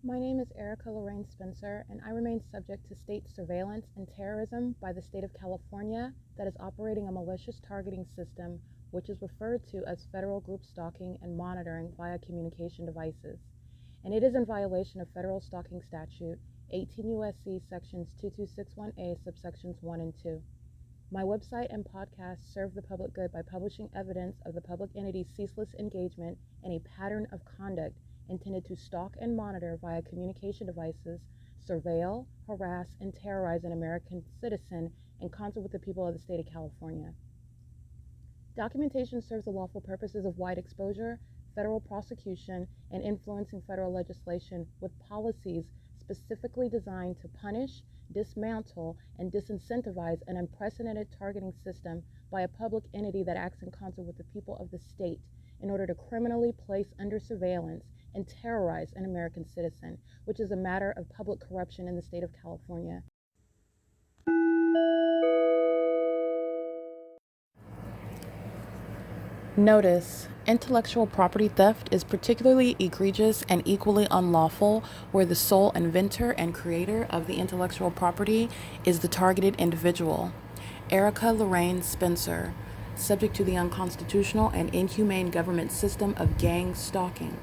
My name is Erica Lorraine Spencer, and I remain subject to state surveillance and terrorism by the state of California that is operating a malicious targeting system which is referred to as federal group stalking and monitoring via communication devices. And it is in violation of federal stalking statute 18 U.S.C. sections 2261A subsections 1 and 2. My website and podcast serve the public good by publishing evidence of the public entity's ceaseless engagement in a pattern of conduct intended to stalk and monitor via communication devices, surveil, harass, and terrorize an American citizen in concert with the people of the state of California. Documentation serves the lawful purposes of wide exposure, federal prosecution, and influencing federal legislation with policies specifically designed to punish, dismantle, and disincentivize an unprecedented targeting system by a public entity that acts in concert with the people of the state in order to criminally place under surveillance and terrorize an American citizen, which is a matter of public corruption in the state of California. Notice: intellectual property theft is particularly egregious and equally unlawful where the sole inventor and creator of the intellectual property is the targeted individual. Erica Lorraine Spencer, subject to the unconstitutional and inhumane government system of gang stalking,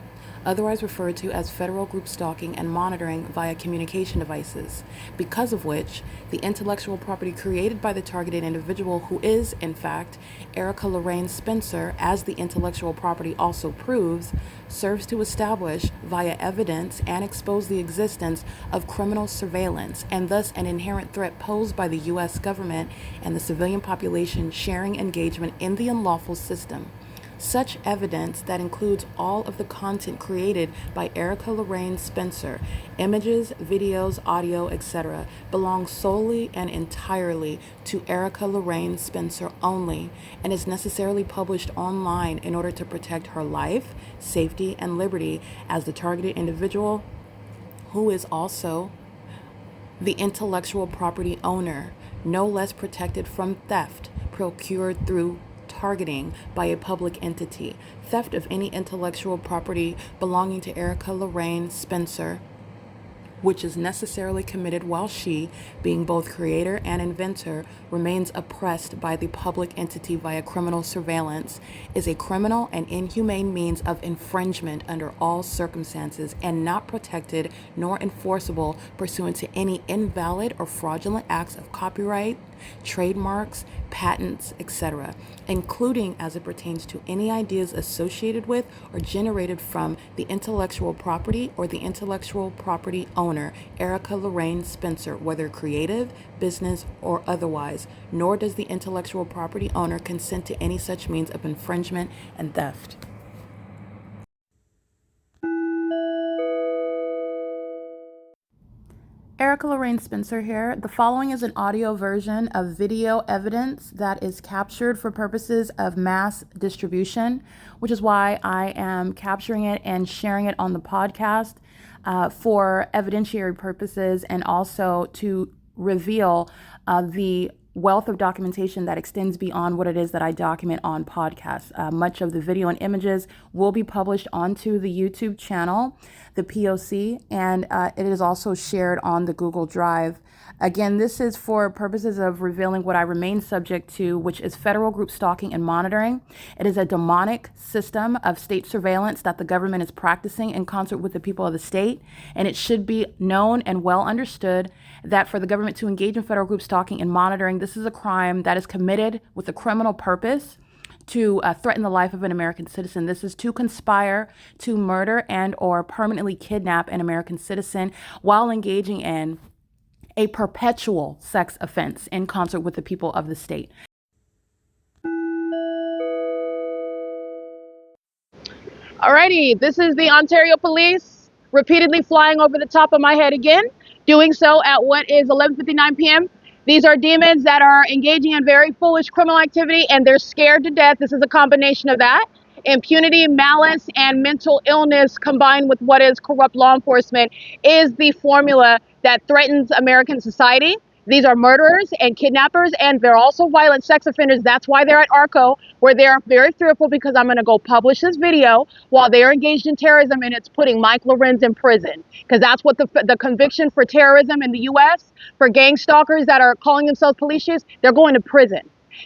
otherwise referred to as federal group stalking and monitoring via communication devices, because of which the intellectual property created by the targeted individual, who is, in fact, Erica Lorraine Spencer, as the intellectual property also proves, serves to establish via evidence and expose the existence of criminal surveillance and thus an inherent threat posed by the U.S. government and the civilian population sharing engagement in the unlawful system. Such evidence, that includes all of the content created by Erica Lorraine Spencer, images, videos, audio, etc., belongs solely and entirely to Erica Lorraine Spencer only and is necessarily published online in order to protect her life, safety, and liberty as the targeted individual, who is also the intellectual property owner, no less protected from theft procured through targeting by a public entity. Theft of any intellectual property belonging to Erica Lorraine Spencer, which is necessarily committed while she, being both creator and inventor, remains oppressed by the public entity via criminal surveillance, is a criminal and inhumane means of infringement under all circumstances and not protected nor enforceable pursuant to any invalid or fraudulent acts of copyright, trademarks, patents, etc., including as it pertains to any ideas associated with or generated from the intellectual property or the intellectual property owner, Erica Lorraine Spencer, whether creative, business, or otherwise, nor does the intellectual property owner consent to any such means of infringement and theft. Erica Lorraine Spencer here. The following is an audio version of video evidence that is captured for purposes of mass distribution, which is why I am capturing it and sharing it on the podcast for evidentiary purposes and also to reveal the wealth of documentation that extends beyond what it is that I document on podcasts. Much of the video and images will be published onto the YouTube channel, the P.O.C, and it is also shared on the Google Drive. Again, this is for purposes of revealing what I remain subject to, which is federal group stalking and monitoring. It is a demonic system of state surveillance that the government is practicing in concert with the people of the state, and it should be known and well understood that for the government to engage in federal group stalking and monitoring, this is a crime that is committed with a criminal purpose to threaten the life of an American citizen. This is to conspire to murder and or permanently kidnap an American citizen while engaging in a perpetual sex offense in concert with the people of the state. Alrighty, this is the Ontario Police repeatedly flying over the top of my head again, doing so at what is 11:59 p.m. These are demons that are engaging in very foolish criminal activity, and they're scared to death. This is a combination of that. Impunity, malice, and mental illness combined with what is corrupt law enforcement is the formula that threatens American society. These are murderers and kidnappers, and they're also violent sex offenders. That's why they're at ARCO, where they're very fearful because I'm going to go publish this video while they're engaged in terrorism, and it's putting Mike LORENZ in prison. Because that's what the conviction for terrorism in the U.S., for gang stalkers that are calling themselves police chiefs, they're going to prison.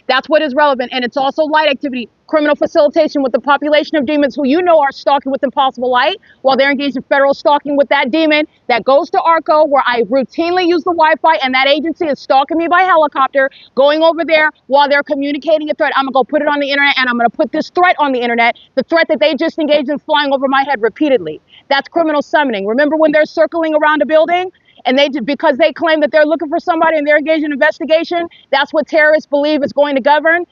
That's what is relevant. And it's also light activity, criminal facilitation with the population of demons who you know are stalking with impossible light while they're engaged in federal stalking with that demon that goes to ARCO, where I routinely use the Wi-Fi, and that agency is stalking me by helicopter, going over there while they're communicating a threat. I'm going to go put it on the internet, and I'm going to put this threat on the internet, the threat that they just engaged in flying over my head repeatedly. That's criminal summoning. Remember when they're circling around a building? And because they claim that they're looking for somebody and they're engaged in investigation, that's what terrorists believe is going to govern.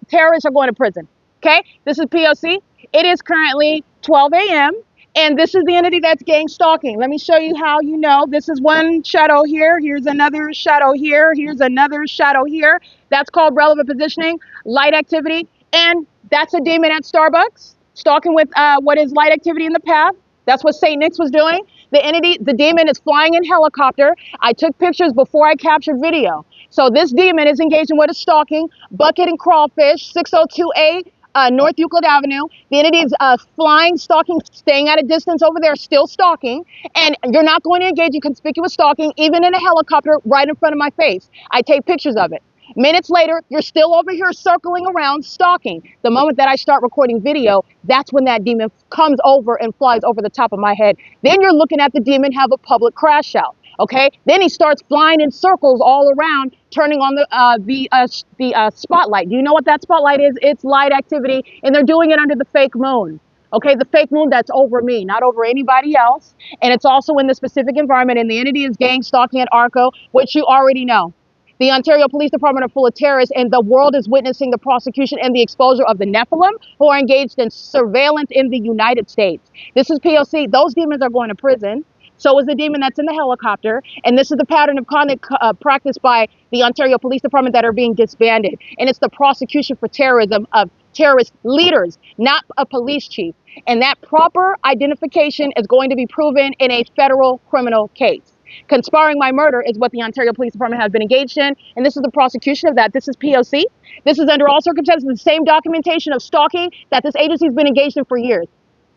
Terrorists are going to prison. Okay, this is P.O.C. It is currently 12 a.m. and this is the entity that's gang stalking. Let me show you how you know. This is one shadow here. Here's another shadow here. Here's another shadow here. That's called relevant positioning, light activity, and that's a demon at Starbucks stalking with what is light activity in the path. That's what St. Nick's was doing. The demon is flying in helicopter. I took pictures before I captured video. So this demon is engaged in what is stalking, bucket and crawfish, 602A North Euclid Avenue. The entity is flying, stalking, staying at a distance over there, still stalking. And you're not going to engage in conspicuous stalking, even in a helicopter right in front of my face. I take pictures of it. Minutes later, you're still over here circling around, stalking. The moment that I start recording video, that's when that demon comes over and flies over the top of my head. Then you're looking at the demon have a public crash out. Okay. Then he starts flying in circles all around, turning on the spotlight. Do you know what that spotlight is? It's light activity, and they're doing it under the fake moon. Okay, the fake moon that's over me, not over anybody else. And it's also in the specific environment, and the entity is gang stalking at ARCO, which you already know. The Ontario Police Department are full of terrorists, and the world is witnessing the prosecution and the exposure of the Nephilim who are engaged in surveillance in the United States. This is P.O.C. Those demons are going to prison. So is the demon that's in the helicopter. And this is the pattern of conduct practiced by the Ontario Police Department that are being disbanded. And it's the prosecution for terrorism of terrorist leaders, not a police chief. And that proper identification is going to be proven in a federal criminal case. Conspiring my murder is what the Ontario Police Department has been engaged in, and this is the prosecution of that. This is P.O.C. This is under all circumstances the same documentation of stalking that this agency has been engaged in for years.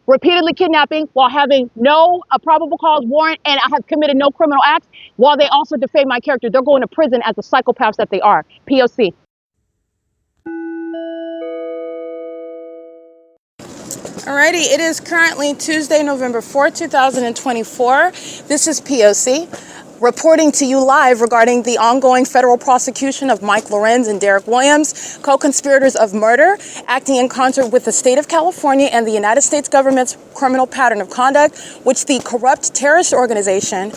Repeatedly kidnapping while having no probable cause warrant, and I have committed no criminal acts, while they also defame my character. They're going to prison as the psychopaths that they are. P.O.C. Alrighty, it is currently Tuesday, November 4th, 2024. This is P.O.C. reporting to you live regarding the ongoing federal prosecution of Mike LORENZ and Derek Williams, co-conspirators of murder, acting in concert with the state of California and the United States government's criminal pattern of conduct, which the corrupt terrorist organization,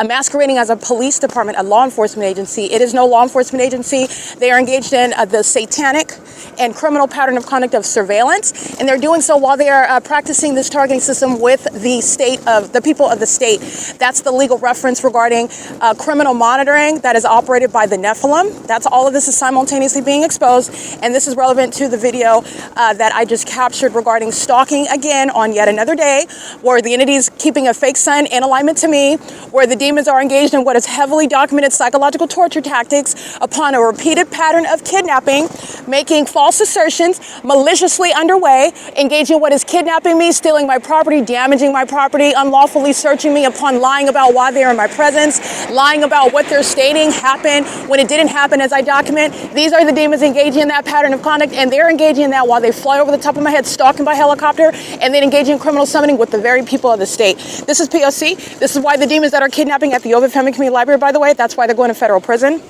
masquerading as a police department, a law enforcement agency. It is no law enforcement agency. They are engaged in the satanic and criminal pattern of conduct of surveillance, and they're doing so while they are practicing this targeting system with the people of the state. That's the legal reference regarding criminal monitoring that is operated by the Nephilim. That's all of this is simultaneously being exposed, and this is relevant to the video that I just captured regarding stalking again on yet another day, where the entity is keeping a fake sun in alignment to me, where the demons are engaged in what is heavily documented psychological torture tactics upon a repeated pattern of kidnapping, making false assertions, maliciously underway, engaging in what is kidnapping me, stealing my property, damaging my property, unlawfully searching me upon lying about why they are in my presence, lying about what they're stating happened when it didn't happen as I document. These are the demons engaging in that pattern of conduct, and they're engaging in that while they fly over the top of my head, stalking by helicopter, and then engaging in criminal summoning with the very people of the state. This is P.O.C. This is why the demons that are kidnapping at the OVITT Family Community Library, by the way, that's why they're going to federal prison.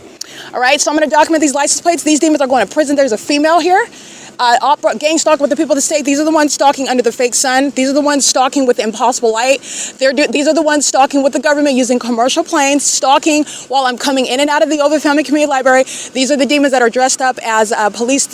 All right, so I'm going to document these license plates. These demons are going to prison. There's a female here. Gang stalk with the people of the state. These are the ones stalking under the fake sun. These are the ones stalking with the impossible light. These are the ones stalking with the government using commercial planes, stalking while I'm coming in and out of the OVITT Family Community Library. These are the demons that are dressed up as police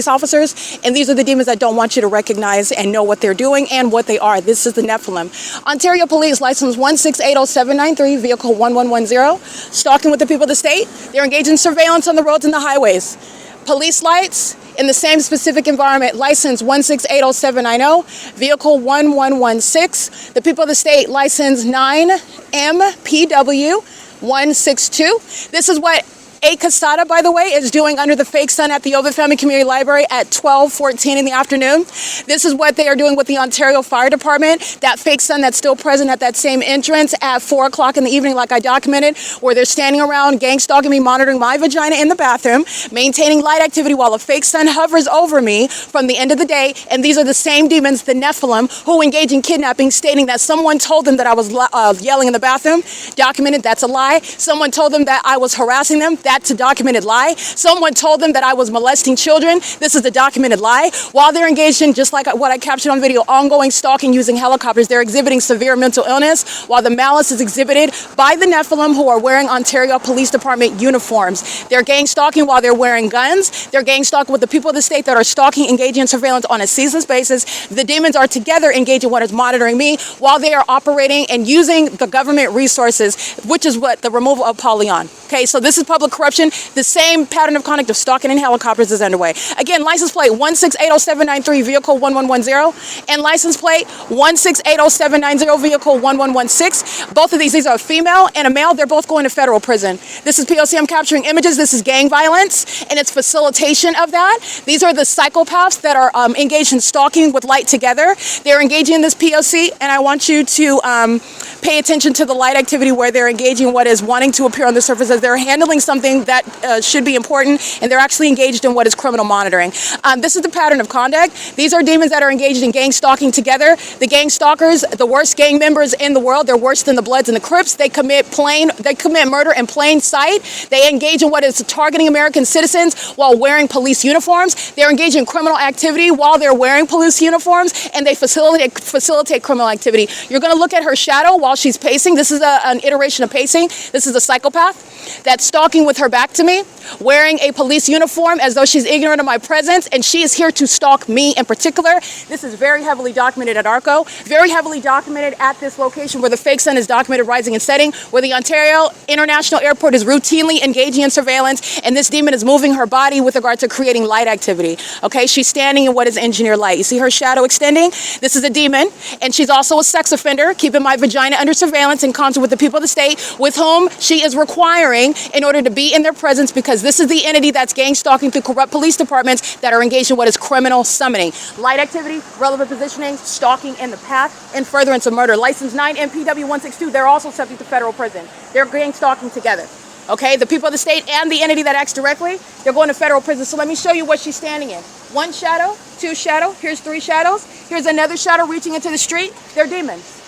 officers, and these are the demons that don't want you to recognize and know what they're doing and what they are. This is the Nephilim. Ontario Police, license 1680793, vehicle 1110, stalking with the people of the state. They're engaged in surveillance on the roads and the highways. Police lights in the same specific environment, license 1680790, vehicle 1116. The people of the state, license 9MPW 162. This is what A Casada, by the way, is doing under the fake sun at the OVITT Family Community Library at 12:14 in the afternoon. This is what they are doing with the Ontario Fire Department, that fake sun that's still present at that same entrance at 4 o'clock in the evening, like I documented, where they're standing around gang stalking me, monitoring my vagina in the bathroom, maintaining light activity while a fake sun hovers over me from the end of the day. And these are the same demons, the Nephilim, who engage in kidnapping, stating that someone told them that I was yelling in the bathroom. Documented, that's a lie. Someone told them that I was harassing them. That's a documented lie. Someone told them that I was molesting children. This is a documented lie. While they're engaged in, just like what I captured on video, ongoing stalking using helicopters, they're exhibiting severe mental illness, while the malice is exhibited by the Nephilim, who are wearing Ontario Police Department uniforms. They're gang stalking while they're wearing guns. They're gang stalking with the people of the state that are stalking, engaging in surveillance on a ceaseless basis. The demons are together engaging what is monitoring me while they are operating and using the government resources, which is what the removal of Polyon. Okay, so this is public corruption. The same pattern of conduct of stalking in helicopters is underway. Again, license plate 1680793, vehicle 1110, and license plate 1680790, vehicle 1116. Both of these are a female and a male. They're both going to federal prison. This is P.O.C. I'm capturing images. This is gang violence and its facilitation of that. These are the psychopaths that are engaged in stalking with light together. They're engaging in this P.O.C. and I want you to pay attention to the light activity where they're engaging what is wanting to appear on the surface as they're handling something that should be important, and they're actually engaged in what is criminal monitoring. This is the pattern of conduct. These are demons that are engaged in gang stalking together. The gang stalkers, the worst gang members in the world, they're worse than the Bloods and the Crips. They commit murder in plain sight. They engage in what is targeting American citizens while wearing police uniforms. They're engaged in criminal activity while they're wearing police uniforms, and they facilitate criminal activity. You're going to look at her shadow while she's pacing. This is an iteration of pacing. This is a psychopath that's stalking with her back to me, wearing a police uniform as though she's ignorant of my presence, and she is here to stalk me in particular. This is very heavily documented at ARCO, very heavily documented at this location where the fake sun is documented rising and setting, where the Ontario International Airport is routinely engaging in surveillance, and this demon is moving her body with regard to creating light activity. Okay, she's standing in what is engineered light. You see her shadow extending? This is a demon, and she's also a sex offender, keeping my vagina under surveillance in concert with the people of the state, with whom she is requiring in order to be in their presence, because this is the entity that's gang stalking through corrupt police departments that are engaged in what is criminal summoning. Light activity, relevant positioning, stalking in the path, and furtherance of murder. License 9 MPW 162, they're also subject to federal prison. They're gang stalking together. Okay, the people of the state and the entity that acts directly, they're going to federal prison. So let me show you what she's standing in. One shadow, two shadow, here's three shadows. Here's another shadow reaching into the street. They're demons.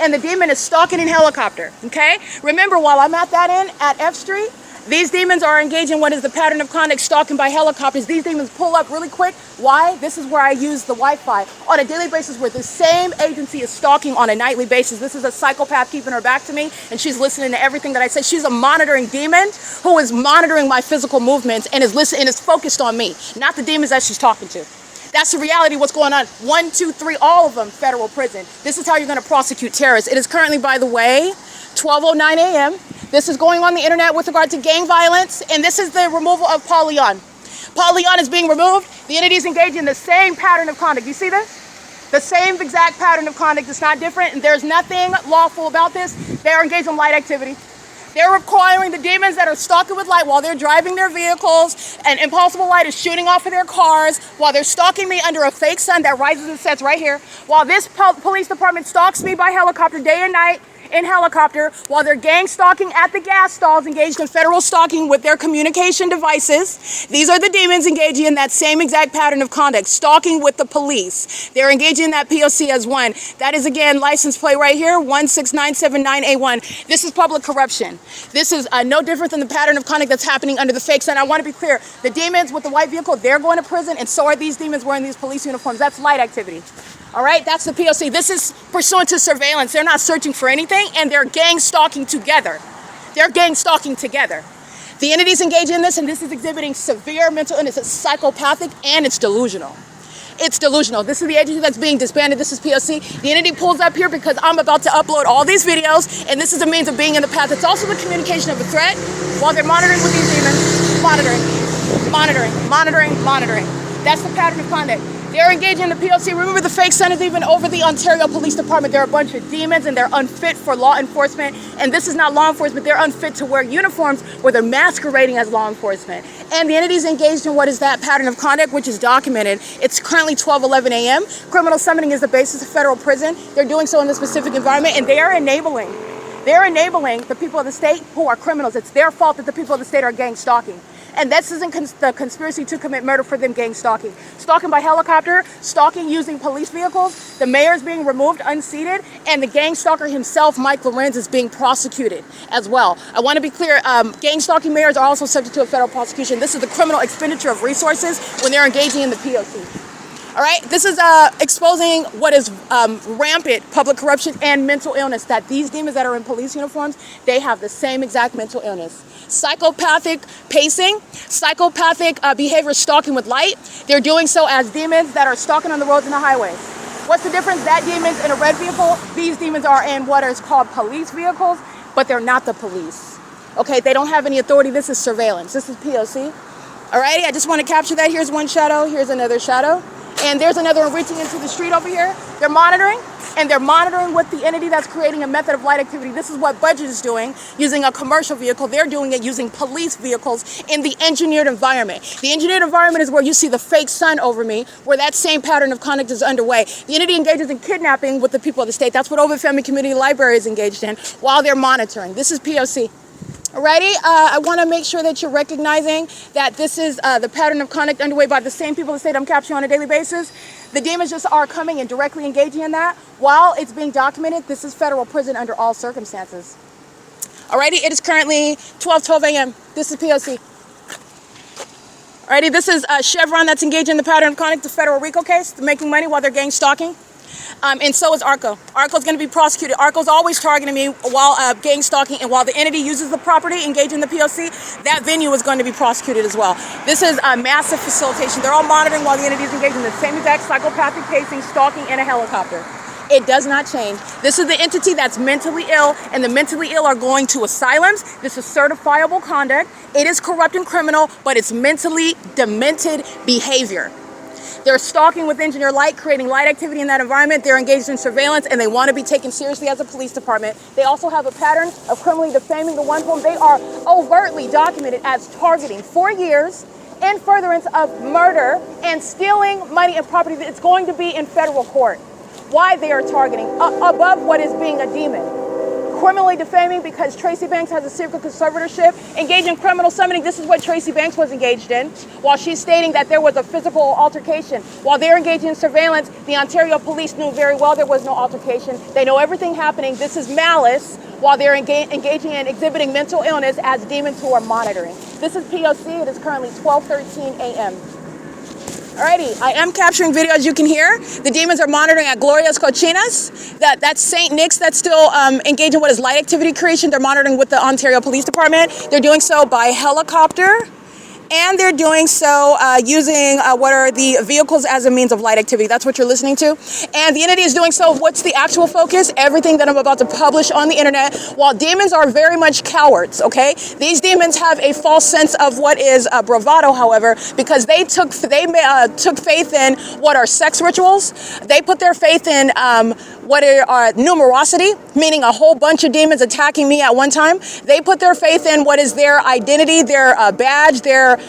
And the demon is stalking in helicopter, okay? Remember, while I'm at that end, at F Street, these demons are engaging what is the pattern of conduct, stalking by helicopters. These demons pull up really quick. Why? This is where I use the Wi-Fi on a daily basis, where the same agency is stalking on a nightly basis. This is a psychopath keeping her back to me, and she's listening to everything that I say. She's a monitoring demon who is monitoring my physical movements and is listening and is focused on me, not the demons that she's talking to. That's the reality of what's going on. 1, 2, 3, all of them federal prison. This is how you're going to prosecute terrorists. It is currently, by the way, 12:09 a.m. This is going on the internet with regard to gang violence, and this is the removal of Polyon. Polyon is being removed. The entity is engaged in the same pattern of conduct. You see this? The same exact pattern of conduct. It's not different, and there's nothing lawful about this. They are engaged in light activity. They're requiring the demons that are stalking with light while they're driving their vehicles, and impossible light is shooting off of their cars, while they're stalking me under a fake sun that rises and sets right here, while this police department stalks me by helicopter day and night, in helicopter, while they're gang stalking at the gas stalls, engaged in federal stalking with their communication devices. These are the demons engaging in that same exact pattern of conduct, stalking with the police. They're engaging in that P.O.C. as one. That is, again, license plate right here, 16979A1. This is public corruption. This is no different than the pattern of conduct that's happening under the fake sun. I want to be clear. The demons with the white vehicle, they're going to prison, and so are these demons wearing these police uniforms. That's light activity. All right, that's the P.O.C. This is pursuant to surveillance. They're not searching for anything, and they're gang stalking together. They're gang stalking together. The entity's engaged in this, and this is exhibiting severe mental illness. It's psychopathic, and it's delusional. It's delusional. This is the agency that's being disbanded. This is P.O.C. The entity pulls up here because I'm about to upload all these videos, and this is a means of being in the path. It's also the communication of a threat while they're monitoring with these demons. Monitoring. That's the pattern of conduct. They're engaging in the P.O.C. Remember, the fake sun is even over the Ontario Police Department. They're a bunch of demons and they're unfit for law enforcement. And this is not law enforcement. They're unfit to wear uniforms where they're masquerading as law enforcement. And the entity's engaged in what is that pattern of conduct, which is documented. It's currently 12:11 a.m. Criminal summoning is the basis of federal prison. They're doing so in this specific environment, and they are enabling. They're enabling the people of the state who are criminals. It's their fault that the people of the state are gang stalking. And this isn't the conspiracy to commit murder for them gang stalking. Stalking by helicopter, stalking using police vehicles, the mayor's being removed unseated, and the gang stalker himself, Mike LORENZ, is being prosecuted as well. I want to be clear, gang stalking mayors are also subject to a federal prosecution. This is the criminal expenditure of resources when they're engaging in the P.O.C. All right, this is exposing what is rampant public corruption and mental illness, that these demons that are in police uniforms, they have the same exact mental illness. Psychopathic pacing, psychopathic behavior, stalking with light. They're doing so as demons that are stalking on the roads and the highways. What's the difference? That demon's in a red vehicle. These demons are in what is called police vehicles, but they're not the police. Okay, they don't have any authority. This is surveillance. This is P.O.C. All righty, I just want to capture that. Here's one shadow. Here's another shadow. And there's another one reaching into the street over here. They're monitoring, and they're monitoring with the entity that's creating a method of light activity. This is what Budget is doing using a commercial vehicle. They're doing it using police vehicles in the engineered environment. The engineered environment is where you see the fake sun over me, where that same pattern of conduct is underway. The entity engages in kidnapping with the people of the state. That's what OVITT Family Community Library is engaged in while they're monitoring. This is P.O.C. Alrighty, I want to make sure that you're recognizing that this is the pattern of conduct underway by the same people in the state I'm capturing on a daily basis. The demons just are coming and directly engaging in that while it's being documented. This is federal prison under all circumstances. Alrighty, it is currently 12:12 a.m. This is P.O.C. Alrighty, this is Chevron that's engaged in the pattern of conduct, the federal RICO case, making money while they're gang stalking. And so is ARCO. ARCO is going to be prosecuted. ARCO's always targeting me while gang stalking, and while the entity uses the property engaged in the P.O.C., that venue is going to be prosecuted as well. This is a massive facilitation. They're all monitoring while the entity is engaged in the same exact psychopathic pacing, stalking, in a helicopter. It does not change. This is the entity that's mentally ill, and the mentally ill are going to asylums. This is certifiable conduct. It is corrupt and criminal, but it's mentally demented behavior. They're stalking with engineer light, creating light activity in that environment. They're engaged in surveillance, and they want to be taken seriously as a police department. They also have a pattern of criminally defaming the one whom they are overtly documented as targeting for years in furtherance of murder and stealing money and property. It's going to be in federal court. Why they are targeting above what is being a demon. Criminally defaming because Tracy Banks has a secret conservatorship. Engaged in criminal summoning. This is what Tracy Banks was engaged in. While she's stating that there was a physical altercation. While they're engaged in surveillance, the Ontario police knew very well there was no altercation. They know everything happening. This is malice while they're engaging in exhibiting mental illness as demons who are monitoring. This is P.O.C. It is currently 12:13 a.m. Alrighty, I am capturing video, as you can hear. The demons are monitoring at Gloria's Cochinas. That's St. Nick's that's still engaged in what is light activity creation. They're monitoring with the Ontario Police Department. They're doing so by helicopter. And they're doing so using what are the vehicles as a means of light activity. That's what you're listening to. And the entity is doing so. What's the actual focus? Everything that I'm about to publish on the internet. While demons are very much cowards, okay? These demons have a false sense of what is bravado, however, because they took faith in what are sex rituals. They put their faith in what are numerosity, meaning a whole bunch of demons attacking me at one time. They put their faith in what is their identity, their badge, their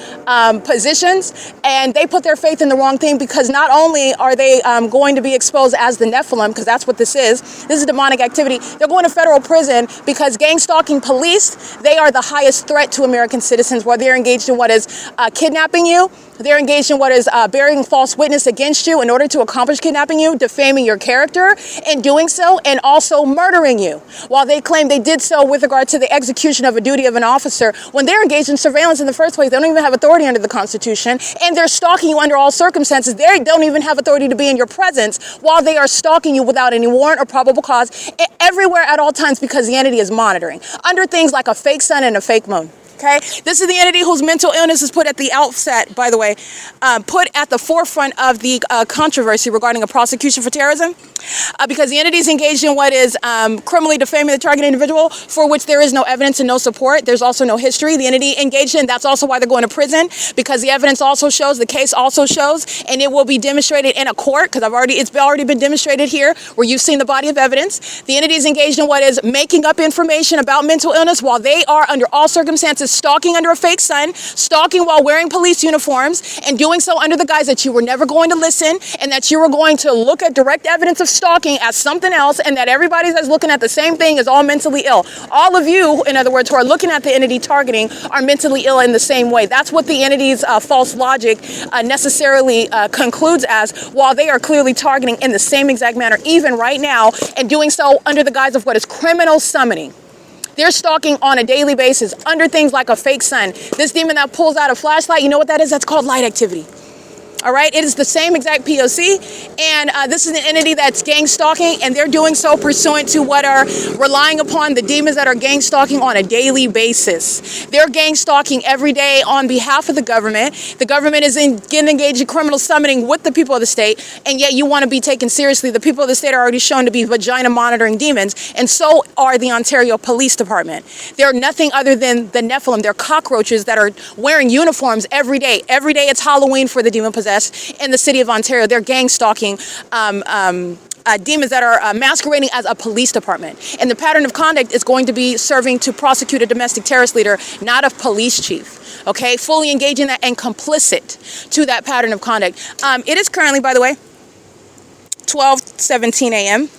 positions, and they put their faith in the wrong thing, because not only are they going to be exposed as the Nephilim, because that's what this is demonic activity, they're going to federal prison because gang stalking police, they are the highest threat to American citizens, where they're engaged in what is kidnapping you. They're engaged in what is bearing false witness against you in order to accomplish kidnapping you, defaming your character in doing so, and also murdering you. While they claim they did so with regard to the execution of a duty of an officer, when they're engaged in surveillance in the first place, they don't even have authority under the Constitution, and they're stalking you under all circumstances. They don't even have authority to be in your presence while they are stalking you without any warrant or probable cause everywhere at all times, because the entity is monitoring under things like a fake sun and a fake moon. Okay, this is the entity whose mental illness is put at the outset, by the way, put at the forefront of the controversy regarding a prosecution for terrorism, because the entity is engaged in what is criminally defaming the target individual, for which there is no evidence and no support. There's also no history. The entity engaged in, that's also why they're going to prison, because the evidence also shows, the case also shows, and it will be demonstrated in a court, because it's already been demonstrated here, where you've seen the body of evidence. The entity is engaged in what is making up information about mental illness while they are, under all circumstances, stalking under a fake sun, stalking while wearing police uniforms, and doing so under the guise that you were never going to listen, and that you were going to look at direct evidence of stalking as something else, and that everybody that's looking at the same thing is all mentally ill. All of you, in other words, who are looking at the entity targeting are mentally ill in the same way. That's what the entity's false logic necessarily concludes as, while they are clearly targeting in the same exact manner, even right now, and doing so under the guise of what is criminal summoning. They're stalking on a daily basis under things like a fake sun. This demon that pulls out a flashlight, you know what that is? That's called light activity. All right, it is the same exact P.O.C. And this is an entity that's gang stalking, and they're doing so pursuant to what are relying upon the demons that are gang stalking on a daily basis. They're gang stalking every day on behalf of the government. The government is getting engaged in criminal summoning with the people of the state, and yet you want to be taken seriously. The people of the state are already shown to be vagina monitoring demons, and so are the Ontario Police Department. They're nothing other than the Nephilim. They're cockroaches that are wearing uniforms every day. Every day it's Halloween for the demon possessed in the city of Ontario. They're gang stalking demons that are masquerading as a police department. And the pattern of conduct is going to be serving to prosecute a domestic terrorist leader, not a police chief. Okay, fully engaged in that and complicit to that pattern of conduct. It is currently, by the way, 12:17 a.m.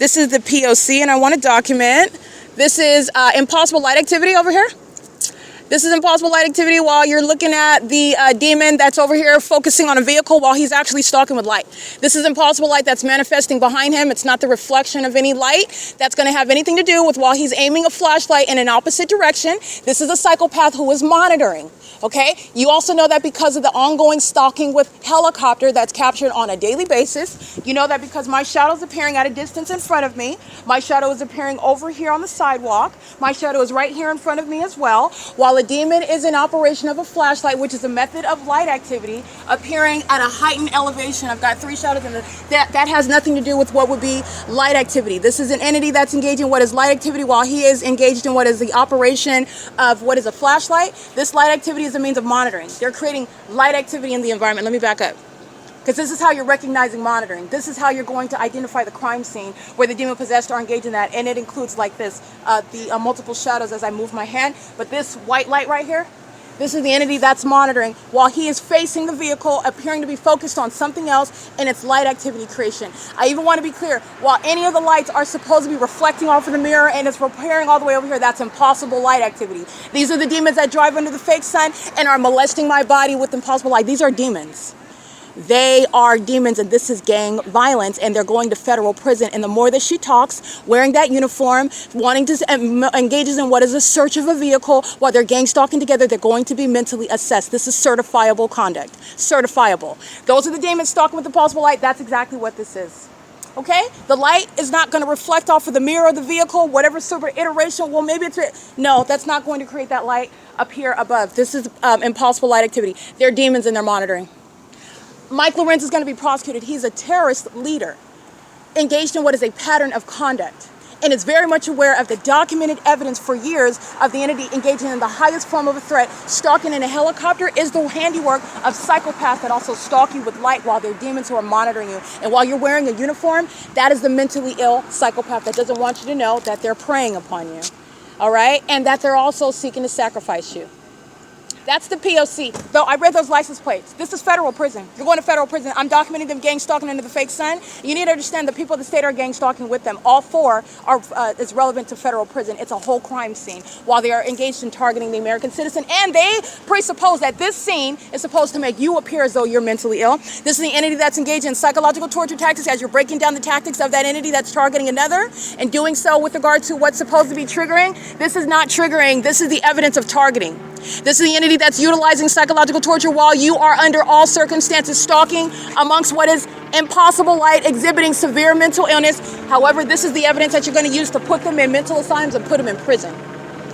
This is the P.O.C. and I want to document. This is impossible light activity over here. This is impossible light activity while you're looking at the demon that's over here focusing on a vehicle while he's actually stalking with light. This is impossible light that's manifesting behind him. It's not the reflection of any light that's going to have anything to do with while he's aiming a flashlight in an opposite direction. This is a psychopath who is monitoring. Okay, you also know that because of the ongoing stalking with helicopter that's captured on a daily basis. You know that because my shadow is appearing at a distance in front of me. My shadow is appearing over here on the sidewalk. My shadow is right here in front of me as well. While a demon is in operation of a flashlight, which is a method of light activity, appearing at a heightened elevation. I've got three shadows in that has nothing to do with what would be light activity. This is an entity that's engaging in what is light activity while he is engaged in what is the operation of what is a flashlight. This light activity is a means of monitoring. They're creating light activity in the environment. Let me back up. Because this is how you're recognizing monitoring. This is how you're going to identify the crime scene where the demon possessed are engaged in that. And it includes like this, the multiple shadows as I move my hand. But this white light right here, this is the entity that's monitoring while he is facing the vehicle, appearing to be focused on something else in its light activity creation. I even want to be clear, while any of the lights are supposed to be reflecting off of the mirror and it's repairing all the way over here, that's impossible light activity. These are the demons that drive under the fake sun and are molesting my body with impossible light. These are demons. They are demons, and this is gang violence, and they're going to federal prison. And the more that she talks, wearing that uniform, wanting to engages in what is a search of a vehicle while they're gang stalking together, they're going to be mentally assessed. This is certifiable conduct. Certifiable. Those are the demons stalking with impossible light. That's exactly what this is. Okay? The light is not going to reflect off of the mirror of the vehicle, whatever super iteration. Well, maybe it's... No, that's not going to create that light up here above. This is impossible light activity. They're demons and they're monitoring. Mike LORENZ is going to be prosecuted. He's a terrorist leader engaged in what is a pattern of conduct and is very much aware of the documented evidence for years of the entity engaging in the highest form of a threat. Stalking in a helicopter is the handiwork of psychopaths that also stalk you with light while they're demons who are monitoring you. And while you're wearing a uniform, that is the mentally ill psychopath that doesn't want you to know that they're preying upon you. All right? And that they're also seeking to sacrifice you. That's the P.O.C. Though I read those license plates. This is federal prison. You're going to federal prison. I'm documenting them gang stalking under the fake sun. You need to understand the people of the state are gang stalking with them. All four are is relevant to federal prison. It's a whole crime scene while they are engaged in targeting the American citizen. And they presuppose that this scene is supposed to make you appear as though you're mentally ill. This is the entity that's engaged in psychological torture tactics as you're breaking down the tactics of that entity that's targeting another and doing so with regard to what's supposed to be triggering. This is not triggering. This is the evidence of targeting. This is the entity that's utilizing psychological torture while you are under all circumstances stalking amongst what is impossible light, exhibiting severe mental illness. However, this is the evidence that you're going to use to put them in mental asylums and put them in prison.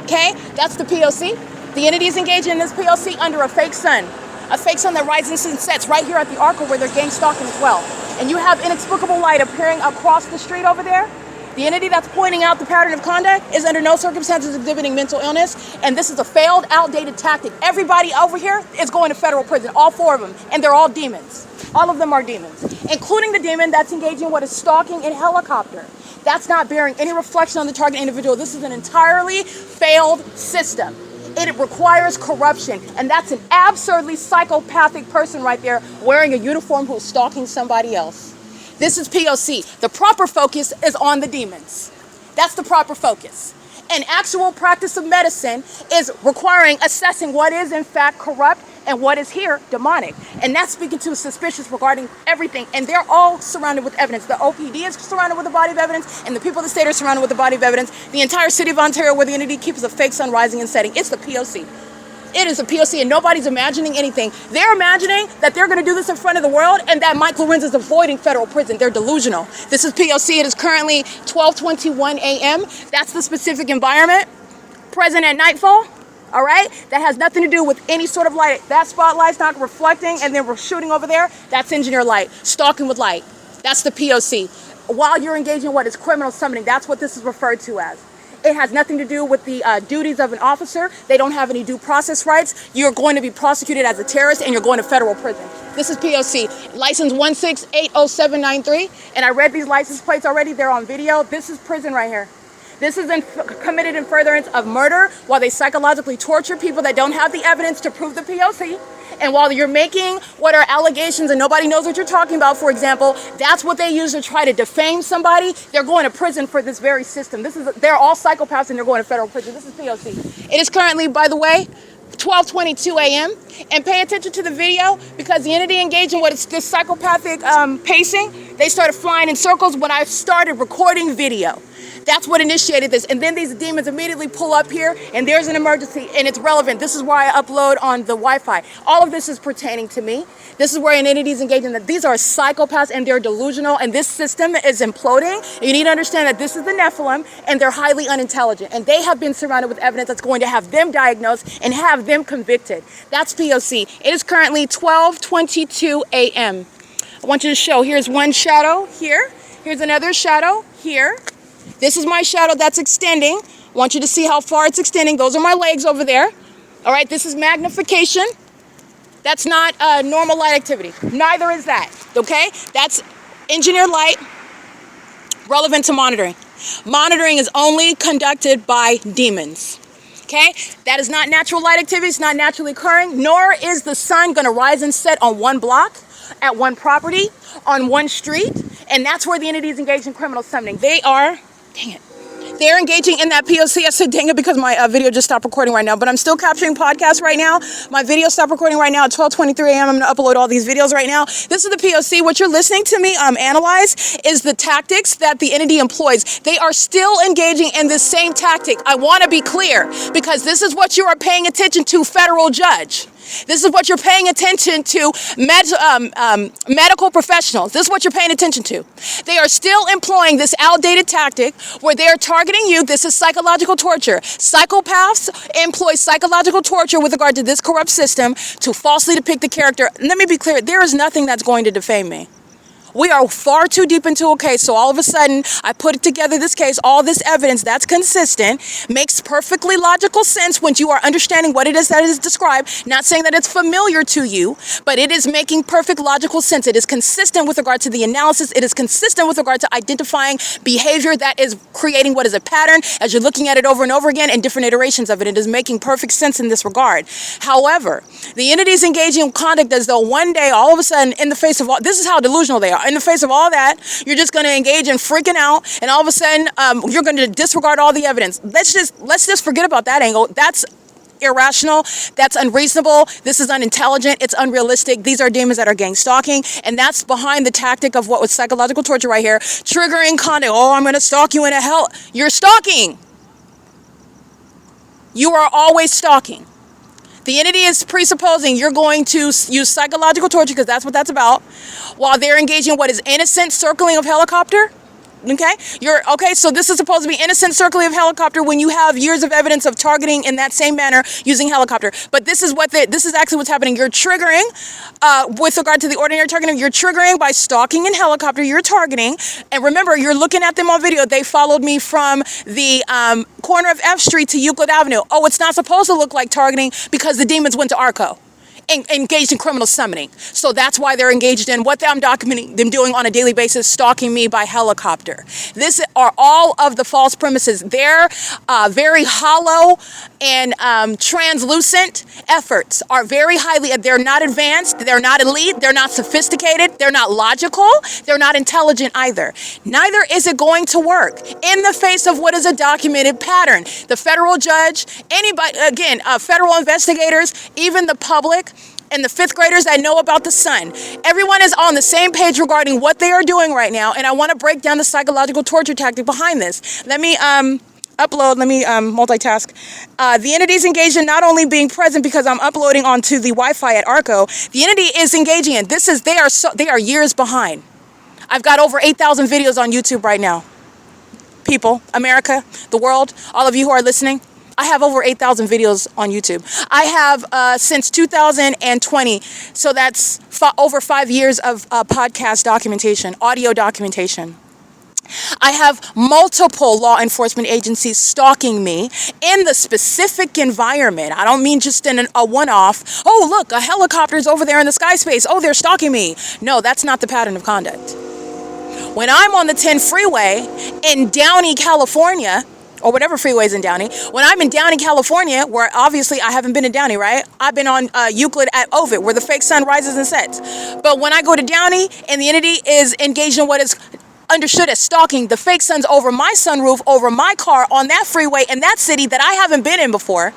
Okay? That's the P.O.C. The entity is engaging in this P.O.C. under a fake sun that rises and sets right here at the ARCO where they're gang stalking as well. And you have inexplicable light appearing across the street over there. The entity that's pointing out the pattern of conduct is under no circumstances exhibiting mental illness, and this is a failed, outdated tactic. Everybody over here is going to federal prison, all 4 of them, and they're all demons. All of them are demons, including the demon that's engaging what is stalking in helicopter. That's not bearing any reflection on the target individual. This is an entirely failed system. It requires corruption, and that's an absurdly psychopathic person right there wearing a uniform who's stalking somebody else. This is P.O.C. The proper focus is on the demons. That's the proper focus. An actual practice of medicine is requiring assessing what is in fact corrupt and what is here demonic. And that's speaking to suspicious regarding everything. And they're all surrounded with evidence. The OPD is surrounded with a body of evidence, and the people of the state are surrounded with a body of evidence. The entire city of Ontario, where the entity keeps a fake sun rising and setting, it's the P.O.C. It is a P.O.C. and nobody's imagining anything. They're imagining that they're going to do this in front of the world and that Mike Lorenz is avoiding federal prison. They're delusional. This is P.O.C. It is currently 12:21 a.m. That's the specific environment. Present at nightfall. All right? That has nothing to do with any sort of light. That spotlight's not reflecting, and then we're shooting over there. That's engineer light. Stalking with light. That's the P.O.C. While you're engaging in what is criminal summoning, that's what this is referred to as. It has nothing to do with the duties of an officer. They don't have any due process rights. You're going to be prosecuted as a terrorist, and you're going to federal prison. This is P.O.C. License 1680793. And I read these license plates already. They're on video. This is prison right here. This is committed in furtherance of murder while they psychologically torture people that don't have the evidence to prove the P.O.C. And while you're making what are allegations and nobody knows what you're talking about, for example, that's what they use to try to defame somebody. They're going to prison for this very system. They're all psychopaths and they're going to federal prison. This is P.O.C. It is currently, by the way, 12:22 a.m. And pay attention to the video because the entity engaged in what is this psychopathic pacing. They started flying in circles when I started recording video. That's what initiated this. And then these demons immediately pull up here and there's an emergency and it's relevant. This is why I upload on the Wi-Fi. All of this is pertaining to me. This is where an entity is engaging. That these are psychopaths and they're delusional and this system is imploding. You need to understand that this is the Nephilim and they're highly unintelligent. And they have been surrounded with evidence that's going to have them diagnosed and have them convicted. That's P.O.C. It is currently 12:22 a.m. I want you to show. Here's one shadow here. Here's another shadow here. This is my shadow that's extending. I want you to see how far it's extending. Those are my legs over there. All right, this is magnification. That's not normal light activity. Neither is that, okay? That's engineered light relevant to monitoring. Monitoring is only conducted by demons, okay? That is not natural light activity. It's not naturally occurring, nor is the sun going to rise and set on one block, at one property, on one street, and that's where the entity is engaged in criminal summoning. They are, dang it, they're engaging in that P.O.C. I said dang it because my video just stopped recording right now, but I'm still capturing podcasts right now. My video stopped recording right now at 12:23 a.m. I'm going to upload all these videos right now. This is the P.O.C. What you're listening to me analyze is the tactics that the entity employs. They are still engaging in this same tactic. I want to be clear because this is what you are paying attention to, federal judge. This is what you're paying attention to, medical professionals. This is what you're paying attention to. They are still employing this outdated tactic where they are targeting you. This is psychological torture. Psychopaths employ psychological torture with regard to this corrupt system to falsely depict the character. And let me be clear, there is nothing that's going to defame me. We are far too deep into a case, so all of a sudden, I put together this case, all this evidence that's consistent, makes perfectly logical sense when you are understanding what it is that is described, not saying that it's familiar to you, but it is making perfect logical sense. It is consistent with regard to the analysis. It is consistent with regard to identifying behavior that is creating what is a pattern as you're looking at it over and over again and different iterations of it. It is making perfect sense in this regard. However, the entities engaging in conduct as though one day, all of a sudden, in the face of all, this is how delusional they are. In the face of all that, you're just going to engage in freaking out, and all of a sudden, you're going to disregard all the evidence. Let's just forget about that angle. That's irrational. That's unreasonable. This is unintelligent. It's unrealistic. These are demons that are gang stalking, and that's behind the tactic of what was psychological torture right here, triggering conduct. Oh, I'm going to stalk you into hell. You're stalking. You are always stalking. The entity is presupposing you're going to use psychological torture, because that's what that's about, while they're engaging in what is innocent circling of helicopter. Okay, so this is supposed to be innocent circling of helicopter when you have years of evidence of targeting in that same manner using helicopter. But this is actually what's happening. You're triggering, with regard to the ordinary targeting, you're triggering by stalking in helicopter, you're targeting. And remember, you're looking at them on video. They followed me from the corner of F Street to Euclid Avenue. Oh, it's not supposed to look like targeting because the demons went to ARCO. Engaged in criminal summoning. So that's why they're engaged in what I'm documenting them doing on a daily basis, stalking me by helicopter. This are all of the false premises. They're very hollow and translucent efforts are very they're not advanced, they're not elite, they're not sophisticated, they're not logical, they're not intelligent either. Neither is it going to work in the face of what is a documented pattern. The federal judge, anybody, again, federal investigators, even the public, and the fifth graders that know about the sun. Everyone is on the same page regarding what they are doing right now, and I want to break down the psychological torture tactic behind this. Let me multitask. The entity is engaged in not only being present because I'm uploading onto the Wi-Fi at ARCO, the entity is engaging in, they are years behind. I've got over 8,000 videos on YouTube right now. People, America, the world, all of you who are listening, I have over 8,000 videos on YouTube. I have since 2020, so that's over 5 years of podcast documentation, audio documentation. I have multiple law enforcement agencies stalking me in the specific environment. I don't mean just in a one-off, oh, look, a helicopter's over there in the sky space. Oh, they're stalking me. No, that's not the pattern of conduct. When I'm on the 10 freeway in Downey, California, or whatever freeway is in Downey. When I'm in Downey, California, where obviously I haven't been in Downey, right? I've been on Euclid at OVITT, where the fake sun rises and sets. But when I go to Downey and the entity is engaged in what is understood as stalking, the fake sun's over my sunroof, over my car, on that freeway in that city that I haven't been in before,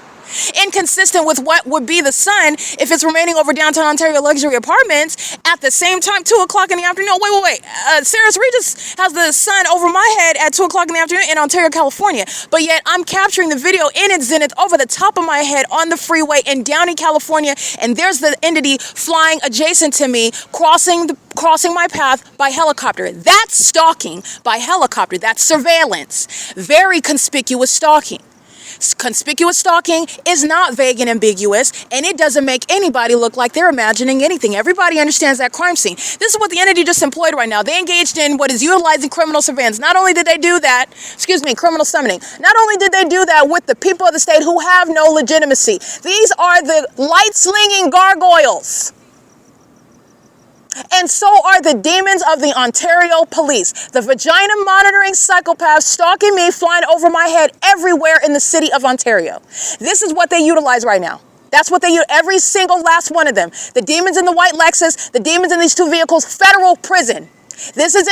inconsistent with what would be the sun if it's remaining over downtown Ontario luxury apartments at the same time, 2 o'clock in the afternoon. Wait. Sarah's Regis has the sun over my head at 2 o'clock in the afternoon in Ontario, California. But yet I'm capturing the video in its zenith over the top of my head on the freeway in Downey, California. And there's the entity flying adjacent to me, crossing my path by helicopter. That's stalking by helicopter. That's surveillance. Very conspicuous stalking. Conspicuous stalking is not vague and ambiguous, and it doesn't make anybody look like they're imagining anything. Everybody understands that crime scene. This is what the entity just employed right now. They engaged in what is utilizing criminal surveillance. Not only did they do that, criminal summoning. Not only did they do that with the people of the state who have no legitimacy. These are the light-slinging gargoyles. And so are the demons of the Ontario police. The vagina monitoring psychopaths stalking me, flying over my head everywhere in the city of Ontario. This is what they utilize right now. That's what they use, every single last one of them. The demons in the white Lexus, the demons in these 2 vehicles, federal prison. This is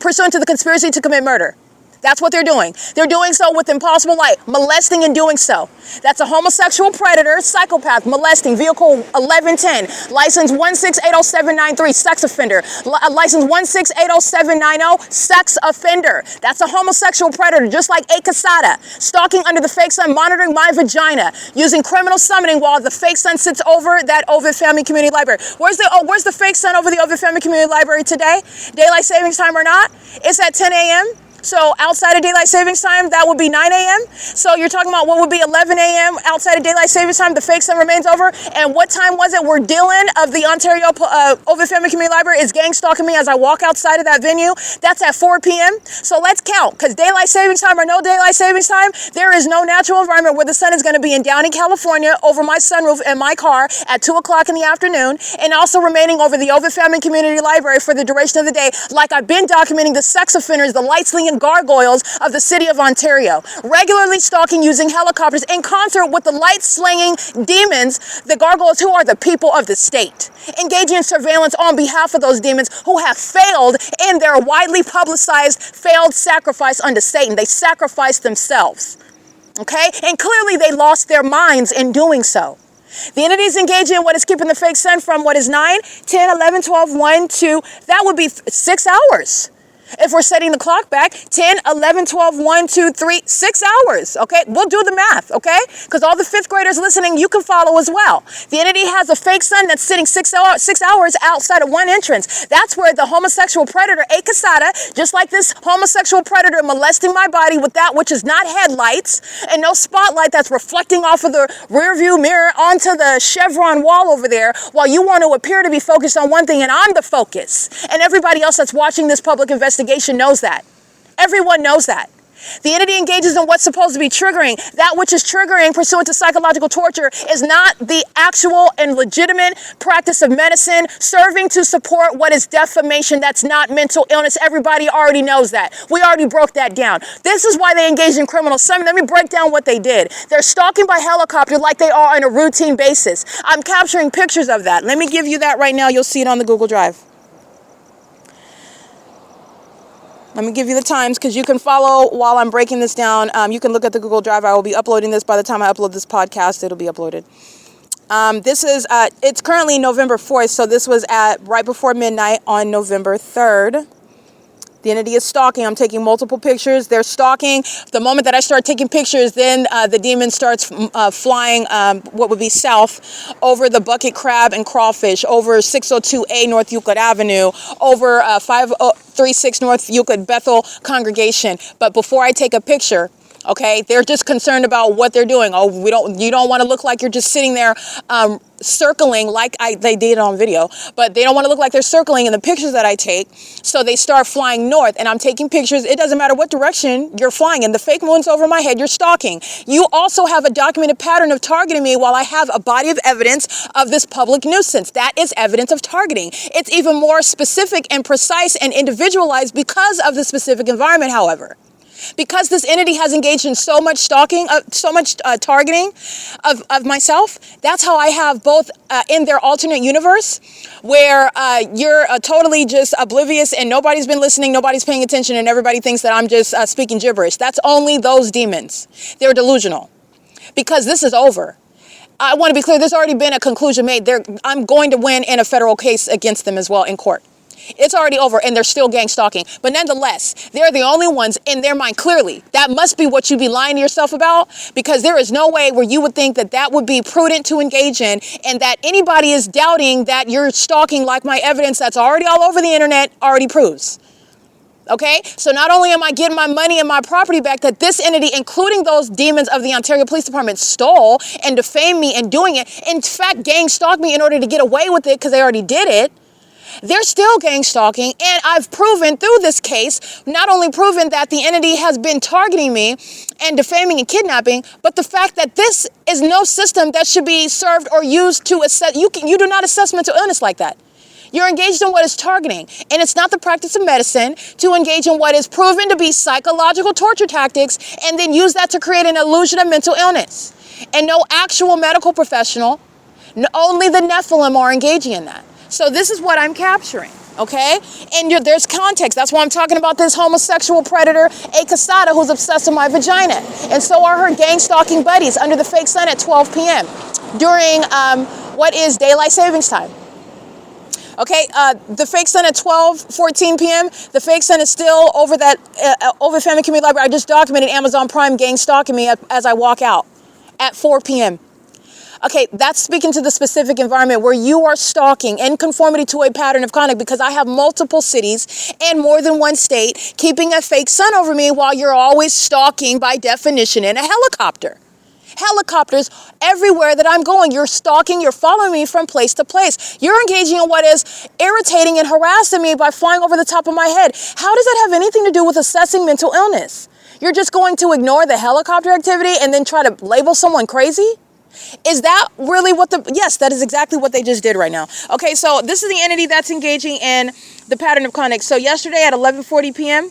pursuant to the conspiracy to commit murder. That's what they're doing. They're doing so with impossible light, molesting and doing so. That's a homosexual predator, psychopath, molesting, vehicle 1110, license 1680793, sex offender, license 1680790, sex offender. That's a homosexual predator, just like A. Casada, stalking under the fake sun, monitoring my vagina, using criminal summoning while the fake sun sits over that OVITT Family Community Library. Where's the fake sun over the OVITT Family Community Library today? Daylight savings time or not? It's at 10 a.m. So outside of daylight savings time, that would be 9 a.m. So you're talking about what would be 11 a.m. outside of daylight savings time. The fake sun remains over. And what time was it where Dylan of the Ontario OVITT Family Community Library is gang stalking me as I walk outside of that venue? That's at 4 p.m. So let's count, because daylight savings time or no daylight savings time, there is no natural environment where the sun is going to be in Downey, California, over my sunroof in my car at 2 o'clock in the afternoon, and also remaining over the OVITT Family Community Library for the duration of the day, like I've been documenting the sex offenders, the light-slinging gargoyles of the city of Ontario, regularly stalking using helicopters in concert with the light-slinging demons, the gargoyles who are the people of the state, engaging in surveillance on behalf of those demons who have failed in their widely publicized failed sacrifice unto Satan. They sacrificed themselves, okay? And clearly they lost their minds in doing so. The entities engaging in what is keeping the fake sun from what is 9, 10, 11, 12, 1, 2, that would be 6 hours. If we're setting the clock back, 10, 11, 12, 1, 2, 3, 6 hours, okay? We'll do the math, okay? Because all the fifth graders listening, you can follow as well. The entity has a fake sun that's sitting 6 hours outside of one entrance. That's where the homosexual predator, A. Casada, just like this homosexual predator molesting my body with that which is not headlights and no spotlight that's reflecting off of the rear view mirror onto the chevron wall over there, while you want to appear to be focused on one thing and I'm the focus. And everybody else that's watching this public investigation knows that. Everyone knows that. The entity engages in what's supposed to be triggering. That which is triggering pursuant to psychological torture is not the actual and legitimate practice of medicine serving to support what is defamation. That's not mental illness. Everybody already knows that. We already broke that down. This is why they engage in criminal summon. Let me break down what they did. They're stalking by helicopter like they are on a routine basis. I'm capturing pictures of that. Let me give you that right now. You'll see it on the Google Drive. Let me give you the times because you can follow while I'm breaking this down. You can look at the Google Drive. I will be uploading this by the time I upload this podcast. It'll be uploaded. It's currently November 4th, so this was at right before midnight on November 3rd. The entity is stalking. I'm taking multiple pictures. They're stalking. The moment that I start taking pictures, then the demon starts flying what would be south over the bucket crab and crawfish, over 602A North Euclid Avenue, over 536 North Euclid Bethel congregation. But before I take a picture, okay, they're just concerned about what they're doing. Oh, you don't want to look like you're just sitting there circling like they did on video, but they don't want to look like they're circling in the pictures that I take. So they start flying north and I'm taking pictures. It doesn't matter what direction you're flying in. The fake moon's over my head. You're stalking. You also have a documented pattern of targeting me while I have a body of evidence of this public nuisance. That is evidence of targeting. It's even more specific and precise and individualized because of the specific environment, however. Because this entity has engaged in so much stalking, targeting of myself, that's how I have both in their alternate universe where you're totally just oblivious and nobody's been listening, nobody's paying attention, and everybody thinks that I'm just speaking gibberish. That's only those demons. They're delusional because this is over. I want to be clear, there's already been a conclusion made. I'm going to win in a federal case against them as well in court. It's already over and they're still gang stalking. But nonetheless, they're the only ones in their mind clearly. That must be what you'd be lying to yourself about, because there is no way where you would think that that would be prudent to engage in and that anybody is doubting that you're stalking like my evidence that's already all over the internet already proves. Okay, so not only am I getting my money and my property back that this entity, including those demons of the Ontario Police Department, stole and defamed me and doing it, in fact, gang stalked me in order to get away with it because they already did it. They're still gang stalking, and I've proven through this case, not only proven that the entity has been targeting me and defaming and kidnapping, but the fact that this is no system that should be served or used to assess. You do not assess mental illness like that. You're engaged in what is targeting, and it's not the practice of medicine to engage in what is proven to be psychological torture tactics and then use that to create an illusion of mental illness. And no actual medical professional, only the Nephilim are engaging in that. So this is what I'm capturing, okay? And there's context. That's why I'm talking about this homosexual predator, A. Casada, who's obsessed with my vagina. And so are her gang stalking buddies under the fake sun at 12 p.m. during what is daylight savings time. Okay, the fake sun at 14 p.m., the fake sun is still over that OVITT Family Community Library. I just documented Amazon Prime gang stalking me as I walk out at 4 p.m. Okay, that's speaking to the specific environment where you are stalking in conformity to a pattern of conduct, because I have multiple cities and more than one state keeping a fake sun over me while you're always stalking by definition in a helicopter. Helicopters everywhere that I'm going. You're stalking, you're following me from place to place. You're engaging in what is irritating and harassing me by flying over the top of my head. How does that have anything to do with assessing mental illness? You're just going to ignore the helicopter activity and then try to label someone crazy? Is that really what yes, that is exactly what they just did right now. Okay, so this is the entity that's engaging in the pattern of conduct. So yesterday at 11:40 p.m.,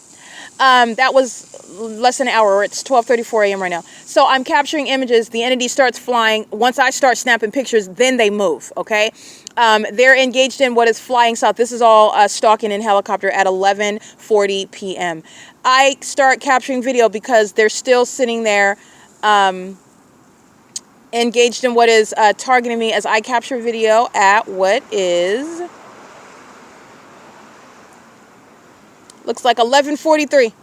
that was less than an hour. It's 12:34 a.m. right now. So I'm capturing images. The entity starts flying. Once I start snapping pictures, then they move, okay? They're engaged in what is flying south. This is all stalking in helicopter at 11:40 p.m. I start capturing video because they're still sitting there engaged in what is targeting me as I capture video at what is Looks like 11:43.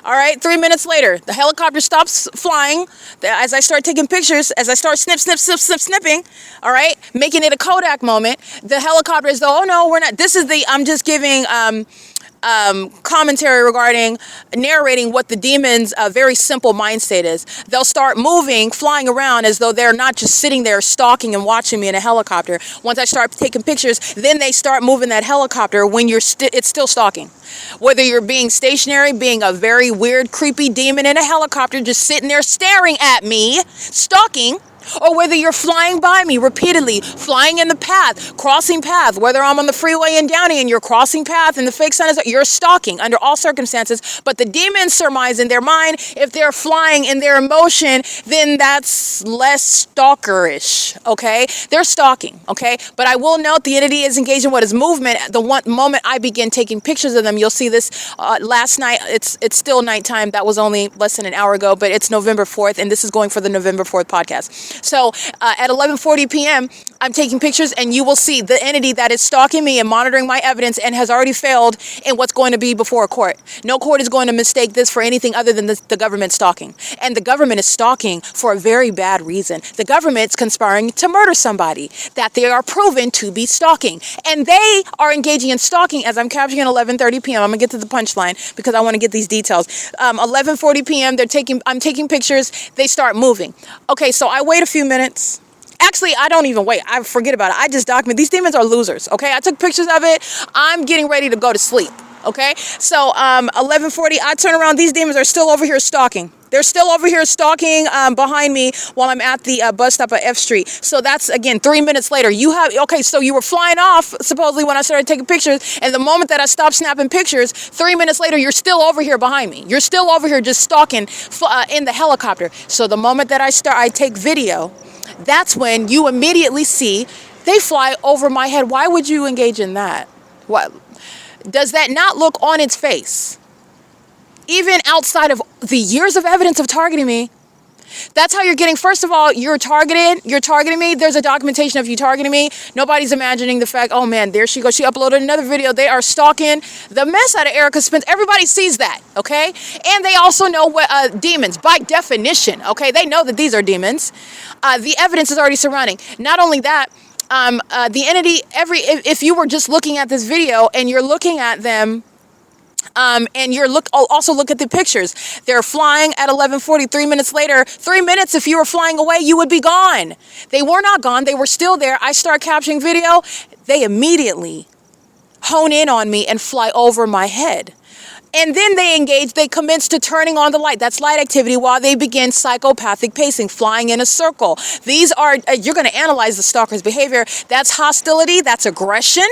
All right, 3 minutes later, the helicopter stops flying. As I start taking pictures, as I start snipping, all right, making it a Kodak moment, the helicopter is, oh no, we're not. This is I'm just giving commentary regarding narrating what the demons' very simple mind state is. They'll start moving, flying around as though they're not just sitting there stalking and watching me in a helicopter. Once I start taking pictures, then they start moving that helicopter when it's still stalking. Whether you're being stationary, being a very weird, creepy demon in a helicopter, just sitting there staring at me, stalking, or whether you're flying by me repeatedly, flying in the path, crossing path, whether I'm on the freeway in Downey and you're crossing path and the fake sun is, you're stalking under all circumstances. But the demons surmise in their mind, if they're flying in their emotion, then that's less stalkerish, okay? They're stalking, okay? But I will note the entity is engaged in what is movement. The one moment I begin taking pictures of them, you'll see this last night. It's still nighttime. That was only less than an hour ago, but it's November 4th, and this is going for the November 4th podcast. So at 11:40 p.m., I'm taking pictures, and you will see the entity that is stalking me and monitoring my evidence and has already failed in what's going to be before a court. No court is going to mistake this for anything other than the government stalking. And the government is stalking for a very bad reason. The government's conspiring to murder somebody that they are proven to be stalking. And they are engaging in stalking as I'm capturing at 11:30 p.m. I'm going to get to the punchline because I want to get these details. 11:40 p.m., I'm taking pictures. They start moving. Okay, so I wait a few minutes. Actually, I don't even wait. I forget about it. I just document. These demons are losers, okay? I took pictures of it. I'm getting ready to go to sleep, okay? So 11:40, I turn around. These demons are still over here stalking. They're still over here stalking behind me while I'm at the bus stop at F Street. So that's, again, 3 minutes later. So you were flying off, supposedly, when I started taking pictures. And the moment that I stopped snapping pictures, 3 minutes later, you're still over here behind me. You're still over here just stalking in the helicopter. So the moment that I take video, that's when you immediately see they fly over my head. Why would you engage in that? What does that not look on its face? Even outside of the years of evidence of targeting me, that's how you're getting. First of all, you're targeted. You're targeting me. There's a documentation of you targeting me. Nobody's imagining the fact, oh man, there she goes. She uploaded another video. They are stalking the mess out of Erica Spence. Everybody sees that, okay? And they also know what demons, by definition, okay? They know that these are demons. The evidence is already surrounding. Not only that, the entity, if you were just looking at this video and you're looking at them, and also look at the pictures. They're flying at 11:40. 3 minutes later, 3 minutes, if you were flying away, you would be gone. They were not gone. They were still there. I start capturing video. They immediately hone in on me and fly over my head. And then they commence to turning on the light. That's light activity while they begin psychopathic pacing, flying in a circle. These are, you're going to analyze the stalker's behavior. That's hostility. That's aggression.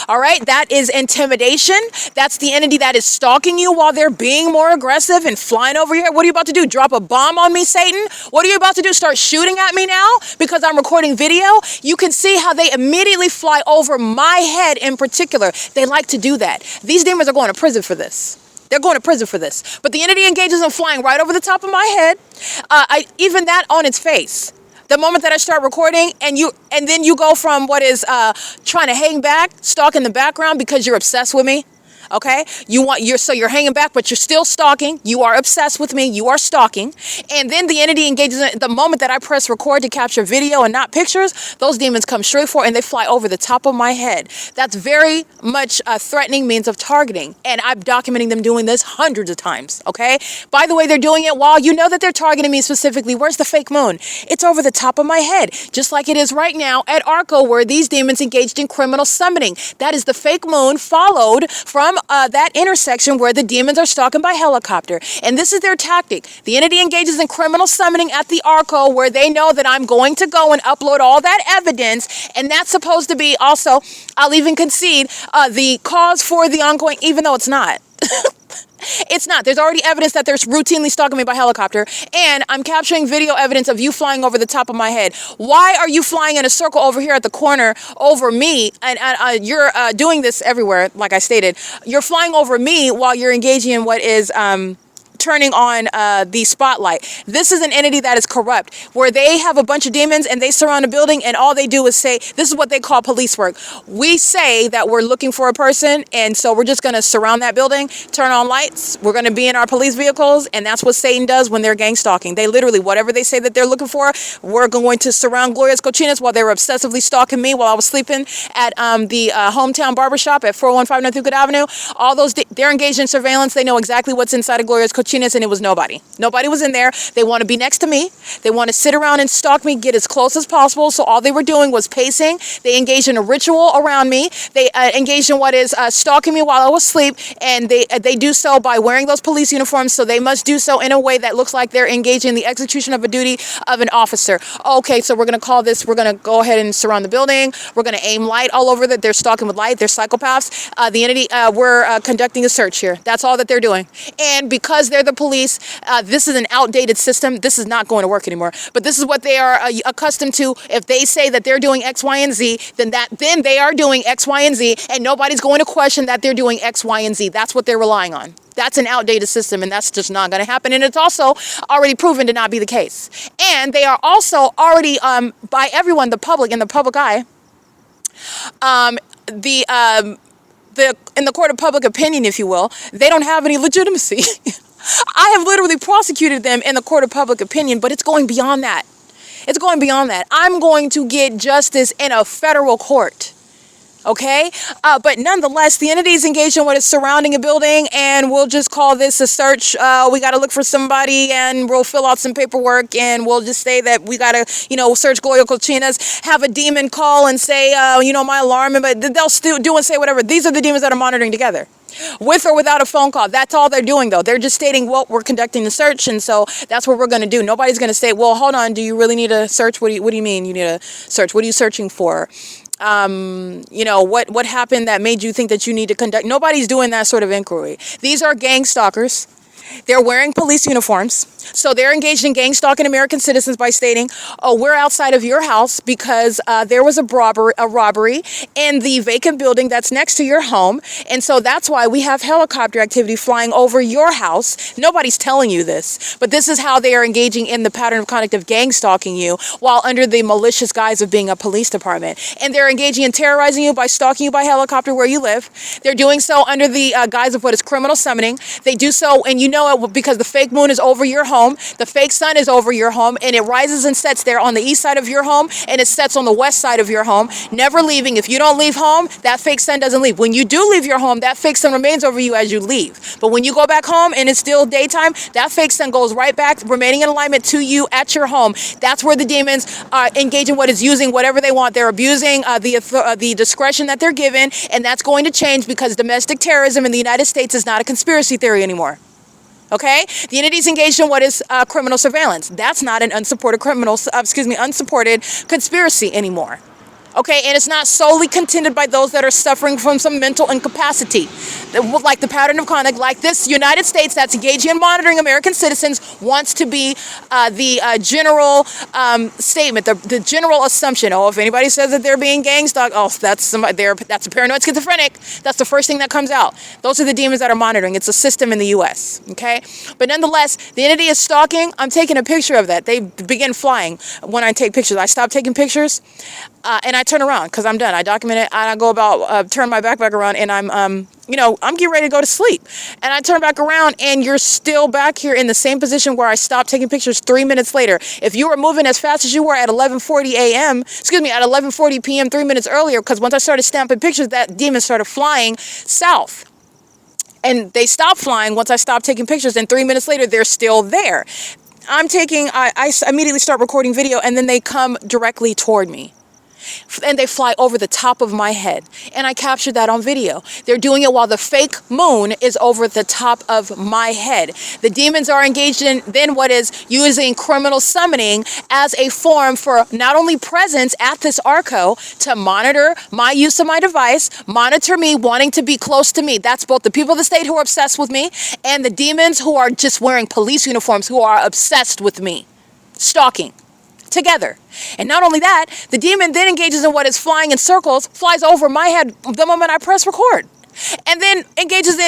All right, that is intimidation. That's the entity that is stalking you while they're being more aggressive and flying over here. What are you about to do? Drop a bomb on me, Satan? What are you about to do? Start shooting at me now because I'm recording video? You can see how they immediately fly over my head in particular. They like to do that. These demons are going to prison for this. They're going to prison for this. But the entity engages in flying right over the top of my head. Even that on its face. The moment that I start recording and then you go from what is trying to hang back, stalk in the background because you're obsessed with me. Okay, you're hanging back, but you're still stalking. You are obsessed with me. You are stalking, and then the entity engages. The moment that I press record to capture video and not pictures, those demons come straight for and they fly over the top of my head. That's very much a threatening means of targeting, and I'm documenting them doing this hundreds of times. Okay. By the way, they're doing it while you know that they're targeting me specifically. Where's the fake moon? It's over the top of my head, just like it is right now at ARCO, where these demons engaged in criminal summoning. That is the fake moon followed from that intersection where the demons are stalking by helicopter. And this is their tactic. The entity engages in criminal summoning at the ARCO where they know that I'm going to go and upload all that evidence. And that's supposed to be also, I'll even concede, the cause for the ongoing, even though it's not. It's not. There's already evidence that they're routinely stalking me by helicopter, and I'm capturing video evidence of you flying over the top of my head. Why are you flying in a circle over here at the corner over me? And you're doing this everywhere, like I stated. You're flying over me while you're engaging in what is turning on the spotlight. This is an entity that is corrupt, where they have a bunch of demons and they surround a building, and all they do is say, this is what they call police work. We say that we're looking for a person, and so we're just going to surround that building, turn on lights, we're going to be in our police vehicles, and that's what Satan does when they're gang stalking. They literally, whatever they say that they're looking for, we're going to surround Gloria's Cochinas while they were obsessively stalking me while I was sleeping at the hometown barbershop at 415 North Euclid Avenue. All those, they're engaged in surveillance. They know exactly what's inside of Gloria's Cochinas, and it was nobody. Nobody was in there. They want to be next to me. They want to sit around and stalk me, get as close as possible. So all they were doing was pacing. They engaged in a ritual around me. They engaged in what is stalking me while I was asleep, and they do so by wearing those police uniforms, so they must do so in a way that looks like they're engaging in the execution of a duty of an officer. Okay, so we're going to call this, we're going to go ahead and surround the building. We're going to aim light all over that. They're stalking with light. They're psychopaths. The entity, we're conducting a search here. That's all that they're doing. And because they're the police, this is an outdated system. This is not going to work anymore. But this is what they are accustomed to. If they say that they're doing X, Y, and Z, then they are doing X, Y, and Z, and nobody's going to question that they're doing X, Y, and Z. That's what they're relying on. That's an outdated system, and that's just not going to happen. And it's also already proven to not be the case. And they are also already, by everyone, the public, in the public eye, in the court of public opinion, if you will, they don't have any legitimacy. I have literally prosecuted them in the court of public opinion, but it's going beyond that. It's going beyond that. I'm going to get justice in a federal court. Okay, but nonetheless, the entity is engaged in what is surrounding a building, and we'll just call this a search. We got to look for somebody, and we'll fill out some paperwork, and we'll just say that we got to, search Gloria Cochinas, have a demon call and say, my alarm, but they'll still do and say whatever. These are the demons that are monitoring together. With or without a phone call. That's all they're doing, though. They're just stating, well, we're conducting the search, and so that's what we're going to do. Nobody's going to say, well, hold on, do you really need a search? What do you mean you need a search? What are you searching for? What happened that made you think that you need to conduct? Nobody's doing that sort of inquiry. These are gang stalkers. They're wearing police uniforms. So they're engaged in gang stalking American citizens by stating, oh, we're outside of your house because there was a robbery in the vacant building that's next to your home. And so that's why we have helicopter activity flying over your house. Nobody's telling you this, but this is how they are engaging in the pattern of conduct of gang stalking you while under the malicious guise of being a police department. And they're engaging in terrorizing you by stalking you by helicopter where you live. They're doing so under the guise of what is criminal summoning. They do so, and because the fake moon is over your home, the fake sun is over your home, and it rises and sets there on the east side of your home, and it sets on the west side of your home, never leaving. If you don't leave home, that fake sun doesn't leave. When you do leave your home, that fake sun remains over you as you leave. But when you go back home and it's still daytime, that fake sun goes right back, remaining in alignment to you at your home. That's where the demons are engaging what is using whatever they want. They're abusing the discretion that they're given, and that's going to change because domestic terrorism in the United States is not a conspiracy theory anymore. Okay, the entity's engaged in what is criminal surveillance. That's not an unsupported unsupported conspiracy anymore. Okay, and it's not solely contended by those that are suffering from some mental incapacity. Like the pattern of conduct, like this United States that's engaging in monitoring American citizens wants to be the general statement, the general assumption. Oh, if anybody says that they're being gang stalked, oh, that's a paranoid schizophrenic. That's the first thing that comes out. Those are the demons that are monitoring. It's a system in the U.S., okay? But nonetheless, the entity is stalking. I'm taking a picture of that. They begin flying when I take pictures. I stop taking pictures. And I turn around because I'm done. I document it, and I go about, turn my backpack around, and I'm getting ready to go to sleep. And I turn back around, and you're still back here in the same position where I stopped taking pictures 3 minutes later. If you were moving as fast as you were at 11:40 p.m. 3 minutes earlier, because once I started stamping pictures, that demon started flying south. And they stopped flying once I stopped taking pictures, and 3 minutes later, they're still there. I immediately start recording video, and then they come directly toward me. And they fly over the top of my head. And I captured that on video. They're doing it while the fake moon is over the top of my head. The demons are engaged in then what is using criminal summoning as a form for not only presence at this ARCO to monitor my use of my device, monitor me wanting to be close to me. That's both the people of the state who are obsessed with me and the demons who are just wearing police uniforms who are obsessed with me. Stalking. Together. And not only that, the demon then engages in what is flying in circles, flies over my head the moment I press record. and then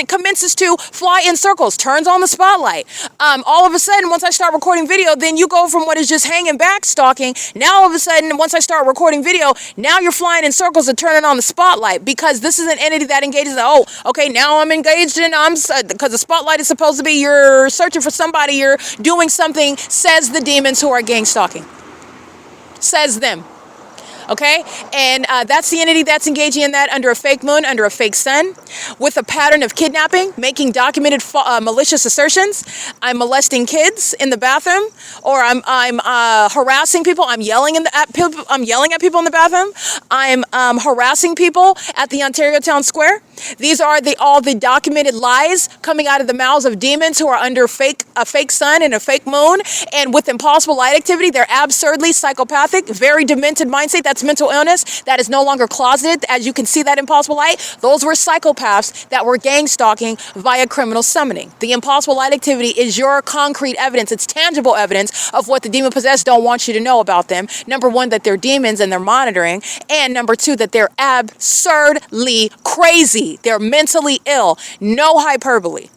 commences to fly in circles, turns on the spotlight. All of a sudden, once I start recording video, then you go from what is just hanging back stalking. Now, all of a sudden, once I start recording video, now you're flying in circles and turning on the spotlight, because this is an entity that engages in, oh, okay, now I'm engaged in, because the spotlight is supposed to be you're searching for somebody, you're doing something, says the demons who are gang stalking. Says them. Okay, and that's the entity that's engaging in that under a fake moon, under a fake sun, with a pattern of kidnapping, making documented malicious assertions. I'm molesting kids in the bathroom, or I'm harassing people. I'm yelling at people in the bathroom. I'm harassing people at the Ontario Town Square. These are all the documented lies coming out of the mouths of demons who are under a fake sun and a fake moon, and with impossible light activity. They're absurdly psychopathic, very demented mindset. That's mental illness that is no longer closeted, as you can see that impossible light. Those were psychopaths that were gang stalking via criminal summoning. The impossible light activity is your concrete evidence. It's tangible evidence of what the demon possessed don't want you to know about them. Number one, that they're demons and they're monitoring, and number two, that they're absurdly crazy. They're mentally ill. No hyperbole.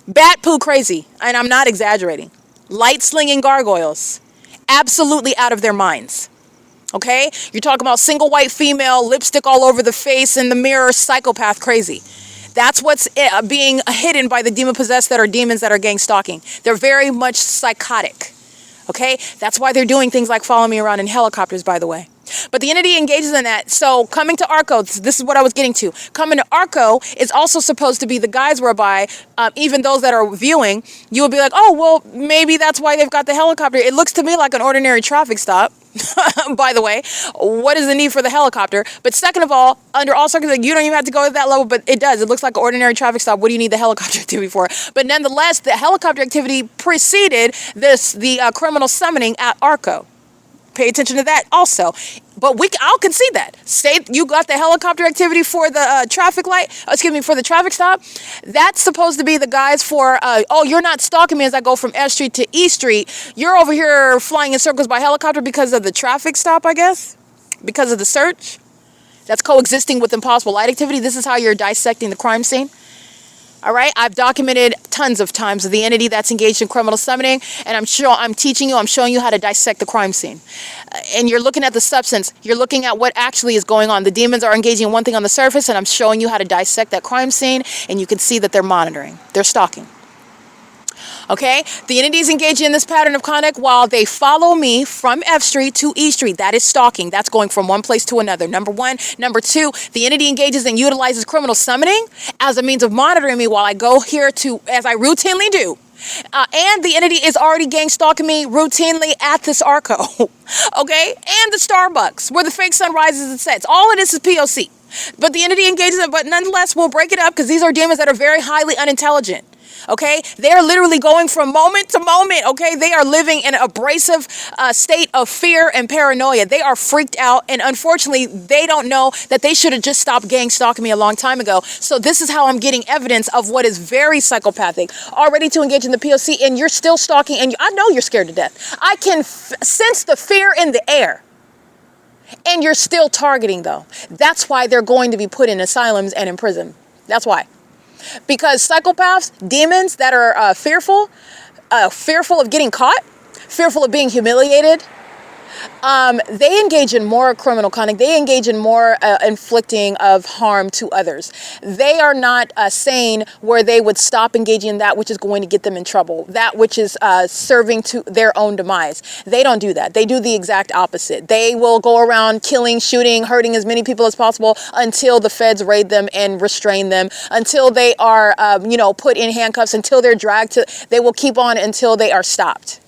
Bat poo crazy, and I'm not exaggerating. Light slinging gargoyles. Absolutely out of their minds. Okay? You're talking about single white female, lipstick all over the face, in the mirror, psychopath crazy. That's what's being hidden by the demon possessed that are demons that are gang stalking. They're very much psychotic. Okay? That's why they're doing things like following me around in helicopters, by the way. But the entity engages in that. So coming to ARCO, this is what I was getting to. Coming to ARCO is also supposed to be the guise whereby even those that are viewing, you will be like, oh, well, maybe that's why they've got the helicopter. It looks to me like an ordinary traffic stop. By the way, what is the need for the helicopter? But second of all, under all circumstances, you don't even have to go to that level, but it does. It looks like an ordinary traffic stop. What do you need the helicopter activity for? But nonetheless, the helicopter activity preceded the criminal summoning at ARCO. Pay attention to that also. But I'll concede that. Say you got the helicopter activity for the for the traffic stop. That's supposed to be the guys for, oh, you're not stalking me as I go from F Street to E Street. You're over here flying in circles by helicopter because of the traffic stop, I guess? Because of the search? That's coexisting with impossible light activity. This is how you're dissecting the crime scene. All right, I've documented tons of times of the entity that's engaged in criminal summoning, and I'm showing you how to dissect the crime scene. And you're looking at the substance, you're looking at what actually is going on. The demons are engaging in one thing on the surface, and I'm showing you how to dissect that crime scene, and you can see that they're monitoring, they're stalking. Okay, the entities engaging in this pattern of conduct while they follow me from F Street to E Street. That is stalking. That's going from one place to another. Number one. Number two, the entity engages and utilizes criminal summoning as a means of monitoring me while I go here as I routinely do. And the entity is already gang stalking me routinely at this ARCO. Okay, and the Starbucks where the fake sun rises and sets. All of this is P.O.C. But the entity engages in, but nonetheless, we'll break it up because these are demons that are very highly unintelligent. Okay, they're literally going from moment to moment. Okay, they are living in an abrasive state of fear and paranoia. They are freaked out, and unfortunately, they don't know that they should have just stopped gang stalking me a long time ago. So this is how I'm getting evidence of what is very psychopathic, already to engage in the P.O.C. And you're still stalking, and I know you're scared to death. I can sense the fear in the air. And you're still targeting, though. That's why they're going to be put in asylums and in prison. That's why. Because psychopaths, demons that are fearful of getting caught, fearful of being humiliated, they engage in more criminal conduct. They engage in more inflicting of harm to others. They are not sane where they would stop engaging in that which is going to get them in trouble, that which is serving to their own demise. They don't do that. They do the exact opposite. They will go around killing, shooting, hurting as many people as possible until the feds raid them and restrain them, until they are, put in handcuffs, until they're dragged to. They will keep on until they are stopped.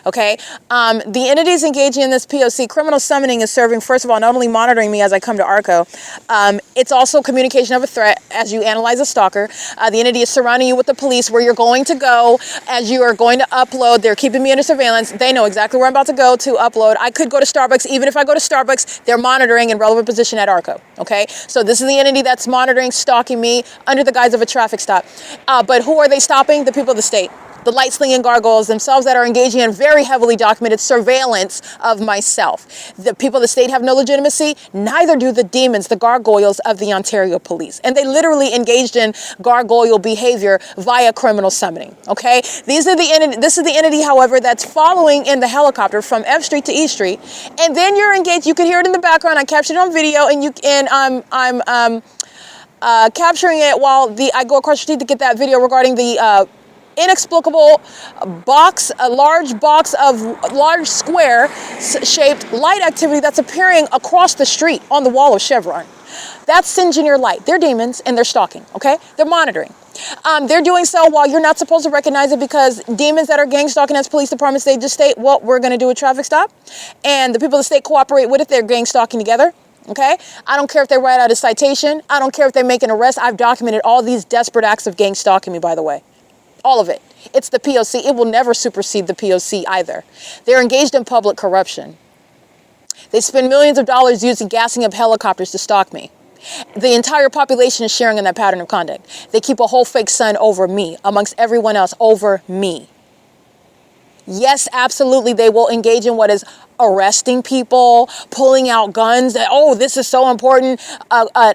Okay, the entities engaging in this P.O.C. criminal summoning is serving, first of all, not only monitoring me as I come to ARCO, it's also communication of a threat as you analyze a stalker. The entity is surrounding you with the police where you're going to go as you are going to upload. They're keeping me under surveillance. They know exactly where I'm about to go to upload. I could go to Starbucks. Even if I go to Starbucks, they're monitoring in relevant position at ARCO. Okay, so this is the entity that's monitoring, stalking me under the guise of a traffic stop. But who are they stopping? The people of the state. the light-slinging gargoyles themselves that are engaging in very heavily documented surveillance of myself. The people of the state have no legitimacy, neither do the demons, the gargoyles of the Ontario police. And they literally engaged in gargoyle behavior via criminal summoning, okay? This is the entity, however, that's following in the helicopter from F Street to E Street. And then you're engaged, you can hear it in the background, I captured it on video, and I'm capturing it while I go across the street to get that video regarding the inexplicable box, a large box of large square shaped light activity that's appearing across the street on the wall of Chevron. That's engineer light. They're demons and they're stalking, okay? They're monitoring. They're doing so while you're not supposed to recognize it, because demons that are gang stalking as police departments, they just state, well, we're going to do a traffic stop. And the people of the state cooperate with it. They're gang stalking together. Okay, I don't care if they write out a citation. I don't care if they make an arrest. I've documented all these desperate acts of gang stalking me, by the way. All of it. It's the P.O.C. It will never supersede the P.O.C. either. They're engaged in public corruption. They spend millions of dollars using gassing up helicopters to stalk me. The entire population is sharing in that pattern of conduct. They keep a whole fake sun over me, amongst everyone else, over me. Yes, absolutely, they will engage in what is arresting people, pulling out guns. Oh, this is so important. A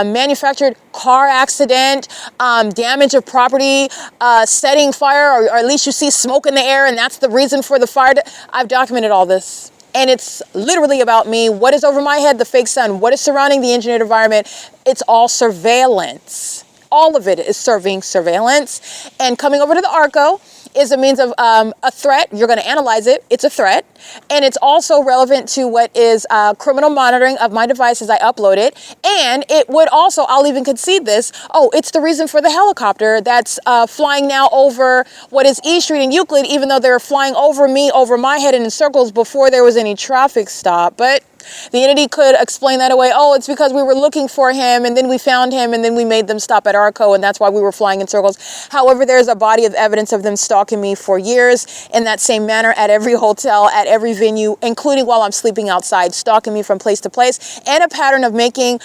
manufactured car accident, damage of property, setting fire, or at least you see smoke in the air, and that's the reason for the fire. I've documented all this. And it's literally about me. What is over my head? The fake sun. What is surrounding the engineered environment? It's all surveillance. All of it is serving surveillance. And coming over to the ARCO is a means of a threat. You're going to analyze it. It's a threat. And it's also relevant to what is criminal monitoring of my device as I upload it. And it would also, I'll even concede this, it's the reason for the helicopter that's flying now over what is E Street and Euclid, even though they're flying over me, over my head and in circles before there was any traffic stop. But the entity could explain that away. Oh, it's because we were looking for him and then we found him and then we made them stop at ARCO and that's why we were flying in circles. However, there's a body of evidence of them stalking me for years in that same manner at every hotel, at every venue, including while I'm sleeping outside, stalking me from place to place, and a pattern of making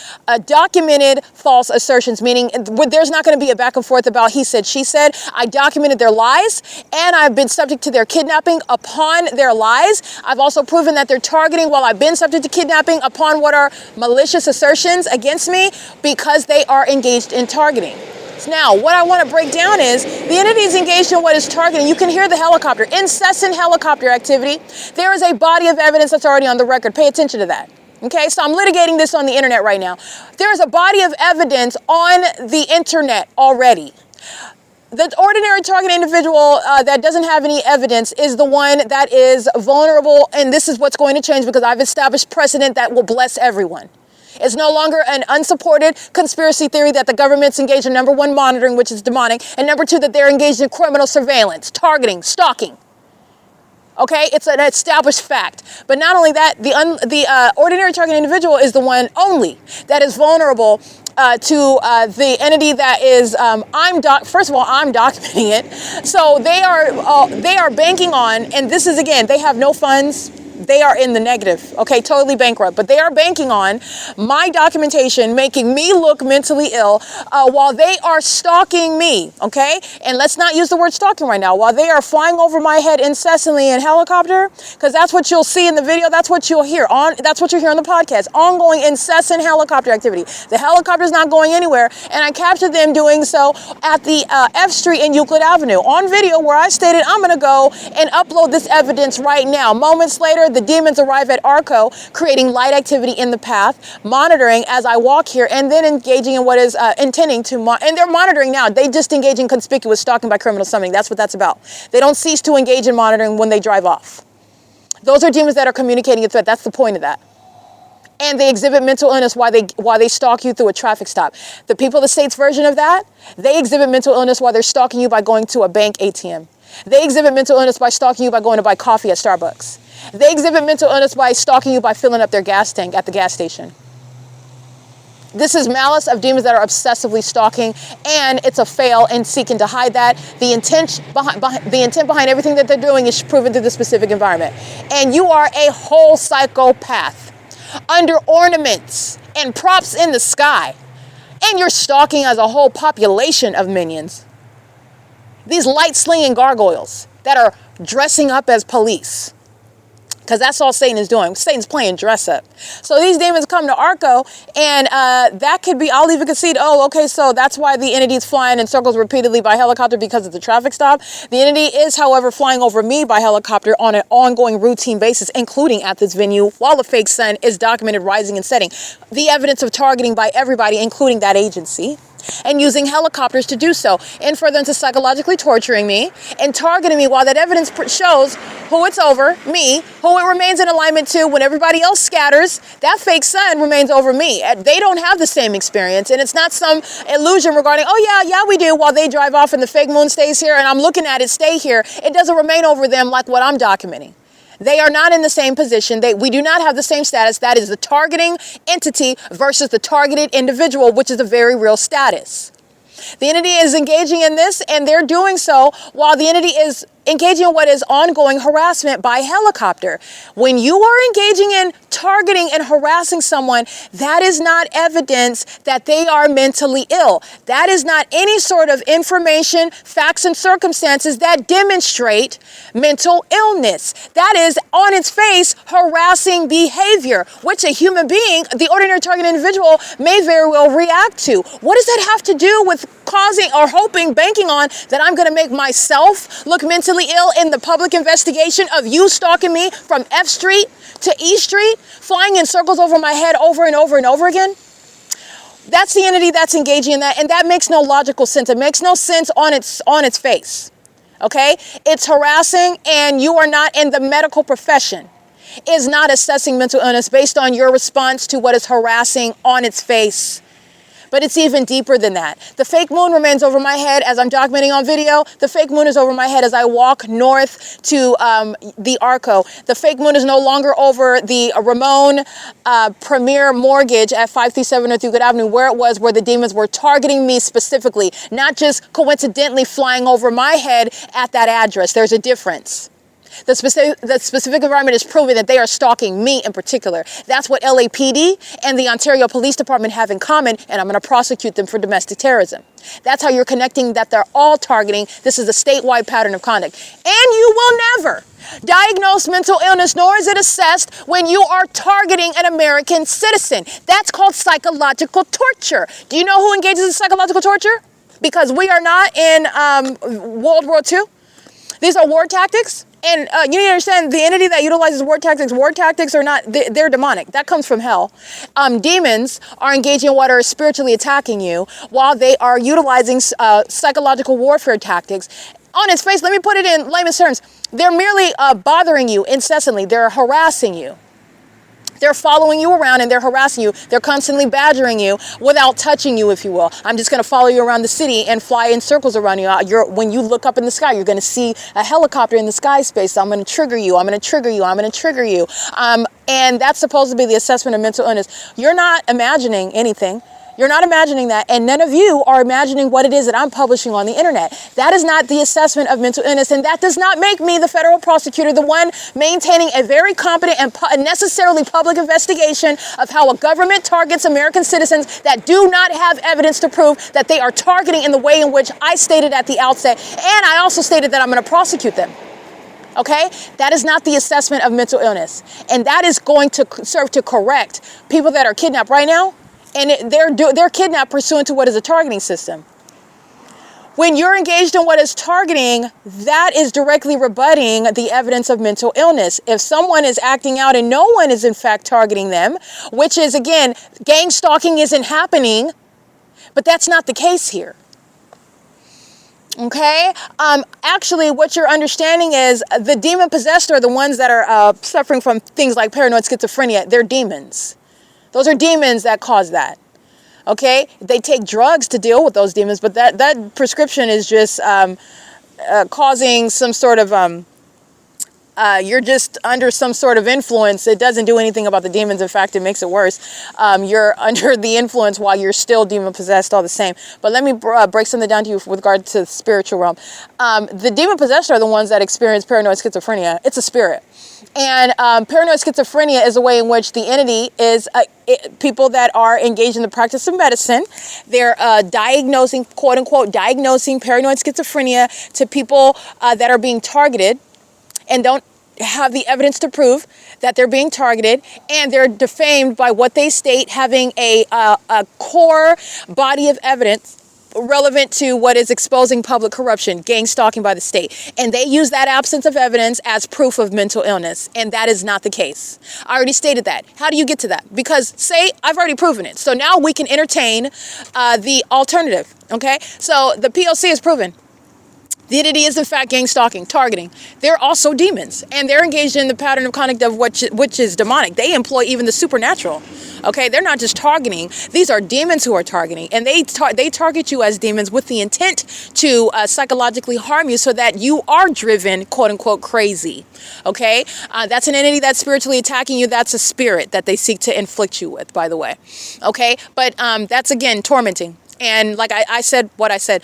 documented false assertions, meaning there's not going to be a back and forth about he said, she said. I documented their lies and I've been subject to their kidnapping upon their lies. I've also proven that they're targeting while I've been subject to kidnapping upon what are malicious assertions against me because they are engaged in targeting. Now, what I want to break down is the entity is engaged in what is targeting. You can hear the helicopter, incessant helicopter activity. There is a body of evidence that's already on the record. Pay attention to that. Okay, so I'm litigating this on the internet right now. There is a body of evidence on the internet already. The ordinary target individual that doesn't have any evidence is the one that is vulnerable, and this is what's going to change because I've established precedent that will bless everyone. It's no longer an unsupported conspiracy theory that the government's engaged in, number one, monitoring, which is demonic, and number two, that they're engaged in criminal surveillance, targeting, stalking. Okay, it's an established fact. But not only that, the ordinary target individual is the one only that is vulnerable to the entity that is. First of all, I'm documenting it. So they are banking on, and this is again, they have no funds. They are in the negative, okay, totally bankrupt, but they are banking on my documentation making me look mentally ill while they are stalking me, okay? And let's not use the word stalking right now. While they are flying over my head incessantly in helicopter, because that's what you'll see in the video, that's what you'll hear that's what you hear on the podcast, ongoing incessant helicopter activity. The helicopter is not going anywhere, and I captured them doing so at the F Street and Euclid Avenue on video where I stated I'm going to go and upload this evidence right now. Moments later, the demons arrive at ARCO, creating light activity in the path, monitoring as I walk here, and then engaging in what is intending to, and they're monitoring now. They just engage in conspicuous stalking by criminal summoning. That's what that's about. They don't cease to engage in monitoring when they drive off. Those are demons that are communicating a threat. That's the point of that. And they exhibit mental illness while they stalk you through a traffic stop. The people of the state's version of that, they exhibit mental illness while they're stalking you by going to a bank ATM. They exhibit mental illness by stalking you by going to buy coffee at Starbucks. They exhibit mental illness by stalking you by filling up their gas tank at the gas station. This is malice of demons that are obsessively stalking, and it's a fail in seeking to hide that. The intent behind everything that they're doing is proven through the specific environment. And you are a whole psychopath under ornaments and props in the sky. And you're stalking as a whole population of minions. These light slinging gargoyles that are dressing up as police. Because that's all Satan is doing. Satan's playing dress up. So these demons come to ARCO, and that could be, I'll even concede, oh, okay, so that's why the entity is flying in circles repeatedly by helicopter because of the traffic stop. The entity is, however, flying over me by helicopter on an ongoing routine basis, including at this venue, while the fake sun is documented rising and setting. The evidence of targeting by everybody, including that agency, and using helicopters to do so, in furtherance to psychologically torturing me and targeting me while that evidence shows who it's over, me, who it remains in alignment to when everybody else scatters. That fake sun remains over me. They don't have the same experience, and it's not some illusion regarding, oh yeah, we do, while they drive off and the fake moon stays here and I'm looking at it stay here. It doesn't remain over them like what I'm documenting. They are not in the same position. We do not have the same status. That is the targeting entity versus the targeted individual, which is a very real status. The entity is engaging in this, and they're doing so while the entity is engaging in what is ongoing harassment by helicopter. When you are engaging in targeting and harassing someone, that is not evidence that they are mentally ill. That is not any sort of information, facts, and circumstances that demonstrate mental illness. That is, on its face, harassing behavior, which a human being, the ordinary target individual, may very well react to. What does that have to do with causing or hoping, banking on that I'm going to make myself look mentally ill in the public investigation of you stalking me from F Street to E Street, flying in circles over my head over and over and over again? That's the entity that's engaging in that, and that makes no logical sense. It makes no sense on its face. Okay? It's harassing, and you are not in the medical profession. Is not assessing mental illness based on your response to what is harassing on its face. But it's even deeper than that. The fake moon remains over my head as I'm documenting on video. The fake moon is over my head as I walk north to the ARCO. The fake moon is no longer over the Ramon Premier Mortgage at 537 North Euclid Avenue, where it was, where the demons were targeting me specifically, not just coincidentally flying over my head at that address. There's a difference. The specific environment is proving that they are stalking me in particular. That's what LAPD and the Ontario Police Department have in common, and I'm going to prosecute them for domestic terrorism. That's how you're connecting that they're all targeting. This is a statewide pattern of conduct. And you will never diagnose mental illness, nor is it assessed when you are targeting an American citizen. That's called psychological torture. Do you know who engages in psychological torture? Because we are not in World War II. These are war tactics. And you need to understand, the entity that utilizes war tactics are not, they're demonic. That comes from hell. Demons are engaging in what are spiritually attacking you while they are utilizing psychological warfare tactics. On its face, let me put it in layman's terms. They're merely bothering you incessantly. They're harassing you. They're following you around and they're harassing you. They're constantly badgering you without touching you, if you will. I'm just going to follow you around the city and fly in circles around you. When you look up in the sky, you're going to see a helicopter in the sky space. So I'm going to trigger you. I'm going to trigger you. I'm going to trigger you. And that's supposed to be the assessment of mental illness. You're not imagining anything. You're not imagining that, and none of you are imagining what it is that I'm publishing on the internet. That is not the assessment of mental illness, and that does not make me, the federal prosecutor, the one maintaining a very competent and necessarily public investigation of how a government targets American citizens that do not have evidence to prove that they are targeting in the way in which I stated at the outset, and I also stated that I'm going to prosecute them. Okay? That is not the assessment of mental illness, and that is going to serve to correct people that are kidnapped right now. And they're kidnapped pursuant to what is a targeting system. When you're engaged in what is targeting, that is directly rebutting the evidence of mental illness. If someone is acting out and no one is in fact targeting them, which is, again, gang stalking isn't happening, but that's not the case here. Okay? Actually, what you're understanding is the demon possessed are the ones that are suffering from things like paranoid schizophrenia. They're demons. Those are demons that cause that. Okay? They take drugs to deal with those demons, but that prescription is just causing some sort of you're just under some sort of influence. It doesn't do anything about the demons. In fact, it makes it worse. You're under the influence while you're still demon possessed all the same. But let me break something down to you with regard to the spiritual realm. The demon possessed are the ones that experience paranoid schizophrenia. It's a spirit. And paranoid schizophrenia is a way in which the entity is people that are engaged in the practice of medicine. They're diagnosing, quote unquote, diagnosing paranoid schizophrenia to people that are being targeted and don't have the evidence to prove that they're being targeted, and they're defamed by what they state having a core body of evidence relevant to what is exposing public corruption, gang stalking by the state. And they use that absence of evidence as proof of mental illness. And that is not the case. I already stated that. How do you get to that? Because say I've already proven it. So now we can entertain the alternative. Okay. So the P.O.C. is proven. The entity is in fact gang stalking, targeting. They're also demons, and they're engaged in the pattern of conduct of which is demonic. They employ even the supernatural. Okay, they're not just targeting. These are demons who are targeting, and they target you as demons with the intent to psychologically harm you, so that you are driven, quote unquote, crazy. Okay, that's an entity that's spiritually attacking you. That's a spirit that they seek to inflict you with, by the way. Okay, but that's again tormenting. And like I said, what I said,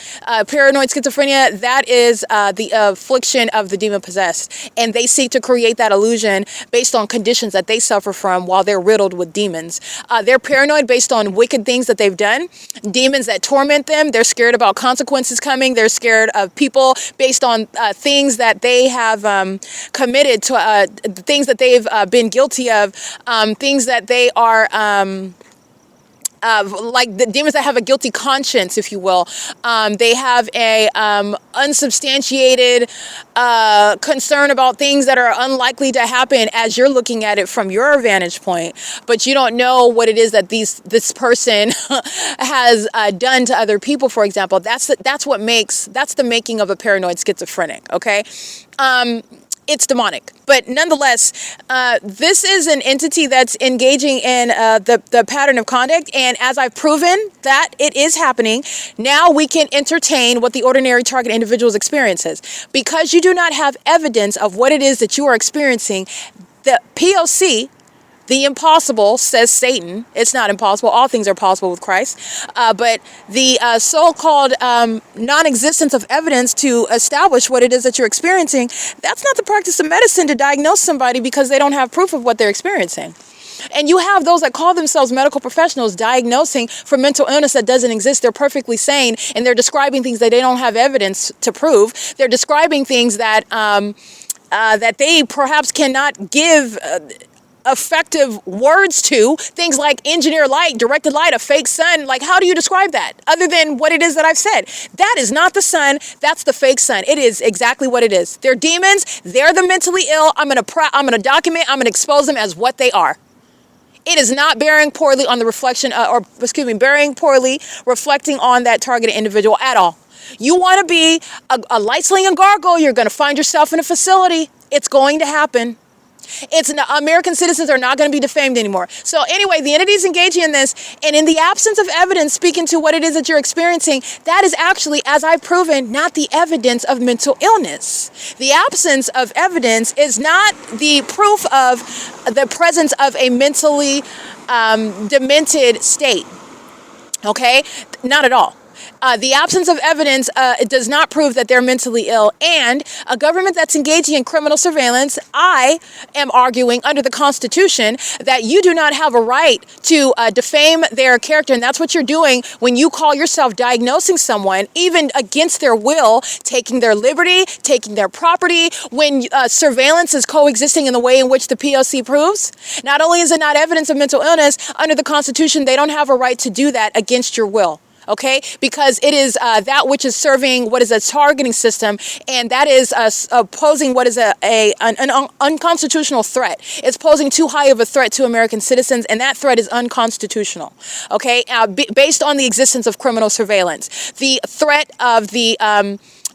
paranoid schizophrenia, that is the affliction of the demon possessed. And they seek to create that illusion based on conditions that they suffer from while they're riddled with demons. They're paranoid based on wicked things that they've done, demons that torment them. They're scared about consequences coming. They're scared of people based on things that they have committed to, things that they've been guilty of, things that they are... like the demons that have a guilty conscience, if you will. They have a unsubstantiated concern about things that are unlikely to happen as you're looking at it from your vantage point, but you don't know what it is that this person has done to other people, for example. That's the making of a paranoid schizophrenic. Okay. It's demonic. But nonetheless, this is an entity that's engaging in the pattern of conduct. And as I've proven that it is happening, now we can entertain what the ordinary target individual's experiences. Because you do not have evidence of what it is that you are experiencing, the P.O.C., the impossible, says Satan. It's not impossible. All things are possible with Christ. But the so-called non-existence of evidence to establish what it is that you're experiencing, that's not the practice of medicine to diagnose somebody because they don't have proof of what they're experiencing. And you have those that call themselves medical professionals diagnosing for mental illness that doesn't exist. They're perfectly sane, and they're describing things that they don't have evidence to prove. They're describing things that that they perhaps cannot give effective words to, things like engineer light, directed light, a fake sun. Like, how do you describe that other than what it is that I've said? That is not the sun. That's the fake sun. It is exactly what it is. They're demons. They're the mentally ill. I'm going to document, I'm going to expose them as what they are. It is not bearing poorly on the reflection, bearing poorly, reflecting on that targeted individual at all. You want to be a light slinging gargoyle, you're going to find yourself in a facility. It's going to happen. American citizens are not going to be defamed anymore. So anyway, the entity is engaging in this, and in the absence of evidence speaking to what it is that you're experiencing, that is actually, as I've proven, not the evidence of mental illness. The absence of evidence is not the proof of the presence of a mentally demented state. Okay? Not at all. The absence of evidence it does not prove that they're mentally ill. And a government that's engaging in criminal surveillance, I am arguing under the Constitution that you do not have a right to defame their character. And that's what you're doing when you call yourself diagnosing someone, even against their will, taking their liberty, taking their property, when surveillance is coexisting in the way in which the P.O.C. proves. Not only is it not evidence of mental illness, under the Constitution, they don't have a right to do that against your will. Okay, because it is that which is serving what is a targeting system, and that is posing what is an unconstitutional threat. It's posing too high of a threat to American citizens, and that threat is unconstitutional. Okay, based on the existence of criminal surveillance, the threat of the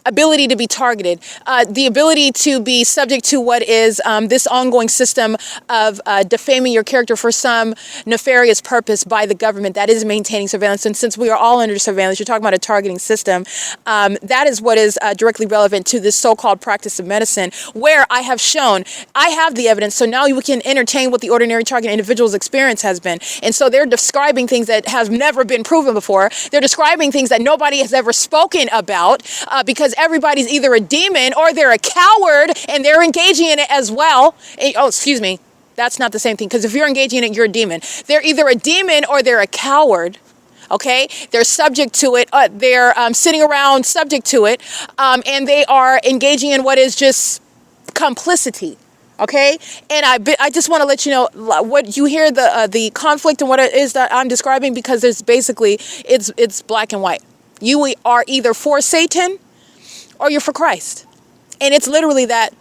ability to be targeted, the ability to be subject to what is this ongoing system of defaming your character for some nefarious purpose by the government that is maintaining surveillance. And since we are all under surveillance, you're talking about a targeting system. That is what is directly relevant to this so-called practice of medicine, where I have shown, I have the evidence, so now we can entertain what the ordinary target individual's experience has been. And so they're describing things that have never been proven before. They're describing things that nobody has ever spoken about because everybody's either a demon or they're a coward and they're engaging in it as well. Oh, excuse me. That's not the same thing, because if you're engaging in it, you're a demon. They're either a demon or they're a coward. Okay, they're subject to it. They're sitting around subject to it, and they are engaging in what is just complicity. Okay, and I just want to let you know what you hear, the conflict and what it is that I'm describing, because there's basically it's black and white. You are either for Satan or you're for Christ, and it's literally that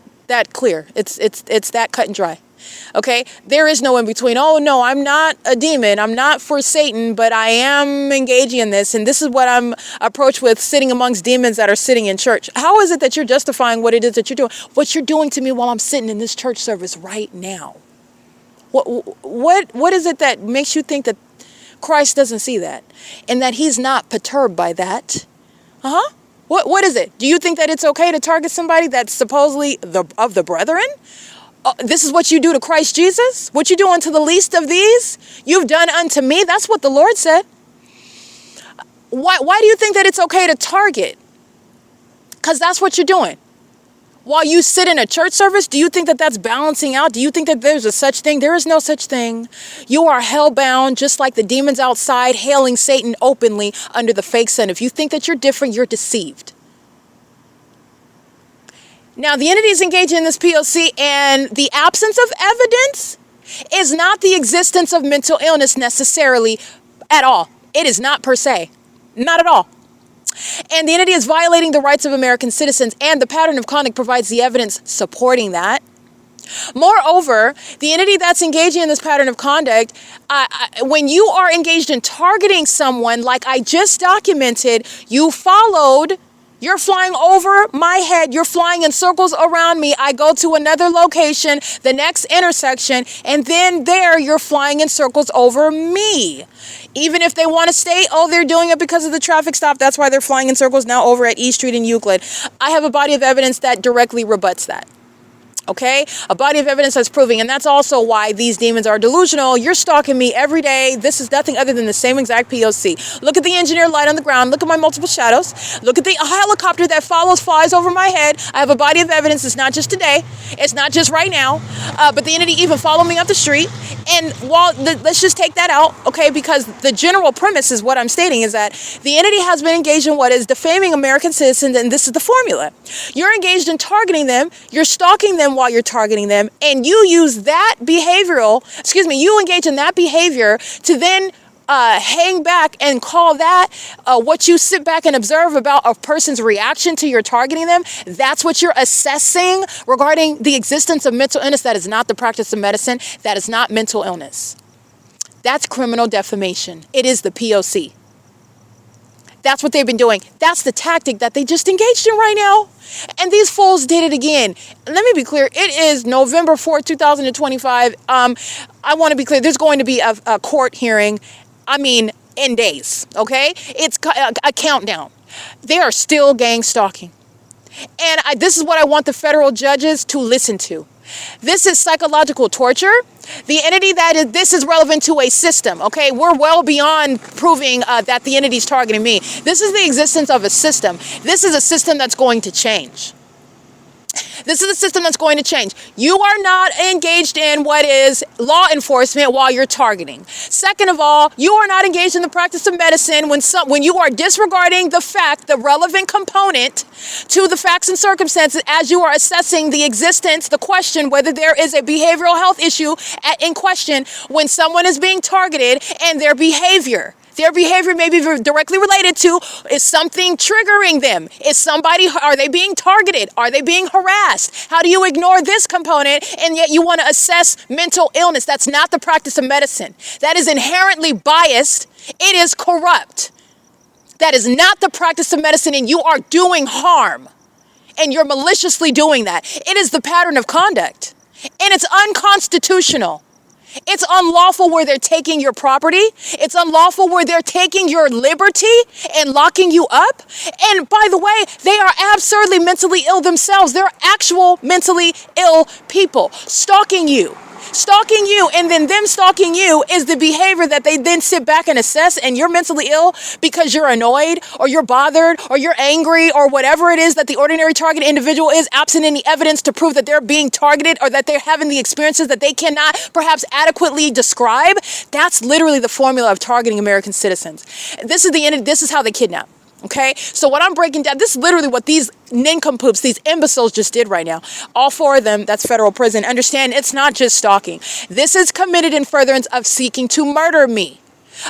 clear. It's that cut and dry. Okay, there is no in between. Oh no, I'm not a demon. I'm not for Satan, but I am engaging in this, and this is what I'm approached with, sitting amongst demons that are sitting in church. How is it that you're justifying what it is that you're doing? What you're doing to me while I'm sitting in this church service right now? What is it that makes you think that Christ doesn't see that, and that he's not perturbed by that? What is it? Do you think that it's okay to target somebody that's supposedly of the brethren? This is what you do to Christ Jesus? What you do unto the least of these, you've done unto me. That's what the Lord said. Why do you think that it's okay to target? Because that's what you're doing. While you sit in a church service, do you think that that's balancing out? Do you think that there's a such thing? There is no such thing. You are hellbound, just like the demons outside, hailing Satan openly under the fake sun. If you think that you're different, you're deceived. Now, the entities engaging in this P.O.C. and the absence of evidence is not the existence of mental illness necessarily at all. It is not per se. Not at all. And the entity is violating the rights of American citizens, and the pattern of conduct provides the evidence supporting that. Moreover, the entity that's engaging in this pattern of conduct, when you are engaged in targeting someone, like I just documented, you followed. You're flying over my head. You're flying in circles around me. I go to another location, the next intersection, and then there you're flying in circles over me. Even if they want to stay, they're doing it because of the traffic stop. That's why they're flying in circles now over at E Street in Euclid. I have a body of evidence that directly rebuts that. Okay, a body of evidence that's proving, and that's also why these demons are delusional. You're stalking me every day. This is nothing other than the same exact P.O.C. Look at the engineered light on the ground. Look at my multiple shadows. Look at the helicopter that flies over my head. I have a body of evidence. It's not just today. It's not just right now. But the entity even followed me up the street. And let's just take that out, okay? Because the general premise is what I'm stating is that the entity has been engaged in what is defaming American citizens, and this is the formula. You're engaged in targeting them. You're stalking them while you're targeting them, and you use that you engage in that behavior to then hang back and call that what you sit back and observe about a person's reaction to your targeting them. That's what you're assessing regarding the existence of mental illness. That is not the practice of medicine. That is not mental illness. That's criminal defamation. It is the P.O.C. That's what they've been doing. That's the tactic that they just engaged in right now. And these fools did it again. Let me be clear. It is November 4th, 2025. I want to be clear. There's going to be a court hearing. In days. Okay? It's a countdown. They are still gang stalking. And this is what I want the federal judges to listen to. This is psychological torture. The entity this is relevant to a system, okay? We're well beyond proving that the entity's targeting me. This is the existence of a system. This is a system that's going to change. This is a system that's going to change. You are not engaged in what is law enforcement while you're targeting. Second of all, you are not engaged in the practice of medicine when you are disregarding the relevant component to the facts and circumstances as you are assessing the existence, the question whether there is a behavioral health issue in question when someone is being targeted and their behavior. Their behavior may be directly related to, is something triggering them? Are they being targeted? Are they being harassed? How do you ignore this component and yet you want to assess mental illness? That's not the practice of medicine. That is inherently biased. It is corrupt. That is not the practice of medicine, and you are doing harm. And you're maliciously doing that. It is the pattern of conduct. And it's unconstitutional. It's unlawful where they're taking your property. It's unlawful where they're taking your liberty and locking you up. And by the way, they are absurdly mentally ill themselves. They're actual mentally ill people stalking you. Stalking you, and then them stalking you is the behavior that they then sit back and assess, and you're mentally ill because you're annoyed or you're bothered or you're angry or whatever it is that the ordinary target individual is, absent any evidence to prove that they're being targeted or that they're having the experiences that they cannot perhaps adequately describe. That's literally the formula of targeting American citizens. This is how they kidnap. Okay, so what I'm breaking down, this is literally what these nincompoops, these imbeciles just did right now. All four of them, that's federal prison. Understand, it's not just stalking. This is committed in furtherance of seeking to murder me,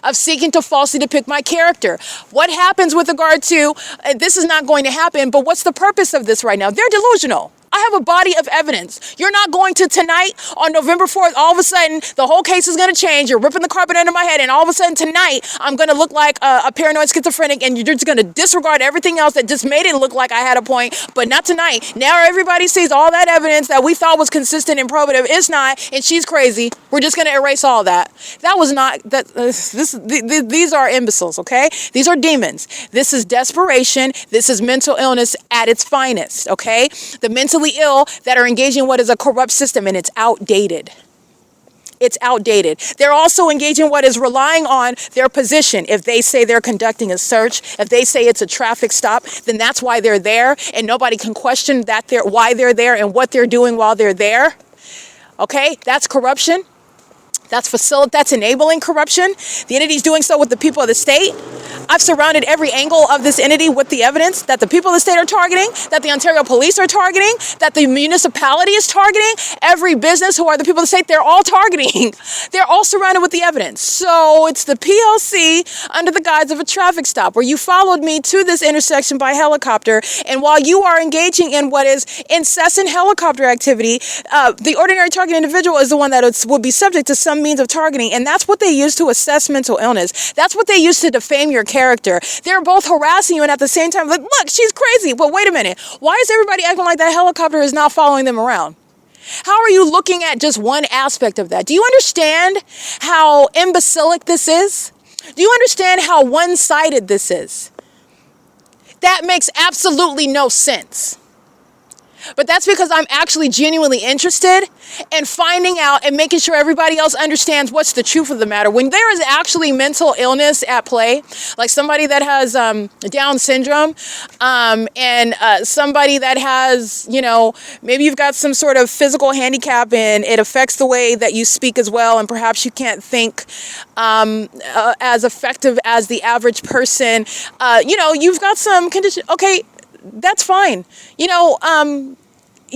of seeking to falsely depict my character. What happens with regard to, this is not going to happen, but what's the purpose of this right now? They're delusional. I have a body of evidence. You're not going to tonight on November 4th, all of a sudden, the whole case is going to change. You're ripping the carpet under my head, and all of a sudden tonight, I'm going to look like a paranoid schizophrenic, and you're just going to disregard everything else that just made it look like I had a point, but not tonight. Now everybody sees all that evidence that we thought was consistent and probative. It's not, and she's crazy. We're just going to erase all that. That was not, these are imbeciles, okay? These are demons. This is desperation. This is mental illness at its finest, okay? The mentally ill that are engaging in what is a corrupt system, and it's outdated. It's outdated. They're also engaging in what is relying on their position. If they say they're conducting a search, if they say it's a traffic stop, then that's why they're there, and nobody can question that why they're there and what they're doing while they're there. Okay, that's corruption. That's enabling corruption. The entity's doing so with the people of the state. I've surrounded every angle of this entity with the evidence that the people of the state are targeting, that the Ontario police are targeting, that the municipality is targeting, every business who are the people of the state, they're all targeting. They're all surrounded with the evidence. So it's the P.O.C. under the guise of a traffic stop where you followed me to this intersection by helicopter, and while you are engaging in what is incessant helicopter activity, the ordinary target individual is the one that would be subject to some means of targeting, and that's what they use to assess mental illness. That's what they use to defame your character. They're both harassing you and at the same time, like, look, she's crazy. But wait a minute. Why is everybody acting like that helicopter is not following them around? How are you looking at just one aspect of that? Do you understand how imbecilic this is? Do you understand how one-sided this is? That makes absolutely no sense. But that's because I'm actually genuinely interested in finding out and making sure everybody else understands what's the truth of the matter. When there is actually mental illness at play, like somebody that has Down syndrome, and somebody that has, maybe you've got some sort of physical handicap and it affects the way that you speak as well, and perhaps you can't think as effective as the average person. You've got some condition. Okay, that's fine.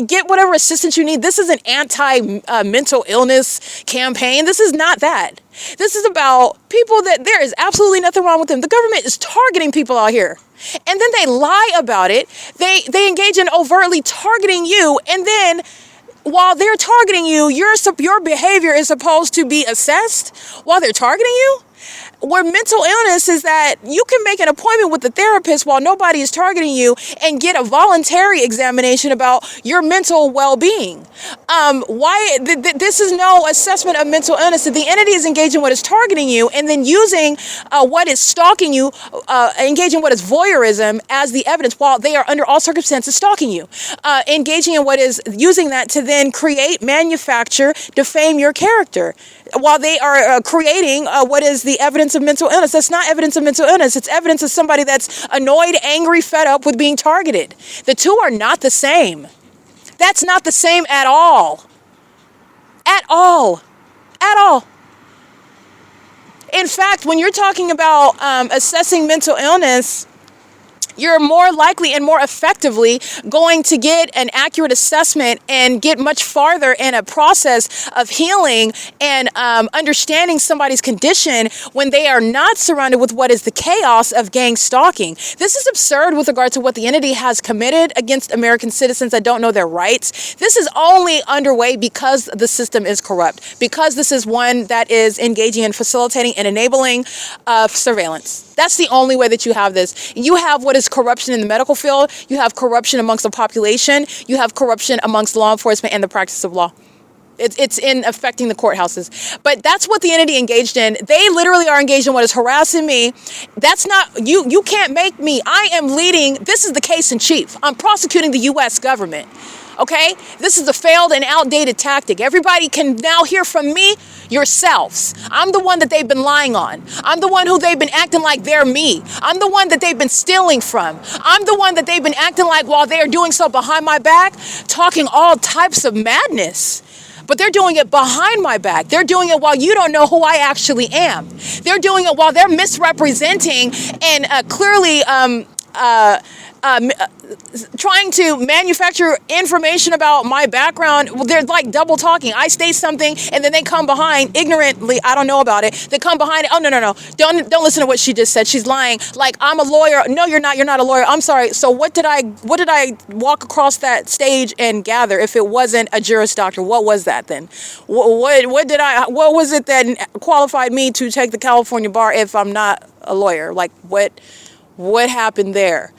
Get whatever assistance you need. This is an anti-mental illness campaign. This is not that. This is about people that there is absolutely nothing wrong with them. The government is targeting people out here. And then they lie about it. They engage in overtly targeting you. And then while they're targeting you, your behavior is supposed to be assessed while they're targeting you. Where mental illness is that you can make an appointment with the therapist while nobody is targeting you and get a voluntary examination about your mental well-being. This is no assessment of mental illness. The entity is engaging what is targeting you and then using what is stalking you, engaging what is voyeurism as the evidence while they are under all circumstances stalking you. Engaging in what is using that to then create, manufacture, defame your character while they are creating what is the evidence of mental illness. That's not evidence of mental illness. It's evidence of somebody that's annoyed, angry, fed up with being targeted. The two are not the same. That's not the same at all. At all. At all. In fact, when you're talking about assessing mental illness, You're more likely and more effectively going to get an accurate assessment and get much farther in a process of healing and understanding somebody's condition when they are not surrounded with what is the chaos of gang stalking. This is absurd with regard to what the entity has committed against American citizens that don't know their rights. This is only underway because the system is corrupt, because this is one that is engaging in facilitating and enabling surveillance. That's the only way that you have this. You have what is corruption in the medical field. You have corruption amongst the population. You have corruption amongst law enforcement and the practice of law. It's in affecting the courthouses. But that's what the entity engaged in. They literally are engaged in what is harassing me. That's not, you can't make me. I am leading, this is the case in chief. I'm prosecuting the U.S. government. Okay? This is a failed and outdated tactic. Everybody can now hear from me yourselves. I'm the one that they've been lying on. I'm the one who they've been acting like they're me. I'm the one that they've been stealing from. I'm the one that they've been acting like while they are doing so behind my back, talking all types of madness. But they're doing it behind my back. They're doing it while you don't know who I actually am. They're doing it while they're misrepresenting and clearly trying to manufacture information about my background. Well, they're like double talking. I state something and then they come behind ignorantly. I don't know about it. They come behind it. Oh, no. Don't listen to what she just said. She's lying. Like, I'm a lawyer. No, you're not. You're not a lawyer. I'm sorry. So what did I walk across that stage and gather if it wasn't a Juris Doctor? What was that then? What was it that qualified me to take the California bar if I'm not a lawyer? Like, what happened there?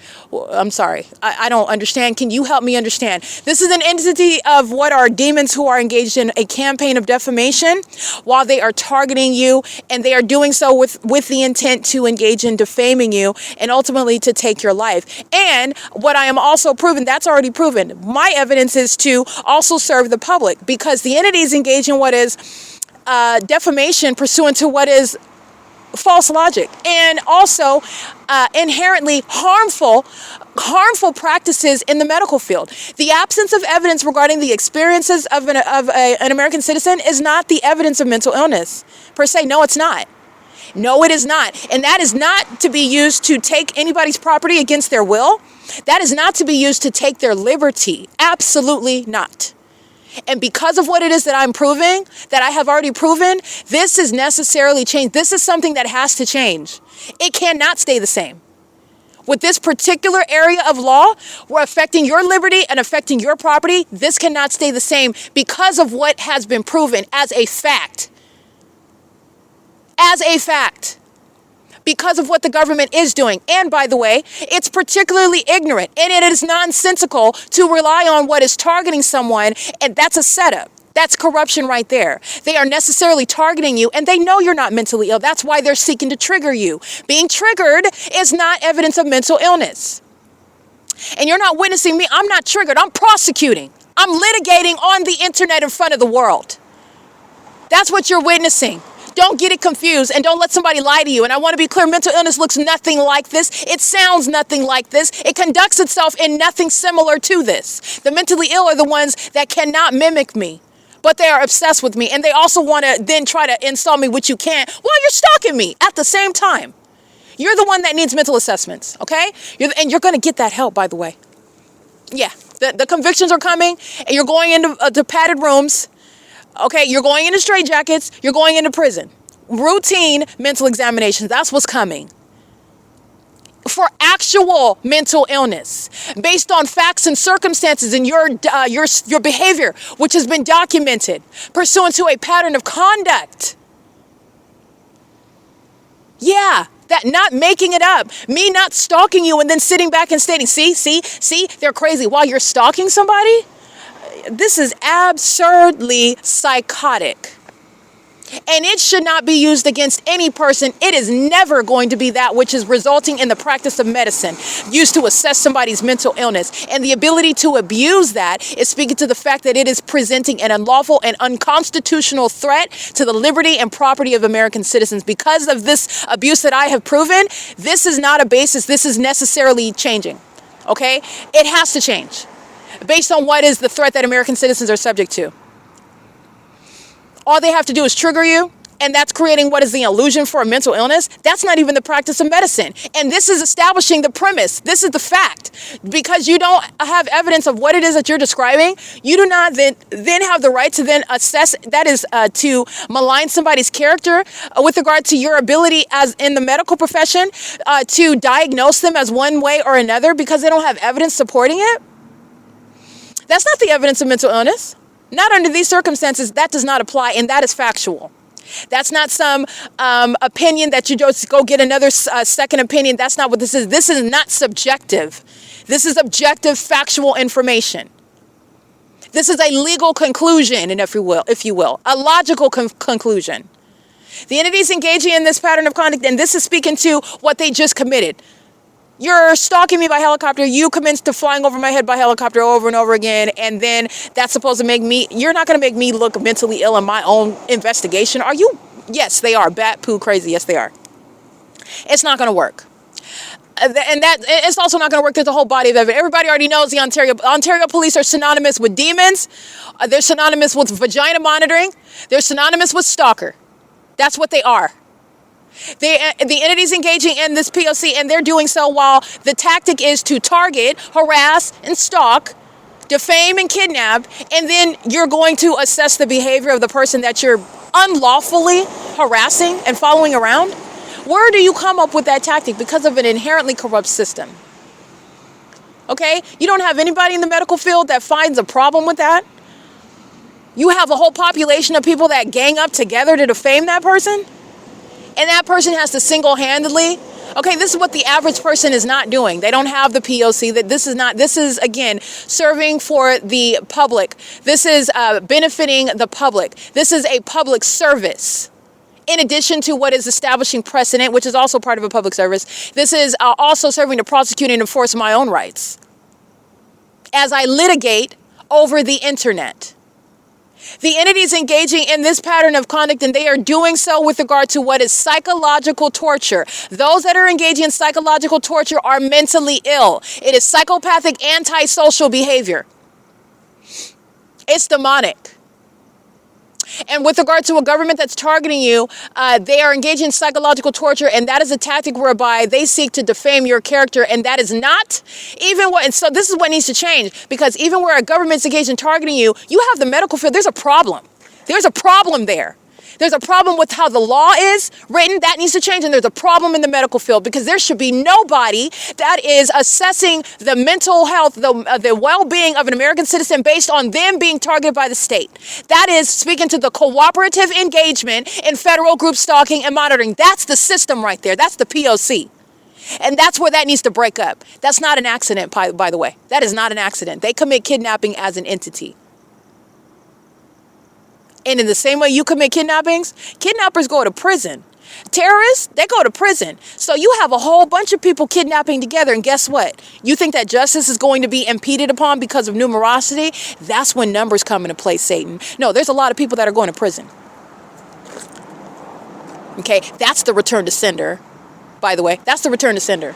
I'm sorry. I don't understand. Can you help me understand? This is an entity of what are demons who are engaged in a campaign of defamation while they are targeting you, and they are doing so with the intent to engage in defaming you and ultimately to take your life. And what I am also proven, that's already proven. My evidence is to also serve the public, because the entity is engaged in what is defamation pursuant to what is false logic, and also inherently harmful practices in the medical field. The absence of evidence regarding the experiences of an American citizen is not the evidence of mental illness per se. No, it's not. No, it is not. And that is not to be used to take anybody's property against their will. That is not to be used to take their liberty. Absolutely not. And because of what it is that I'm proving, that I have already proven, this is necessarily changed. This is something that has to change. It cannot stay the same. With this particular area of law, we're affecting your liberty and affecting your property. This cannot stay the same because of what has been proven as a fact. As a fact. Because of what the government is doing. And by the way, it's particularly ignorant and it is nonsensical to rely on what is targeting someone, and that's a setup. That's corruption right there. They are necessarily targeting you and they know you're not mentally ill. That's why they're seeking to trigger you. Being triggered is not evidence of mental illness. And you're not witnessing me. I'm not triggered. I'm prosecuting. I'm litigating on the internet in front of the world. That's what you're witnessing. Don't get it confused and don't let somebody lie to you. And I want to be clear, mental illness looks nothing like this. It sounds nothing like this. It conducts itself in nothing similar to this. The mentally ill are the ones that cannot mimic me, but they are obsessed with me. And they also want to then try to install me, which you can't, while you're stalking me at the same time. You're the one that needs mental assessments, okay? And you're going to get that help, by the way. Yeah, the convictions are coming and you're going into padded rooms. Okay, you're going into straitjackets, you're going into prison. Routine mental examinations, that's what's coming. For actual mental illness, based on facts and circumstances and your behavior, which has been documented, pursuant to a pattern of conduct. Yeah, that not making it up, me not stalking you and then sitting back and stating, see, they're crazy while you're stalking somebody. This is absurdly psychotic. And it should not be used against any person. It is never going to be that which is resulting in the practice of medicine used to assess somebody's mental illness. And the ability to abuse that is speaking to the fact that it is presenting an unlawful and unconstitutional threat to the liberty and property of American citizens. Because of this abuse that I have proven, this is not a basis. This is necessarily changing. Okay? It has to change based on what is the threat that American citizens are subject to. All they have to do is trigger you. and that's creating what is the illusion for a mental illness. That's not even the practice of medicine. And this is establishing the premise. This is the fact. Because you don't have evidence of what it is that you're describing, you do not then have the right to then assess, that is to malign somebody's character with regard to your ability as in the medical profession to diagnose them as one way or another because they don't have evidence supporting it. That's not the evidence of mental illness. Not under these circumstances. That does not apply, and that is factual. That's not some opinion that you just go get another second opinion. That's not what this is. This is not subjective. This is objective, factual information. This is a legal conclusion, and if you will, a logical conclusion. The entities engaging in this pattern of conduct, and this is speaking to what they just committed. You're stalking me by helicopter. You commence to flying over my head by helicopter over and over again. And then that's supposed to make me, you're not going to make me look mentally ill in my own investigation. Are you? Yes, they are. Bat, poo, crazy. Yes, they are. It's not going to work. And that it's also not going to work. There's a whole body of evidence. Everybody already knows the Ontario police are synonymous with demons. They're synonymous with vagina monitoring. They're synonymous with stalker. That's what they are. The entities engaging in this P.O.C. and they're doing so while the tactic is to target, harass, and stalk, defame, and kidnap, and then you're going to assess the behavior of the person that you're unlawfully harassing and following around. Where do you come up with that tactic? Because of an inherently corrupt system. Okay? You don't have anybody in the medical field that finds a problem with that. You have a whole population of people that gang up together to defame that person. And that person has to single-handedly, okay, this is what the average person is not doing. They don't have the P.O.C. This is, again, serving for the public. This is benefiting the public. This is a public service. In addition to what is establishing precedent, which is also part of a public service, this is also serving to prosecute and enforce my own rights as I litigate over the internet. The entities engaging in this pattern of conduct, and they are doing so with regard to what is psychological torture. Those that are engaging in psychological torture are mentally ill. It is psychopathic, antisocial behavior. It's demonic. And with regard to a government that's targeting you, they are engaging in psychological torture, and that is a tactic whereby they seek to defame your character, and that is not even what, and so this is what needs to change, because even where a government's engaged in targeting you, you have the medical field, there's a problem. There's a problem there. There's a problem with how the law is written. That needs to change. And there's a problem in the medical field because there should be nobody that is assessing the mental health, the well-being of an American citizen based on them being targeted by the state. That is speaking to the cooperative engagement in federal group stalking and monitoring. That's the system right there. That's the P.O.C. And that's where that needs to break up. That's not an accident, by the way. That is not an accident. They commit kidnapping as an entity. And in the same way you commit kidnappings, kidnappers go to prison. Terrorists, they go to prison. So you have a whole bunch of people kidnapping together. And guess what? You think that justice is going to be impeded upon because of numerosity? That's when numbers come into play, Satan. No, there's a lot of people that are going to prison. Okay, that's the return to sender, by the way. That's the return to sender.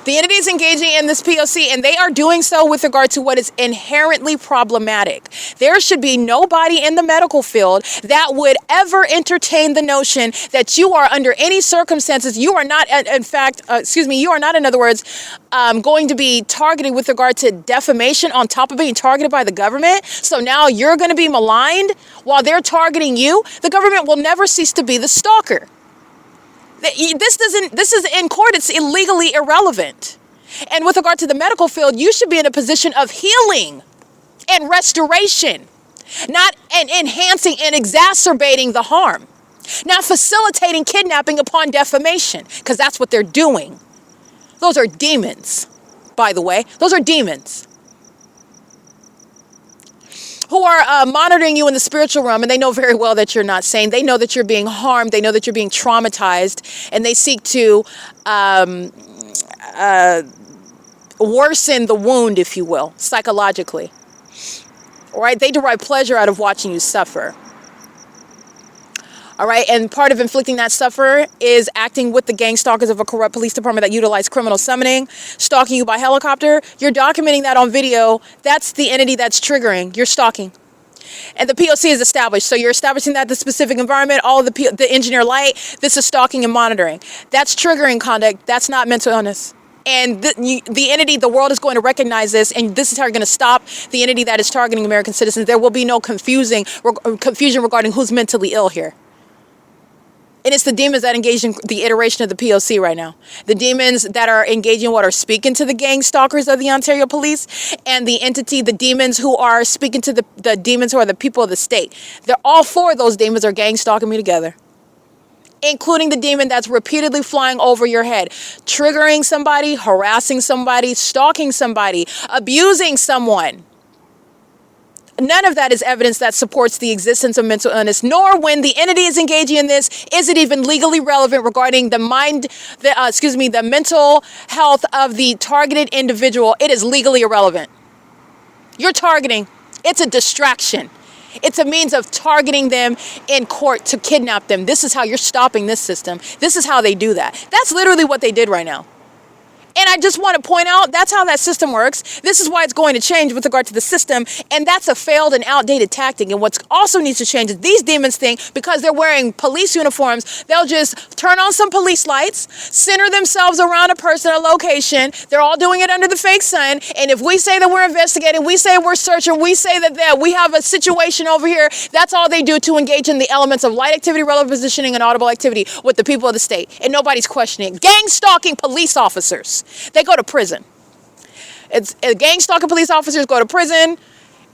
The entities engaging in this P.O.C., and they are doing so with regard to what is inherently problematic. There should be nobody in the medical field that would ever entertain the notion that you are under any circumstances, you are not, you are not, in other words, going to be targeted with regard to defamation on top of being targeted by the government. So now you're going to be maligned while they're targeting you. The government will never cease to be the stalker. This is in court, it's illegally irrelevant. And with regard to the medical field, you should be in a position of healing and restoration, not enhancing and exacerbating the harm, not facilitating kidnapping upon defamation, because that's what they're doing. Those are demons, by the way. Those are demons who are monitoring you in the spiritual realm, and they know very well that you're not sane. They know that you're being harmed. They know that you're being traumatized, and they seek to worsen the wound, if you will, psychologically. All right? They derive pleasure out of watching you suffer. All right, and part of inflicting that suffer is acting with the gang stalkers of a corrupt police department that utilize criminal summoning, stalking you by helicopter. You're documenting that on video. That's the entity that's triggering. You're stalking. And the P.O.C. is established. So you're establishing that the specific environment, all of the engineer light, this is stalking and monitoring. That's triggering conduct. That's not mental illness. And the entity, the world is going to recognize this, and this is how you're going to stop the entity that is targeting American citizens. There will be no confusion regarding who's mentally ill here. And it's the demons that engage in the iteration of the P.O.C. right now. The demons that are engaging what are speaking to the gang stalkers of the Ontario Police, and the entity, the demons who are speaking to the demons who are the people of the state. They're all four of those demons are gang stalking me together. Including the demon that's repeatedly flying over your head, triggering somebody, harassing somebody, stalking somebody, abusing someone. None of that is evidence that supports the existence of mental illness, nor when the entity is engaging in this, is it even legally relevant regarding the the mental health of the targeted individual. It is legally irrelevant. You're targeting. It's a distraction. It's a means of targeting them in court to kidnap them. This is how you're stopping this system. This is how they do that. That's literally what they did right now. And I just want to point out, that's how that system works. This is why it's going to change with regard to the system. And that's a failed and outdated tactic. And what also needs to change is these demons think because they're wearing police uniforms, they'll just turn on some police lights, center themselves around a person or location. They're all doing it under the fake sun. And if we say that we're investigating, we say we're searching, we say that we have a situation over here, that's all they do to engage in the elements of light activity, relative positioning, and audible activity with the people of the state. And nobody's questioning it. Gang stalking police officers. They go to prison. Gang stalking police officers go to prison,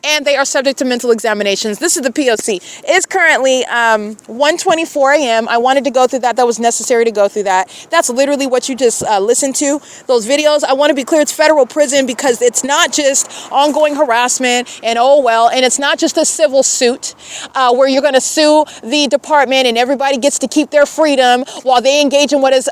and they are subject to mental examinations. This is the P.O.C. It's currently 1:24 a.m. I wanted to go through that. That was necessary to go through that. That's literally what you just listened to, those videos. I want to be clear, it's federal prison because it's not just ongoing harassment and and it's not just a civil suit where you're going to sue the department and everybody gets to keep their freedom while they engage in what is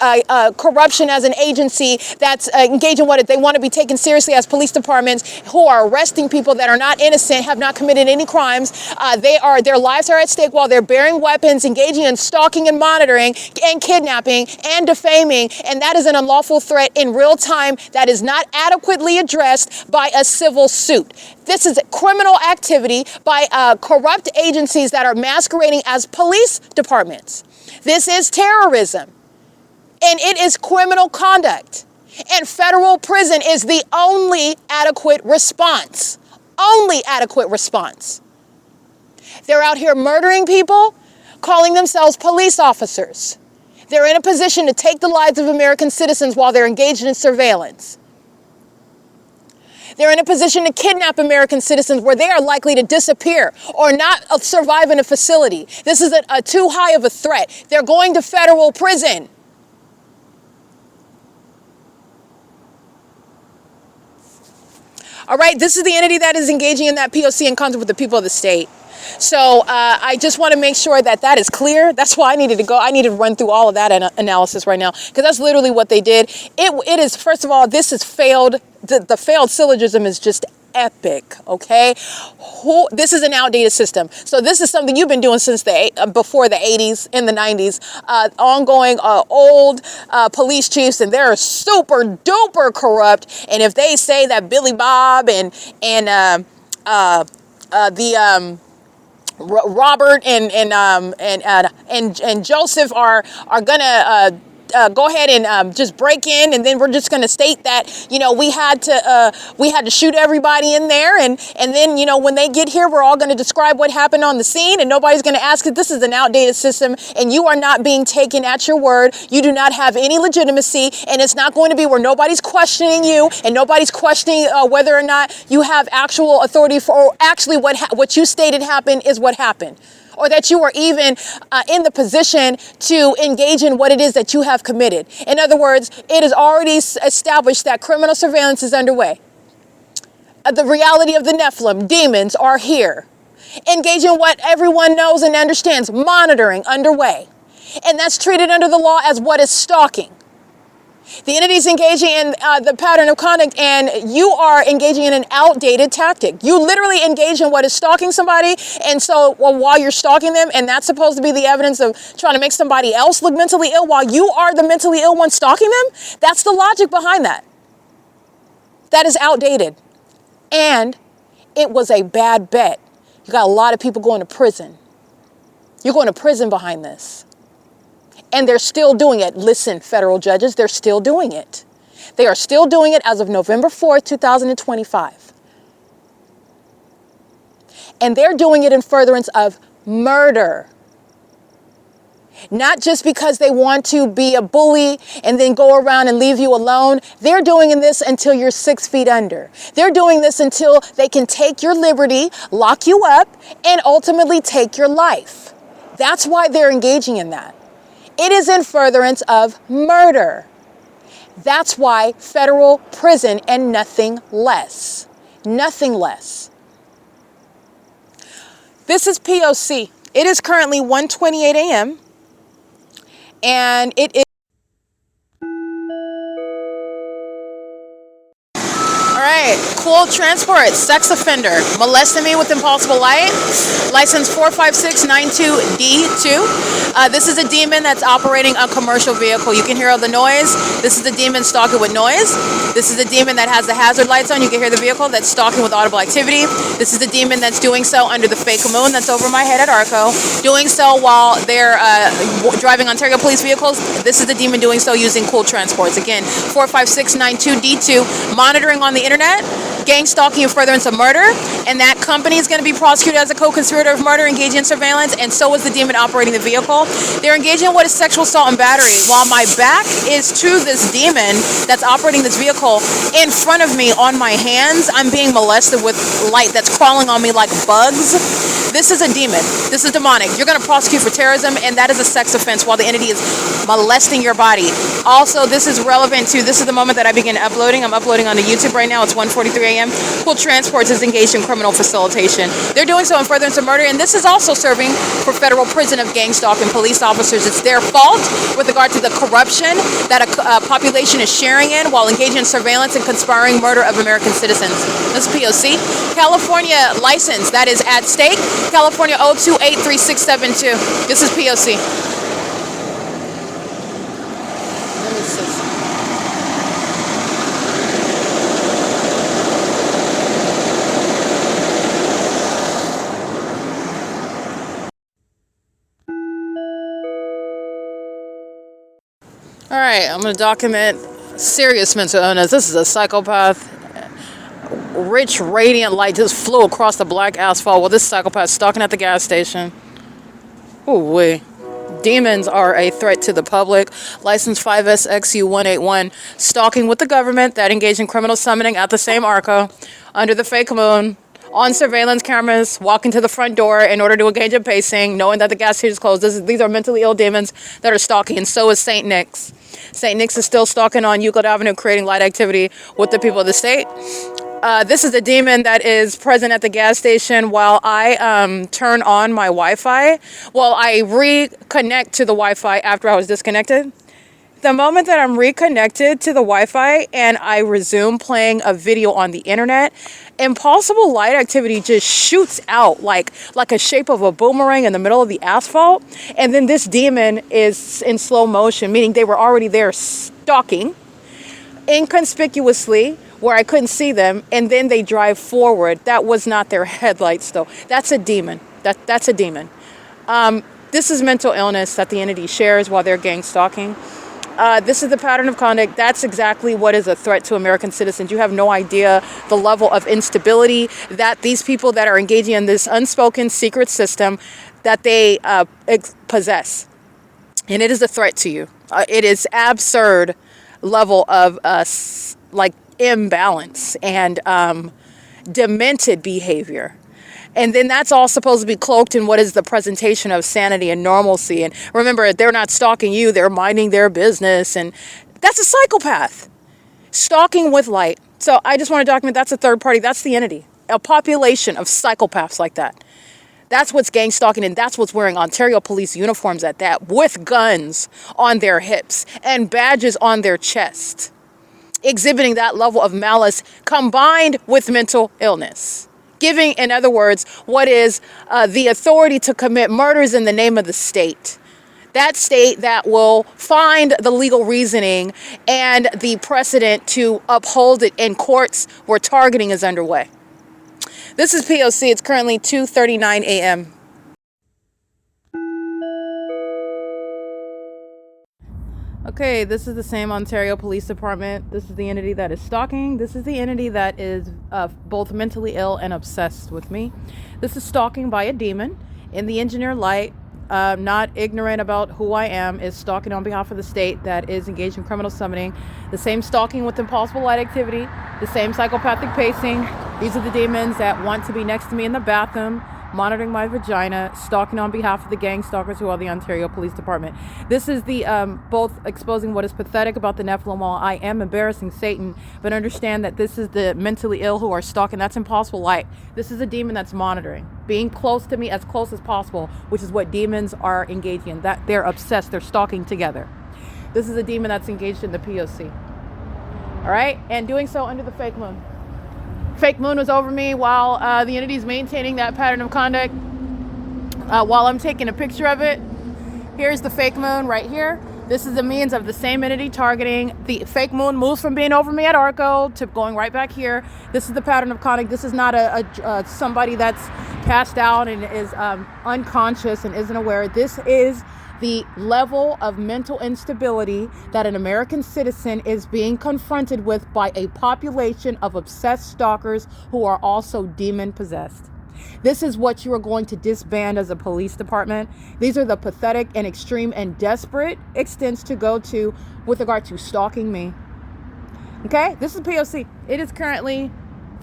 corruption as an agency that's engaging what they want to be taken seriously as police departments who are arresting people that are not innocent, have not committed any crimes. Their lives are at stake while they're bearing weapons, engaging in stalking and monitoring and kidnapping and defaming. And that is an unlawful threat in real time that is not adequately addressed by a civil suit. This is criminal activity by corrupt agencies that are masquerading as police departments. This is terrorism. And it is criminal conduct. And federal prison is the only adequate response. Only adequate response. They're out here murdering people, calling themselves police officers. They're in a position to take the lives of American citizens while they're engaged in surveillance. They're in a position to kidnap American citizens where they are likely to disappear or not survive in a facility. This is a too high of a threat. They're going to federal prison. All right, this is the entity that is engaging in that P.O.C. in contact with the people of the state. So I just want to make sure that that is clear. That's why I needed to go. I needed to run through all of that analysis right now because that's literally what they did. It is, first of all, this is failed. The failed syllogism is just epic, okay? This is an outdated system. So this is something you've been doing since before the 80s and the 90s. Ongoing old police chiefs, and they're super duper corrupt. And if they say that Billy Bob and Robert and Joseph are gonna go ahead and just break in, and then we're just going to state that we had to shoot everybody in there, and then when they get here, we're all going to describe what happened on the scene, and nobody's going to ask it. This is an outdated system, and you are not being taken at your word. You do not have any legitimacy, and it's not going to be where nobody's questioning you, and nobody's questioning whether or not you have actual authority for, or actually what you stated happened is what happened. Or that you are even in the position to engage in what it is that you have committed. In other words, it is already established that criminal surveillance is underway. The reality of the Nephilim, demons, are here. Engaging in what everyone knows and understands, monitoring underway. And that's treated under the law as what is stalking. The entity's engaging in the pattern of conduct, and you are engaging in an outdated tactic. You literally engage in what is stalking somebody, and so while you're stalking them, and that's supposed to be the evidence of trying to make somebody else look mentally ill while you are the mentally ill one stalking them, that's the logic behind that. That is outdated. And it was a bad bet You got a lot of people going to prison. You're going to prison behind this. And they're still doing it. Listen, federal judges, they're still doing it. They are still doing it as of November 4th, 2025. And they're doing it in furtherance of murder. Not just because they want to be a bully and then go around and leave you alone. They're doing this until you're 6 feet under. They're doing this until they can take your liberty, lock you up, and ultimately take your life. That's why they're engaging in that. It is in furtherance of murder. That's why federal prison and nothing less. Nothing less. This is P.O.C. It is currently 1:28 a.m. and it is. All right, cool transport, sex offender, molesting me with impossible light, license 45692D2. This is a demon that's operating a commercial vehicle. You can hear all the noise. This is the demon stalking with noise. This is the demon that has the hazard lights on. You can hear the vehicle that's stalking with audible activity. This is the demon that's doing so under the fake moon that's over my head at ARCO, doing so while they're driving Ontario police vehicles. This is the demon doing so using cool transports. Again, 45692D2, monitoring on the internet, gang stalking in furtherance of murder, and that company is going to be prosecuted as a co-conspirator of murder, engaging in surveillance, and so is the demon operating the vehicle. They're engaging in what is sexual assault and battery. While my back is to this demon that's operating this vehicle, in front of me on my hands, I'm being molested with light that's crawling on me like bugs. This is a demon. This is demonic. You're going to prosecute for terrorism, and that is a sex offense while the entity is molesting your body. Also, this is relevant to, this is the moment that I begin uploading. I'm uploading onto YouTube right now. It's 1:43 a.m. Cool Transports is engaged in criminal facilitation. They're doing so in furtherance of murder, and this is also serving for federal prison of gang stalking police officers. It's their fault with regard to the corruption that a population is sharing in while engaging in surveillance and conspiring murder of American citizens. This is P.O.C. California license that is at stake. California 0283672. This is P.O.C. Let me see. All right, I'm going to document serious mental illness. This is a psychopath. Rich, radiant light just flew across the black asphalt while this psychopath stalking at the gas station. Ooh wee. Demons are a threat to the public. License 5SXU181. Stalking with the government that engaged in criminal summoning at the same ARCO under the fake moon. On surveillance cameras, walking to the front door in order to engage in pacing, knowing that the gas station is closed. These are mentally ill demons that are stalking, and so is St. Nick's. St. Nick's is still stalking on Euclid Avenue, creating light activity with the people of the state. This is a demon that is present at the gas station while I turn on my Wi-Fi. Well, I reconnect to the Wi-Fi after I was disconnected. The moment that I'm reconnected to the Wi-Fi and I resume playing a video on the internet, impossible light activity just shoots out like a shape of a boomerang in the middle of the asphalt. And then this demon is in slow motion, meaning they were already there stalking inconspicuously where I couldn't see them. And then they drive forward. That was not their headlights, though. That's a demon. That's a demon. This is mental illness that the entity shares while they're gang stalking. This is the pattern of conduct. That's exactly what is a threat to American citizens. You have no idea the level of instability that these people that are engaging in this unspoken secret system that they possess. And it is a threat to you. It is absurd level of imbalance and demented behavior. And then that's all supposed to be cloaked in what is the presentation of sanity and normalcy. And remember, they're not stalking you. They're minding their business. And that's a psychopath. Stalking with light. So I just want to document that's a third party. That's the entity. A population of psychopaths like that. That's what's gang stalking, and that's what's wearing Ontario police uniforms at that, with guns on their hips and badges on their chest, exhibiting that level of malice combined with mental illness. Giving, in other words, what is the authority to commit murders in the name of the state. That state that will find the legal reasoning and the precedent to uphold it in courts where targeting is underway. This is P.O.C. It's currently 2:39 a.m. Okay, this is the same Ontario Police Department. This is the entity that is stalking. This is the entity that is both mentally ill and obsessed with me. This is stalking by a demon. In the engineer light, not ignorant about who I am, is stalking on behalf of the state that is engaged in criminal summoning. The same stalking with impossible light activity, the same psychopathic pacing. These are the demons that want to be next to me in the bathroom, monitoring my vagina, stalking on behalf of the gang stalkers who are the Ontario Police Department. This is the both exposing what is pathetic about the Nephilim. While I am embarrassing Satan, but understand that this is the mentally ill who are stalking. That's impossible light. This is a demon that's monitoring, being close to me, as close as possible, which is what demons are engaging in. That they're obsessed, they're stalking together. This is a demon that's engaged in the P.O.C. All right, and doing so under the fake moon. Fake moon was over me while the entity is maintaining that pattern of conduct. While I'm taking a picture of it, here's the fake moon right here. This is the means of the same entity targeting. The fake moon moves from being over me at ARCO to going right back here. This is the pattern of conduct. This is not somebody that's passed out and is unconscious and isn't aware. This is the level of mental instability that an American citizen is being confronted with by a population of obsessed stalkers who are also demon possessed. This is what you are going to disband as a police department. These are the pathetic and extreme and desperate extents to go to with regard to stalking me. Okay, this is P.O.C. It is currently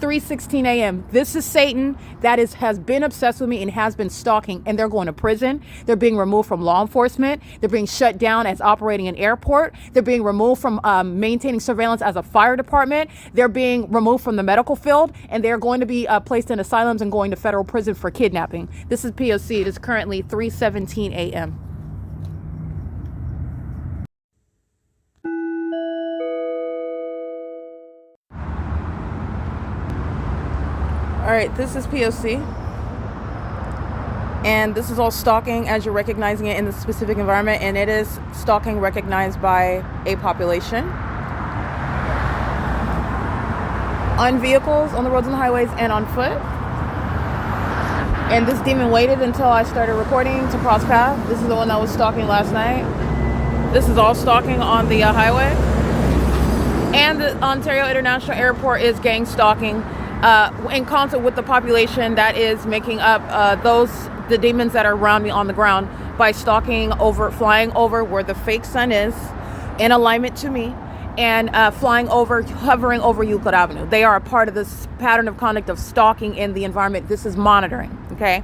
3:16 a.m. This is Satan that has been obsessed with me and has been stalking, and they're going to prison. They're being removed from law enforcement. They're being shut down as operating an airport. They're being removed from maintaining surveillance as a fire department. They're being removed from the medical field, and they're going to be placed in asylums and going to federal prison for kidnapping. This is P.O.C. It is currently 3:17 a.m. All right, this is P.O.C. And this is all stalking as you're recognizing it in the specific environment, and it is stalking recognized by a population. On vehicles, on the roads and the highways, and on foot. And this demon waited until I started recording to cross path. This is the one that was stalking last night. This is all stalking on the highway. And the Ontario International Airport is gang stalking in concert with the population that is making up the demons that are around me on the ground by flying over where the fake sun is in alignment to me, and hovering over Euclid Avenue. They are a part of this pattern of conduct of stalking in the environment. This is monitoring, okay?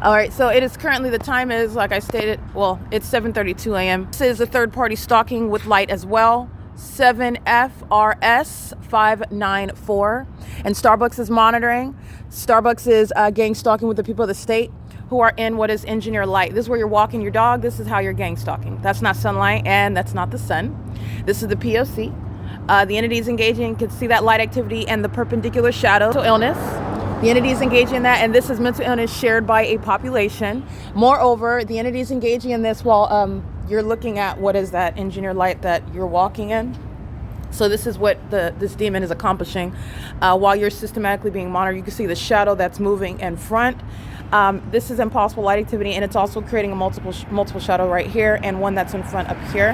All right, so it is currently, the time is, like I stated, well, it's 7:32 a.m. This is a third party stalking with light as well. 7FRS 594, and Starbucks is monitoring. Starbucks is gang stalking with the people of the state who are in what is engineer light. This is where you're walking your dog. This is how you're gang stalking. That's not sunlight, and that's not the sun. This is the P.O.C. The entity is engaging. You can see that light activity and the perpendicular shadow. Mental illness. The entity is engaging in that, and this is mental illness shared by a population. Moreover, the entity is engaging in this while you're looking at what is that engineer light that you're walking in. So this is what this demon is accomplishing while you're systematically being monitored. You can see the shadow that's moving in front. This is impossible light activity, and it's also creating a multiple shadow right here and one that's in front up here.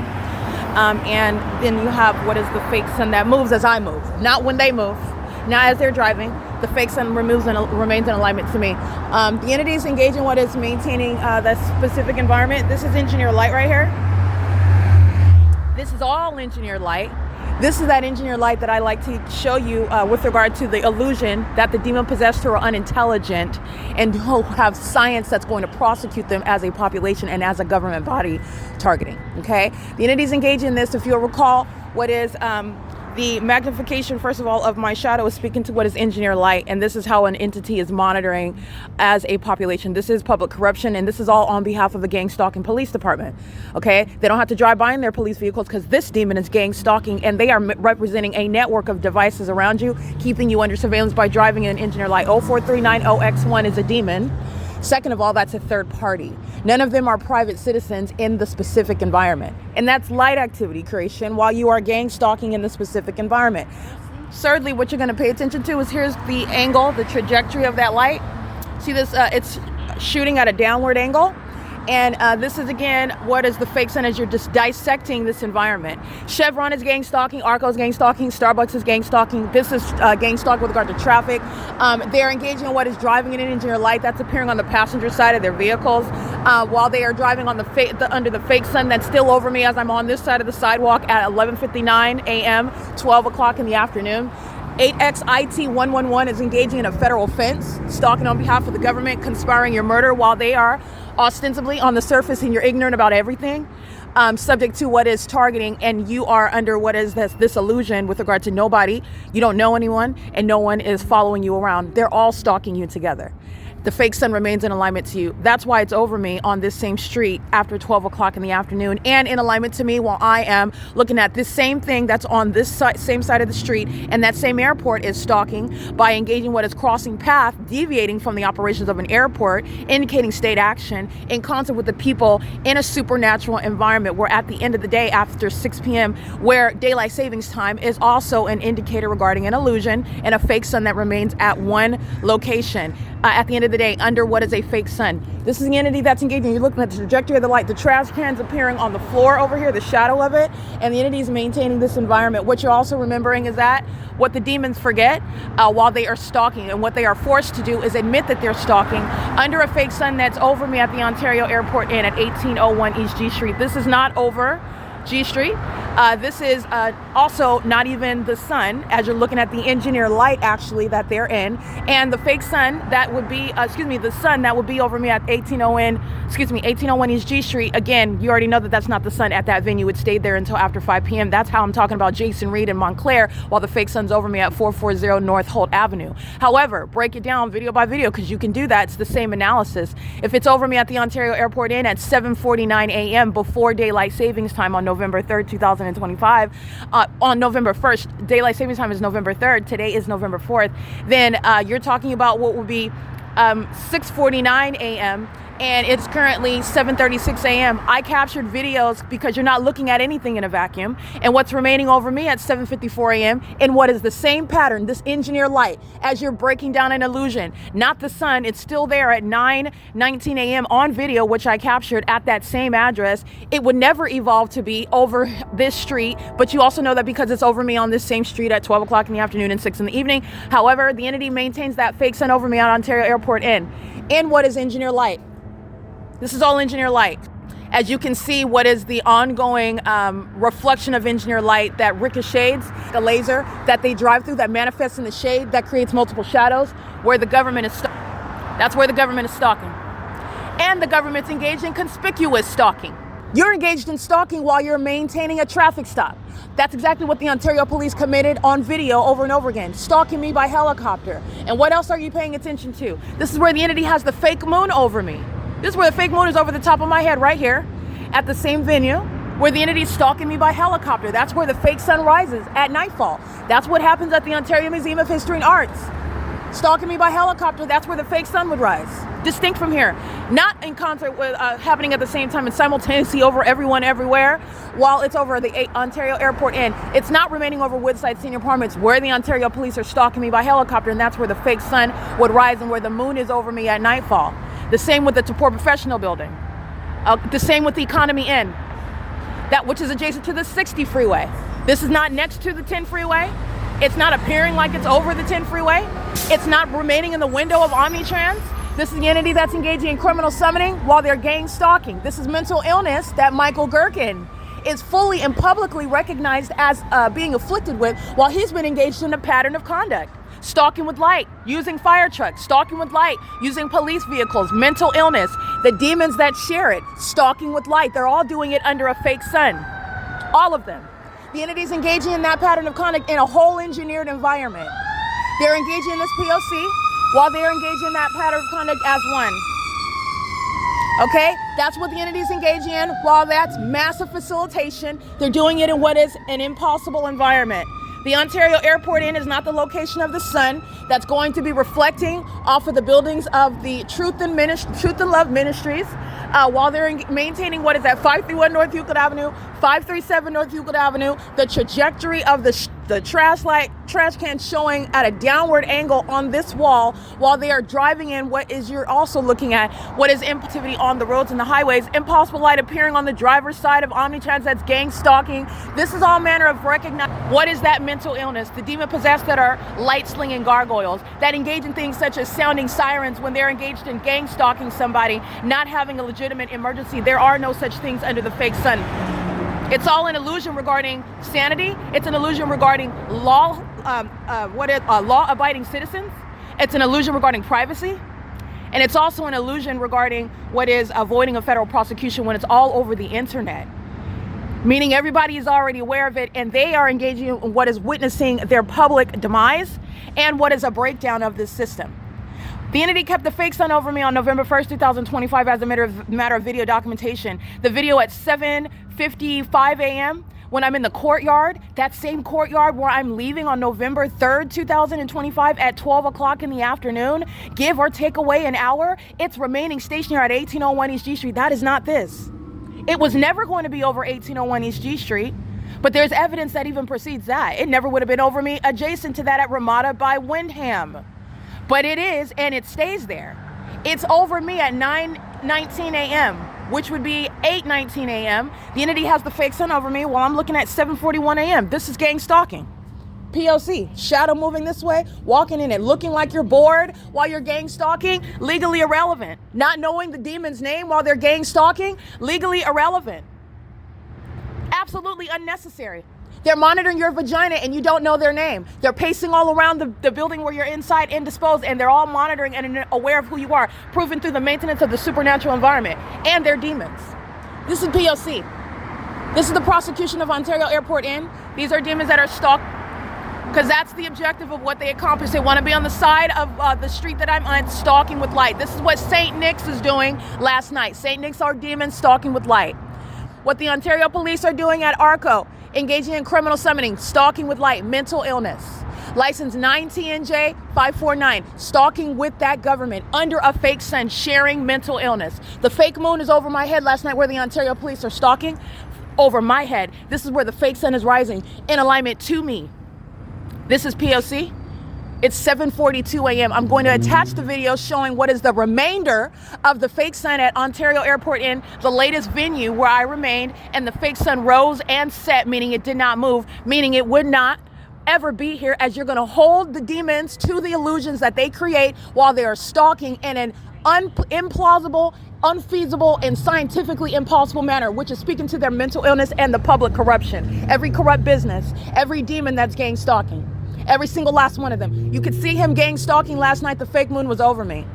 And then you have what is the fake sun that moves as I move, not when they move. Now, as they're driving, the fake sun remains in alignment to me. The entity is engaging what is maintaining that specific environment. This is engineer light right here. This is all engineer light. This is that engineer light that I like to show you with regard to the illusion that the demon possessed are unintelligent and who have science that's going to prosecute them as a population and as a government body targeting, okay? The entity is engaging in this. If you'll recall, what is the magnification, first of all, of my shadow is speaking to what is engineer light, and this is how an entity is monitoring as a population. This is public corruption, and this is all on behalf of a gang stalking police department, okay? They don't have to drive by in their police vehicles because this demon is gang stalking, and they are representing a network of devices around you, keeping you under surveillance by driving in engineer light. 04390X1 is a demon. Second of all, that's a third party. None of them are private citizens in the specific environment. And that's light activity creation while you are gang stalking in the specific environment. Thirdly, what you're going to pay attention to is here's the angle, the trajectory of that light. See this? It's shooting at a downward angle. And this is, again, what is the fake sun as you're just dissecting this environment. Chevron is gang stalking, ARCO is gang stalking, Starbucks is gang stalking. This is gang stalk with regard to traffic. They're engaging in what is driving an engineer light that's appearing on the passenger side of their vehicles while they are driving on under the fake sun that's still over me as I'm on this side of the sidewalk at 11:59 a.m., 12 o'clock in the afternoon. 8XIT111 is engaging in a federal offense, stalking on behalf of the government, conspiring your murder while they are ostensibly on the surface and you're ignorant about everything, subject to what is targeting, and you are under what is this illusion with regard to nobody. You don't know anyone and no one is following you around. They're all stalking you together. The fake sun remains in alignment to you. That's why it's over me on this same street after 12 o'clock in the afternoon and in alignment to me while I am looking at this same thing that's on this same side of the street, and that same airport is stalking by engaging what is crossing path, deviating from the operations of an airport, indicating state action in concert with the people in a supernatural environment where at the end of the day after 6 p.m. where daylight savings time is also an indicator regarding an illusion and a fake sun that remains at one location. At the end of the day, under what is a fake sun. This is the entity that's engaging. You're looking at the trajectory of the light. The trash can's appearing on the floor over here, the shadow of it, and the entity is maintaining this environment. What you're also remembering is that what the demons forget while they are stalking, and what they are forced to do is admit that they're stalking under a fake sun that's over me at the Ontario Airport Inn at 1801 East G Street. This is not over G Street. This is also not even the sun as you're looking at the engineer light actually that they're in, and the fake sun that would be the sun that would be over me at 1801 East G Street. Again, you already know that that's not the sun at that venue. It stayed there until after 5 p.m. That's how I'm talking about Jason Reed and Montclair while the fake sun's over me at 440 North Holt Avenue. However, break it down video by video because you can do that. It's the same analysis. If it's over me at the Ontario Airport Inn at 7:49 a.m. before daylight savings time on November 3rd, 2025, on November 1st, daylight savings time is November 3rd, today is November 4th, then you're talking about what would be 6:49 a.m. and it's currently 7:36 a.m. I captured videos because you're not looking at anything in a vacuum, and what's remaining over me at 7:54 a.m. in what is the same pattern, this engineer light, as you're breaking down an illusion. Not the sun, it's still there at 9:19 a.m. on video, which I captured at that same address. It would never evolve to be over this street, but you also know that because it's over me on this same street at 12 o'clock in the afternoon and 6 in the evening. However, the entity maintains that fake sun over me on Ontario Airport Inn. In what is engineer light? This is all engineer light. As you can see, what is the ongoing reflection of engineer light that ricochets, the laser that they drive through that manifests in the shade that creates multiple shadows, where the government is that's where the government is stalking. And the government's engaged in conspicuous stalking. You're engaged in stalking while you're maintaining a traffic stop. That's exactly what the Ontario police committed on video over and over again, stalking me by helicopter. And what else are you paying attention to? This is where the entity has the fake moon over me. This is where the fake moon is over the top of my head right here at the same venue where the entity is stalking me by helicopter. That's where the fake sun rises at nightfall. That's what happens at the Ontario Museum of History and Arts. Stalking me by helicopter, that's where the fake sun would rise. Distinct from here. Not in concert with happening at the same time and simultaneously over everyone everywhere while it's over the Ontario Airport Inn. It's not remaining over Woodside Senior Apartments where the Ontario police are stalking me by helicopter, and that's where the fake sun would rise and where the moon is over me at nightfall. The same with the Topor Professional Building. The same with the Economy Inn, that which is adjacent to the 60 freeway. This is not next to the 10 freeway. It's not appearing like it's over the 10 freeway. It's not remaining in the window of Omnitrans. This is the entity that's engaging in criminal summoning while they're gang stalking. This is mental illness that Michael GERKEN is fully and publicly recognized as being afflicted with while he's been engaged in a pattern of conduct. Stalking with light, using fire trucks, stalking with light, using police vehicles, mental illness, the demons that share it, stalking with light. They're all doing it under a fake sun. All of them. The entity's engaging in that pattern of conduct in a whole engineered environment. They're engaging in this P.O.C. while they're engaging in that pattern of conduct as one. Okay, that's what the entity's engaging in. While that's massive facilitation, they're doing it in what is an impossible environment. The Ontario Airport Inn is not the location of the sun that's going to be reflecting off of the buildings of the Truth and Love Ministries while they're maintaining what is at 531 North Euclid Avenue, 537 North Euclid Avenue, the trajectory of the the trash can showing at a downward angle on this wall while they are driving in what is, you're also looking at what is activity on the roads and the highways. Impossible light appearing on the driver's side of Omnitrans, that's gang stalking. This is all manner of recognize. What is that mental illness? The demon possessed that are light slinging gargoyles, that engage in things such as sounding sirens when they're engaged in gang stalking somebody, not having a legitimate emergency. There are no such things under the fake sun. It's all an illusion regarding sanity. It's an illusion regarding law-abiding citizens. It's an illusion regarding privacy. And it's also an illusion regarding what is avoiding a federal prosecution when it's all over the internet. Meaning everybody is already aware of it, and they are engaging in what is witnessing their public demise and what is a breakdown of this system. The entity kept the fake sun over me on November 1st, 2025 as a matter of video documentation. The video at 7:55 a.m. when I'm in the courtyard, that same courtyard where I'm leaving on November 3rd, 2025 at 12 o'clock in the afternoon, give or take away an hour, it's remaining stationary at 1801 East G Street. That is not this. It was never going to be over 1801 East G Street, but there's evidence that even precedes that. It never would have been over me adjacent to that at Ramada by Windham. But it is, and it stays there. It's over me at 9:19 a.m., which would be 8:19 a.m. The entity has the fake sun over me while I'm looking at 7:41 a.m. This is gang stalking. P.O.C. Shadow moving this way, walking in it, looking like you're bored while you're gang stalking, legally irrelevant. Not knowing the demon's name while they're gang stalking, legally irrelevant. Absolutely unnecessary. They're monitoring your vagina and you don't know their name. They're pacing all around the building where you're inside indisposed, and they're all monitoring and aware of who you are, proven through the maintenance of the supernatural environment and their demons. This is P.O.C. This is the prosecution of Ontario Airport Inn. These are demons that are stalked because that's the objective of what they accomplish. They want to be on the side of the street that I'm on, stalking with light. This is what St. Nick's is doing last night. St. Nick's are demons stalking with light. What the Ontario police are doing at ARCO, engaging in criminal summoning, stalking with light, mental illness. License 9TNJ 549, stalking with that government under a fake sun, sharing mental illness. The fake moon is over my head last night where the Ontario police are stalking over my head. This is where the fake sun is rising in alignment to me. This is P.O.C. It's 7:42 a.m. I'm going to attach the video showing what is the remainder of the fake sun at Ontario Airport Inn, the latest venue where I remained, and the fake sun rose and set, meaning it did not move, meaning it would not ever be here, as you're going to hold the demons to the illusions that they create while they are stalking in an implausible, unfeasible, and scientifically impossible manner, which is speaking to their mental illness and the public corruption. Every corrupt business, every demon that's gang stalking. Every single last one of them. You could see him gang stalking last night. The fake moon was over me.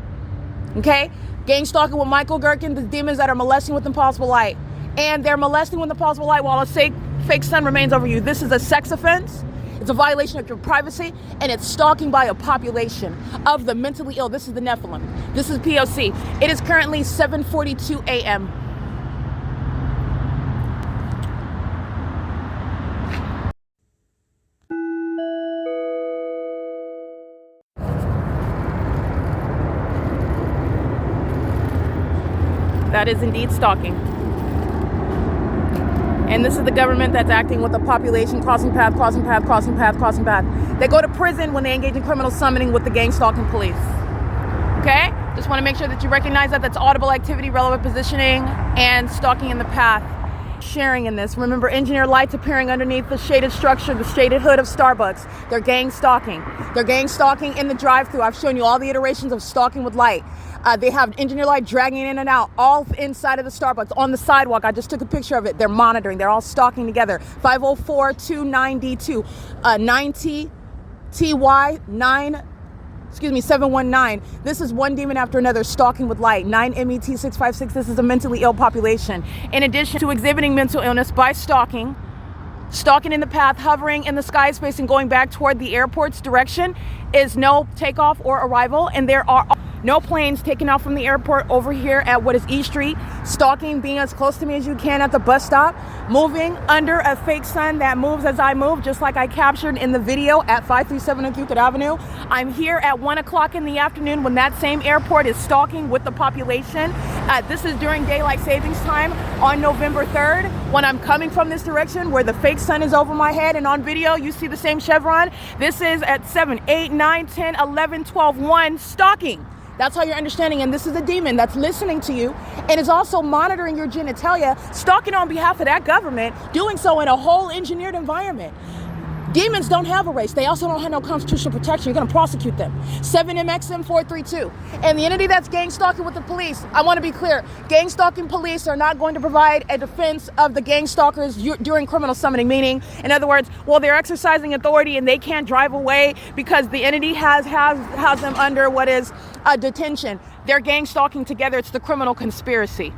Okay? Gang stalking with Michael GERKEN, the demons that are molesting with impossible light. And they're molesting with impossible light while a fake sun remains over you. This is a sex offense. It's a violation of your privacy, and it's stalking by a population of the mentally ill. This is the Nephilim. This is P.O.C. It is currently 7:42 a.m. That is indeed stalking. And this is the government that's acting with the population, crossing path, crossing path, crossing path, crossing path. They go to prison when they engage in criminal summoning with the gang stalking police. Okay? Just want to make sure that you recognize that that's audible activity, relevant positioning, and stalking in the path. Sharing in this. Remember, engineer lights appearing underneath the shaded structure, the shaded hood of Starbucks. They're gang stalking. They're gang stalking in the drive-thru. I've shown you all the iterations of stalking with light. They have engineer light dragging in and out, all inside of the Starbucks, on the sidewalk. I just took a picture of it. They're monitoring. They're all stalking together. 50429D2, 719. This is one demon after another stalking with light. 9MET656. This is a mentally ill population. In addition to exhibiting mental illness by stalking in the path, hovering in the sky space, and going back toward the airport's direction is no takeoff or arrival, and there are no planes taking off from the airport over here at what is E Street. Stalking, being as close to me as you can at the bus stop, moving under a fake sun that moves as I move, just like I captured in the video at 537 Euclid Avenue. I'm here at 1 o'clock in the afternoon when that same airport is stalking with the population This is during daylight savings time on November 3rd when I'm coming from this direction where the fake sun is over my head, and on video you see the same chevron. This is at 7, 8, 9, 10, 11, 12, 1, stalking. That's how you're understanding, and this is a demon that's listening to you and is also monitoring your genitalia, stalking on behalf of that government, doing so in a whole engineered environment. Demons don't have a race. They also don't have no constitutional protection. You're going to prosecute them. 7MXM432. And the entity that's gang stalking with the police, I want to be clear, gang stalking police are not going to provide a defense of the gang stalkers during criminal summoning, meaning, in other words, well, they're exercising authority and they can't drive away because the entity has them under what is a detention. They're gang stalking together. It's the criminal conspiracy.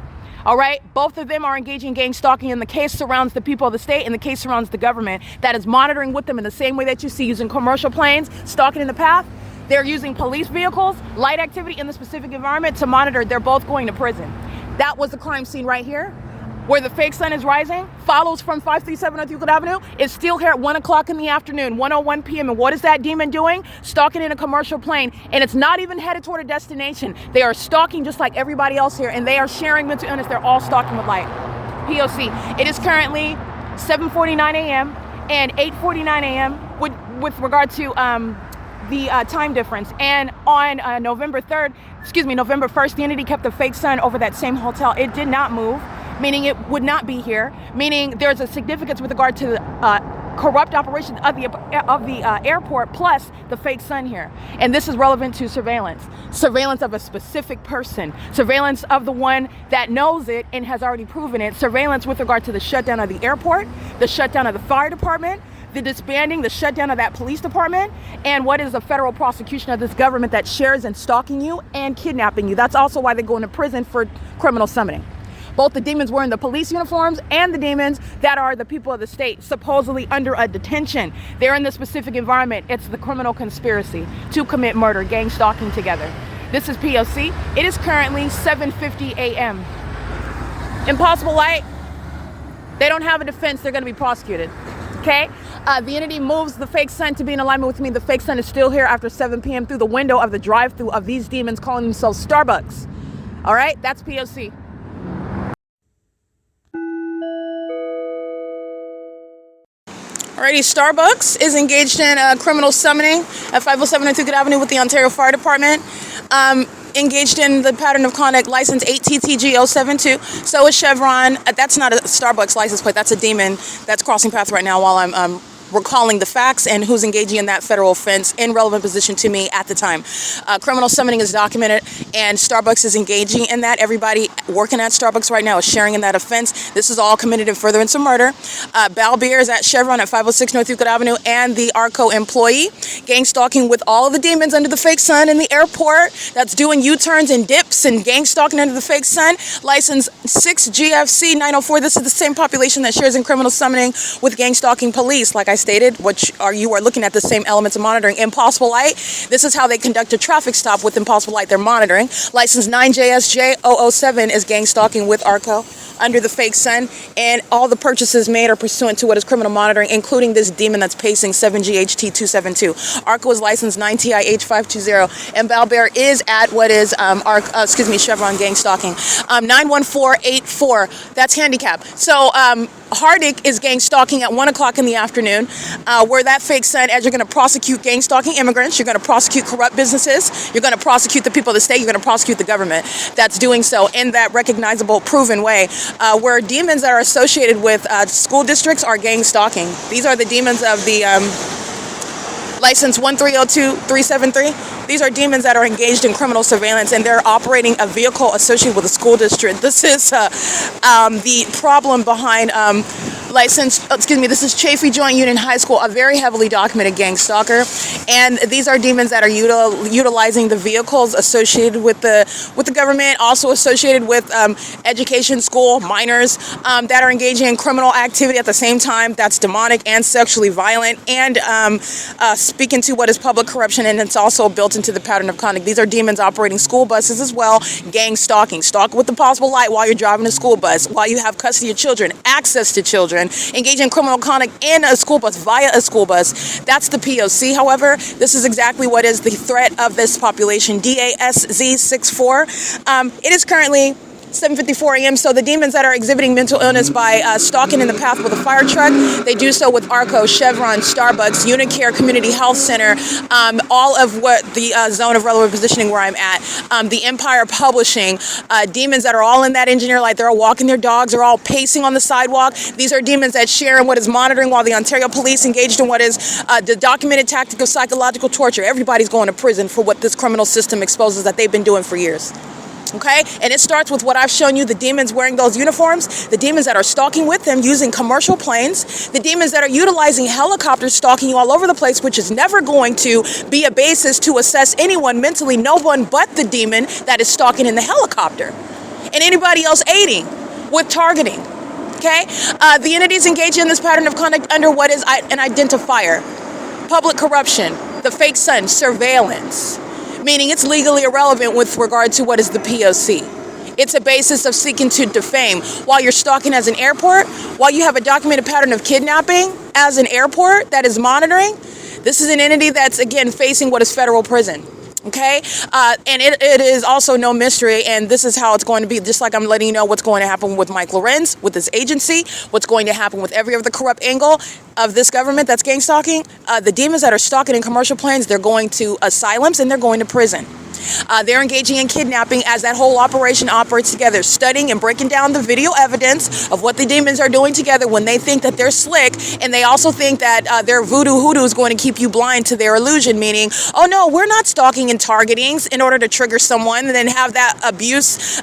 All right, both of them are engaging in gang stalking, and the case surrounds the people of the state, and the case surrounds the government that is monitoring with them in the same way that you see using commercial planes, stalking in the path. They're using police vehicles, light activity in the specific environment to monitor. They're both going to prison. That was the crime scene right here, where the fake sun is rising, follows from 537 North Euclid Avenue, is still here at 1 o'clock in the afternoon, 1:01 p.m. And what is that demon doing? Stalking in a commercial plane, and it's not even headed toward a destination. They are stalking just like everybody else here, and they are sharing mental illness. They're all stalking with light. P.O.C. It is currently 7:49 a.m. and 8:49 a.m. with regard to the time difference. And on November 1st, the entity kept the fake sun over that same hotel. It did not move, meaning it would not be here, meaning there's a significance with regard to the corrupt operation of the airport plus the fake sun here. And this is relevant to surveillance of a specific person, surveillance of the one that knows it and has already proven it, surveillance with regard to the shutdown of the airport, the shutdown of the fire department, the disbanding, the shutdown of that police department, and what is a federal prosecution of this government that shares in stalking you and kidnapping you. That's also why they go into prison for criminal summoning. Both the demons wearing the police uniforms and the demons that are the people of the state, supposedly under a detention. They're in the specific environment. It's the criminal conspiracy to commit murder, gang stalking together. This is P.O.C. It is currently 7:50 a.m. Impossible Light, they don't have a defense. They're going to be prosecuted. Okay? The entity moves the fake sun to be in alignment with me. The fake sun is still here after 7 p.m. through the window of the drive-through of these demons calling themselves Starbucks. All right? That's P.O.C. Alrighty, Starbucks is engaged in criminal summoning at 507 North Euclid Avenue with the Ontario Fire Department. Engaged in the pattern of conduct, license 8TTG072. So is Chevron. That's not a Starbucks license plate. That's a demon that's crossing path right now while I'm recalling the facts and who's engaging in that federal offense in relevant position to me at the time. Criminal summoning is documented, and Starbucks is engaging in that. Everybody working at Starbucks right now is sharing in that offense. This is all committed in furtherance of murder. Balbier is at Chevron at 506 North Euclid Avenue, and the ARCO employee gang stalking with all of the demons under the fake sun in the airport that's doing U-turns and dips and gang stalking under the fake sun. License 6 GFC 904. This is the same population that shares in criminal summoning with gang stalking police. Like I stated, you are looking at the same elements of monitoring. Impossible Light, this is how they conduct a traffic stop with Impossible Light. They're monitoring. License 9JSJ007 is gang stalking with ARCO under the fake sun, and all the purchases made are pursuant to what is criminal monitoring, including this demon that's pacing 7GHT272. ARCO is licensed 9TIH520, and Balbear is at what is Chevron gang stalking. 91484, that's handicap. So Hardick is gang stalking at 1 o'clock in the afternoon, where that fake sun, as you're going to prosecute gang stalking immigrants, you're going to prosecute corrupt businesses, you're going to prosecute the people of the state, you're going to prosecute the government that's doing so in that recognizable, proven way, where demons that are associated with school districts are gang stalking. These are the demons of the license 1302373. These are demons that are engaged in criminal surveillance, and they're operating a vehicle associated with a school district. This is the problem behind this is Chaffee Joint Union High School, a very heavily documented gang stalker, and these are demons that are utilizing the vehicles associated with the government, also associated with education, school, minors that are engaging in criminal activity at the same time. That's demonic and sexually violent, and speaking to what is public corruption, and it's also built into the pattern of conduct. These are demons operating school buses as well, gang stalking. Stalk with Impossible Light while you're driving a school bus, while you have custody of children, access to children, engage in criminal conduct in a school bus, via a school bus. That's the P.O.C. However, this is exactly what is the threat of this population, DASZ64. It is currently 7:54 a.m. So the demons that are exhibiting mental illness by stalking in the path with a fire truck, they do so with ARCO, CHEVRON, Starbucks, UNICARE Community Health Center, all of what the zone of relevant positioning where I'm at, the Empire Publishing, demons that are all in that engineer light. They're all walking their dogs. They're all pacing on the sidewalk. These are demons that share in what is monitoring while the Ontario Police engaged in what is the documented tactic of psychological torture. Everybody's going to prison for what this criminal system exposes that they've been doing for years. Okay? And it starts with what I've shown you, the demons wearing those uniforms, the demons that are stalking with them using commercial planes, the demons that are utilizing helicopters stalking you all over the place, which is never going to be a basis to assess anyone mentally, no one but the demon that is stalking in the helicopter. And anybody else aiding with targeting. Okay? The entities engaging in this pattern of conduct under what is an identifier. Public corruption, the fake sun, surveillance. Meaning it's legally irrelevant with regard to what is the P.O.C. It's a basis of seeking to defame. While you're stalking as an airport, while you have a documented pattern of kidnapping as an airport that is monitoring, this is an entity that's, again, facing what is federal prison. Okay? And it is also no mystery, and this is how it's going to be, just like I'm letting you know what's going to happen with Mike LORENZ, with this agency, what's going to happen with every other corrupt angle of this government that's gang stalking. The demons that are stalking in commercial planes, they're going to asylums and they're going to prison. They're engaging in kidnapping as that whole operation operates together, studying and breaking down the video evidence of what the demons are doing together when they think that they're slick, and they also think that their voodoo hoodoo is going to keep you blind to their illusion, meaning, oh no, we're not stalking and targeting in order to trigger someone and then have that abuse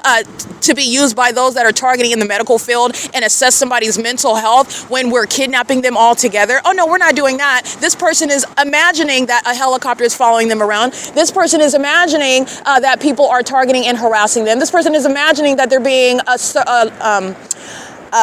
to be used by those that are targeting in the medical field and assess somebody's mental health when we're kidnapping them all together. Oh no, we're not doing that. This person is imagining that a helicopter is following them around. This person is imagining that people are targeting and harassing them. This person is imagining that they're being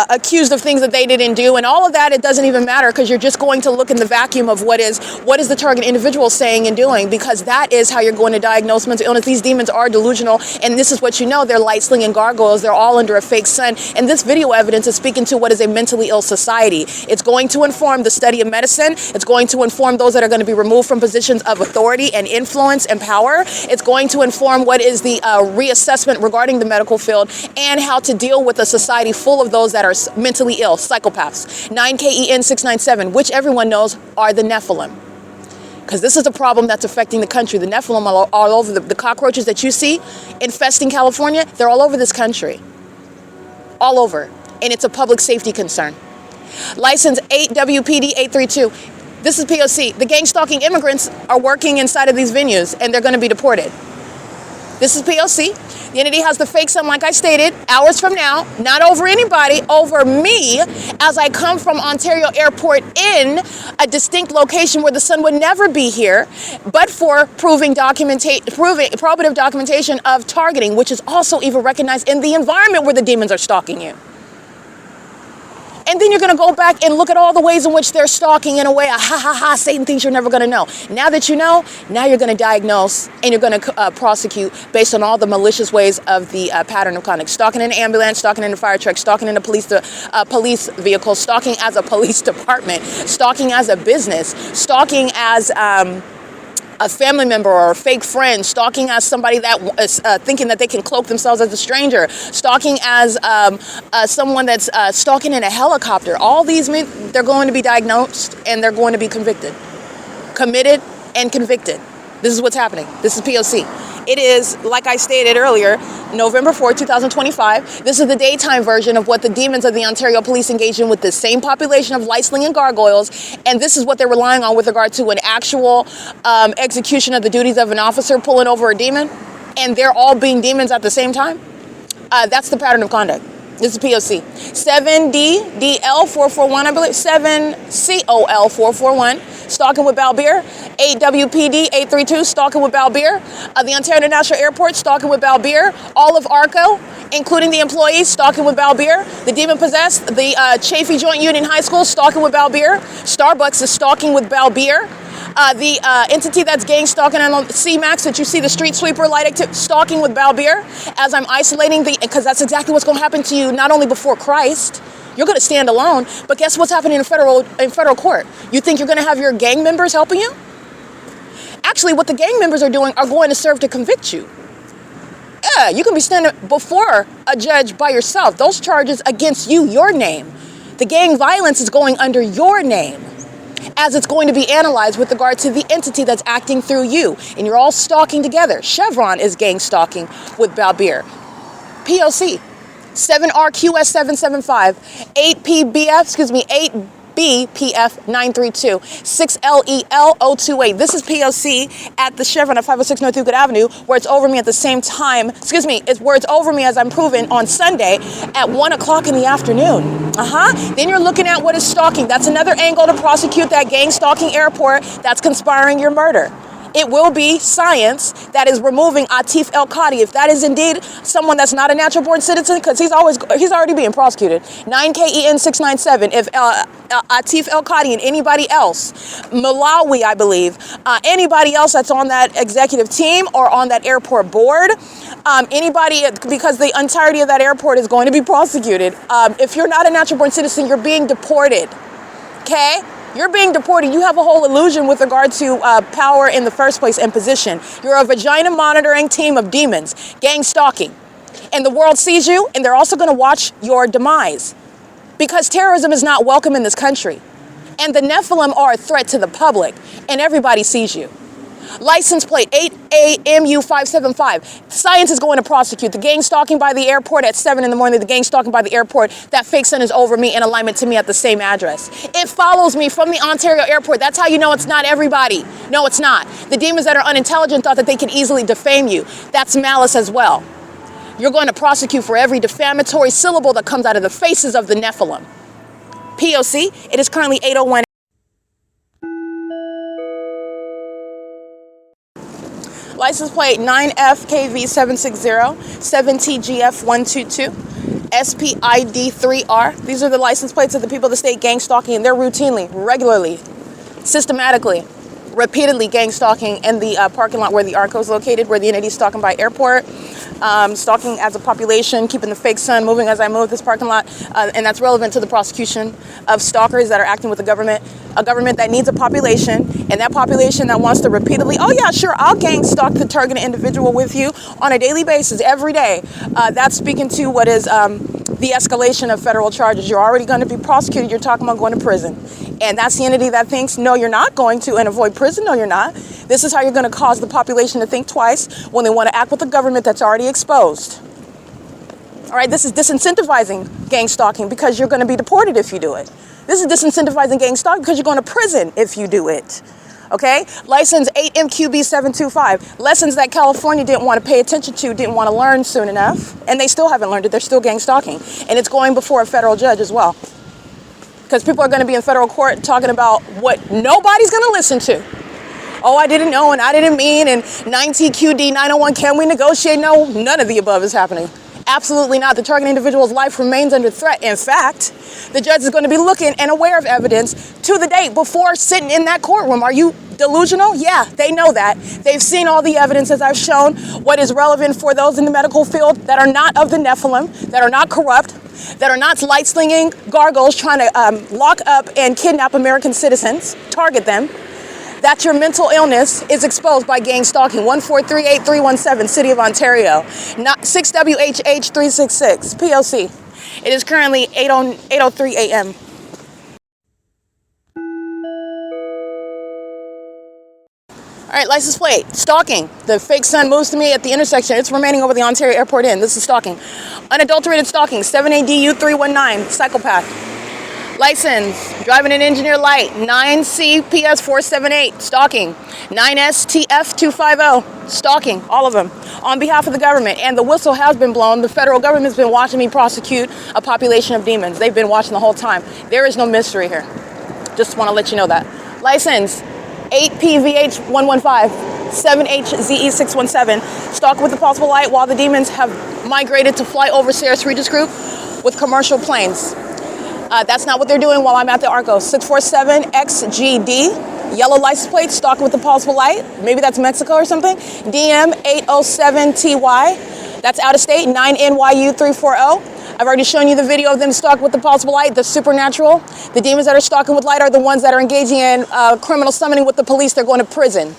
accused of things that they didn't do, and all of that, it doesn't even matter, because you're just going to look in the vacuum of what is the target individual saying and doing, because that is how you're going to diagnose mental illness. These demons are delusional, and this is what you know. They're light slinging gargoyles. They're all under a fake sun, and this video evidence is speaking to what is a mentally ill society. It's going to inform the study of medicine. It's going to inform those that are going to be removed from positions of authority and influence and power. It's going to inform what is the reassessment regarding the medical field and how to deal with a society full of those that are mentally ill, psychopaths. 9KEN 697, which everyone knows are the Nephilim. Because this is a problem that's affecting the country. The Nephilim are all over. The cockroaches that you see infesting California, they're all over this country. All over. And it's a public safety concern. License 8WPD 832. This is P.O.C. The gang stalking immigrants are working inside of these venues, and they're going to be deported. This is P.O.C. The entity has the fake sun, like I stated, hours from now, not over anybody, over me, as I come from Ontario Airport in a distinct location where the sun would never be here, but for proving probative documentation of targeting, which is also even recognized in the environment where the demons are stalking you. And then you're going to go back and look at all the ways in which they're stalking in a way, Satan thinks you're never going to know. Now that you know, now you're going to diagnose and you're going to prosecute based on all the malicious ways of the pattern of conduct. Stalking in an ambulance, stalking in a fire truck, stalking in a police vehicle, stalking as a police department, stalking as a business, stalking as a family member or a fake friend, stalking as somebody that is thinking that they can cloak themselves as a stranger, stalking as someone that's stalking in a helicopter. All these men, they're going to be diagnosed and they're going to be convicted. Committed and convicted. This is what's happening. This is P.O.C. It is, like I stated earlier, November 4th, 2025. This is the daytime version of what the demons of the Ontario Police engage in with the same population of light slinging gargoyles. And this is what they're relying on with regard to an actual execution of the duties of an officer pulling over a demon. And they're all being demons at the same time. That's the pattern of conduct. This is P.O.C. 7DDL441, I believe. 7COL441. Stalking with Balbir. 8WPD 832. Stalking with Balbir. The Ontario International Airport. Stalking with Balbir. All of ARCO, including the employees, stalking with Balbir. The demon possessed. The Chaffee Joint Union High School, stalking with Balbir. Starbucks is stalking with Balbir. The entity that's gang stalking on C-Max that you see, the street sweeper light stalking with Balbir, as I'm isolating because that's exactly what's going to happen to you, not only before Christ. You're going to stand alone, but guess what's happening in federal court? You think you're going to have your gang members helping you? Actually, what the gang members are doing are going to serve to convict you. Yeah, you can be standing before a judge by yourself. Those charges against you, your name. The gang violence is going under your name, as it's going to be analyzed with regard to the entity that's acting through you. And you're all stalking together. Chevron is gang stalking with Balbir. P.O.C. 7RQS775, 8BPF 932, 6LEL028. This is P.O.C. at the Chevron at 506 North Euclid Avenue, where it's over me at the same time, it's where it's over me as I'm proven on Sunday at 1 o'clock in the afternoon. Then you're looking at what is stalking. That's another angle to prosecute that gang stalking airport that's conspiring your murder. It will be science that is removing Atif El-Qadi. If that is indeed someone that's not a natural-born citizen, because he's already being prosecuted. 9KEN697. If Atif El-Qadi and anybody else, Malawi, I believe, anybody else that's on that executive team or on that airport board, anybody, because the entirety of that airport is going to be prosecuted. If you're not a natural-born citizen, you're being deported. Okay? You're being deported. You have a whole illusion with regard to power in the first place and position. You're a vagina monitoring team of demons, gang stalking. And the world sees you, and they're also going to watch your demise. Because terrorism is not welcome in this country. And the Nephilim are a threat to the public, and everybody sees you. License plate 8AMU575. Science is going to prosecute the gang stalking by the airport at 7 in the morning, the gang stalking by the airport. That fake sun is over me in alignment to me at the same address. It follows me from the Ontario airport. That's how you know it's not everybody. No, it's not. The demons that are unintelligent thought that they could easily defame you. That's malice as well. You're going to prosecute for every defamatory syllable that comes out of the faces of the Nephilim. P.O.C. It is currently 8:01. License plate 9FKV760, 7TGF122, SPID3R. These are the license plates of the people that state gang stalking, and they're routinely, regularly, systematically, repeatedly gang stalking in the parking lot where the ARCO is located, where the entity is stalking by airport, stalking as a population, keeping the fake sun moving as I move this parking lot, and that's relevant to the prosecution of stalkers that are acting with the government, a government that needs a population, and that population that wants to repeatedly, oh yeah, sure, I'll gang stalk the targeted individual with you on a daily basis, every day. That's speaking to what is the escalation of federal charges. You're already going to be prosecuted. You're talking about going to prison. And that's the entity that thinks, no, you're not going to, and avoid prison. No, you're not. This is how you're going to cause the population to think twice when they want to act with a government that's already exposed. All right, this is disincentivizing gang stalking because you're going to be deported if you do it. This is disincentivizing gang stalking because you're going to prison if you do it. Okay? License 8MQB725. Lessons that California didn't want to pay attention to, didn't want to learn soon enough. And they still haven't learned it. They're still gang stalking. And it's going before a federal judge as well. Because people are going to be in federal court talking about what nobody's going to listen to. Oh, I didn't know and I didn't mean, and 9TQD 901, can we negotiate? No, none of the above is happening. Absolutely not. The target individual's life remains under threat. In fact, the judge is going to be looking and aware of evidence to the date before sitting in that courtroom. Are you delusional? Yeah, they know that. They've seen all the evidence as I've shown what is relevant for those in the medical field that are not of the Nephilim, that are not corrupt, that are not light-slinging gargoyles trying to lock up and kidnap American citizens, target them. That your mental illness is exposed by gang stalking. 1438317, City of Ontario. 6WHH366, P.O.C. It is currently 8:03 a.m. All right, license plate, stalking. The fake sun moves to me at the intersection. It's remaining over the Ontario Airport Inn. This is stalking. Unadulterated stalking, 7ADU319, psychopath. License, driving an engineer light, 9CPS478, stalking. 9STF250, stalking, all of them, on behalf of the government. And the whistle has been blown. The federal government's been watching me prosecute a population of demons. They've been watching the whole time. There is no mystery here. Just want to let you know that. License, 8PVH115, 7HZE617, stalk with the possible light while the demons have migrated to fly over Sarah's Regis Group with commercial planes. That's not what they're doing while I'm at the ARCO. 647XGD, yellow license plate, stalking with the possible light. Maybe that's Mexico or something. DM807TY, that's out of state, 9NYU340. I've already shown you the video of them stalking with the possible light, the supernatural. The demons that are stalking with light are the ones that are engaging in criminal summoning with the police. They're going to prison.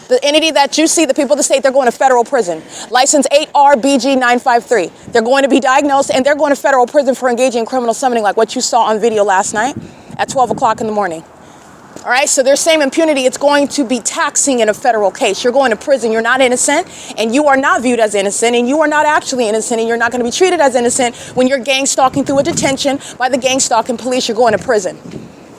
The entity that you see, the people of the state, they're going to federal prison. License 8RBG953. They're going to be diagnosed and they're going to federal prison for engaging in criminal summoning like what you saw on video last night at 12 o'clock in the morning. All right, so their same impunity, it's going to be taxing in a federal case. You're going to prison, you're not innocent, and you are not viewed as innocent, and you are not actually innocent, and you're not going to be treated as innocent when you're gang stalking through a detention by the gang stalking police. You're going to prison.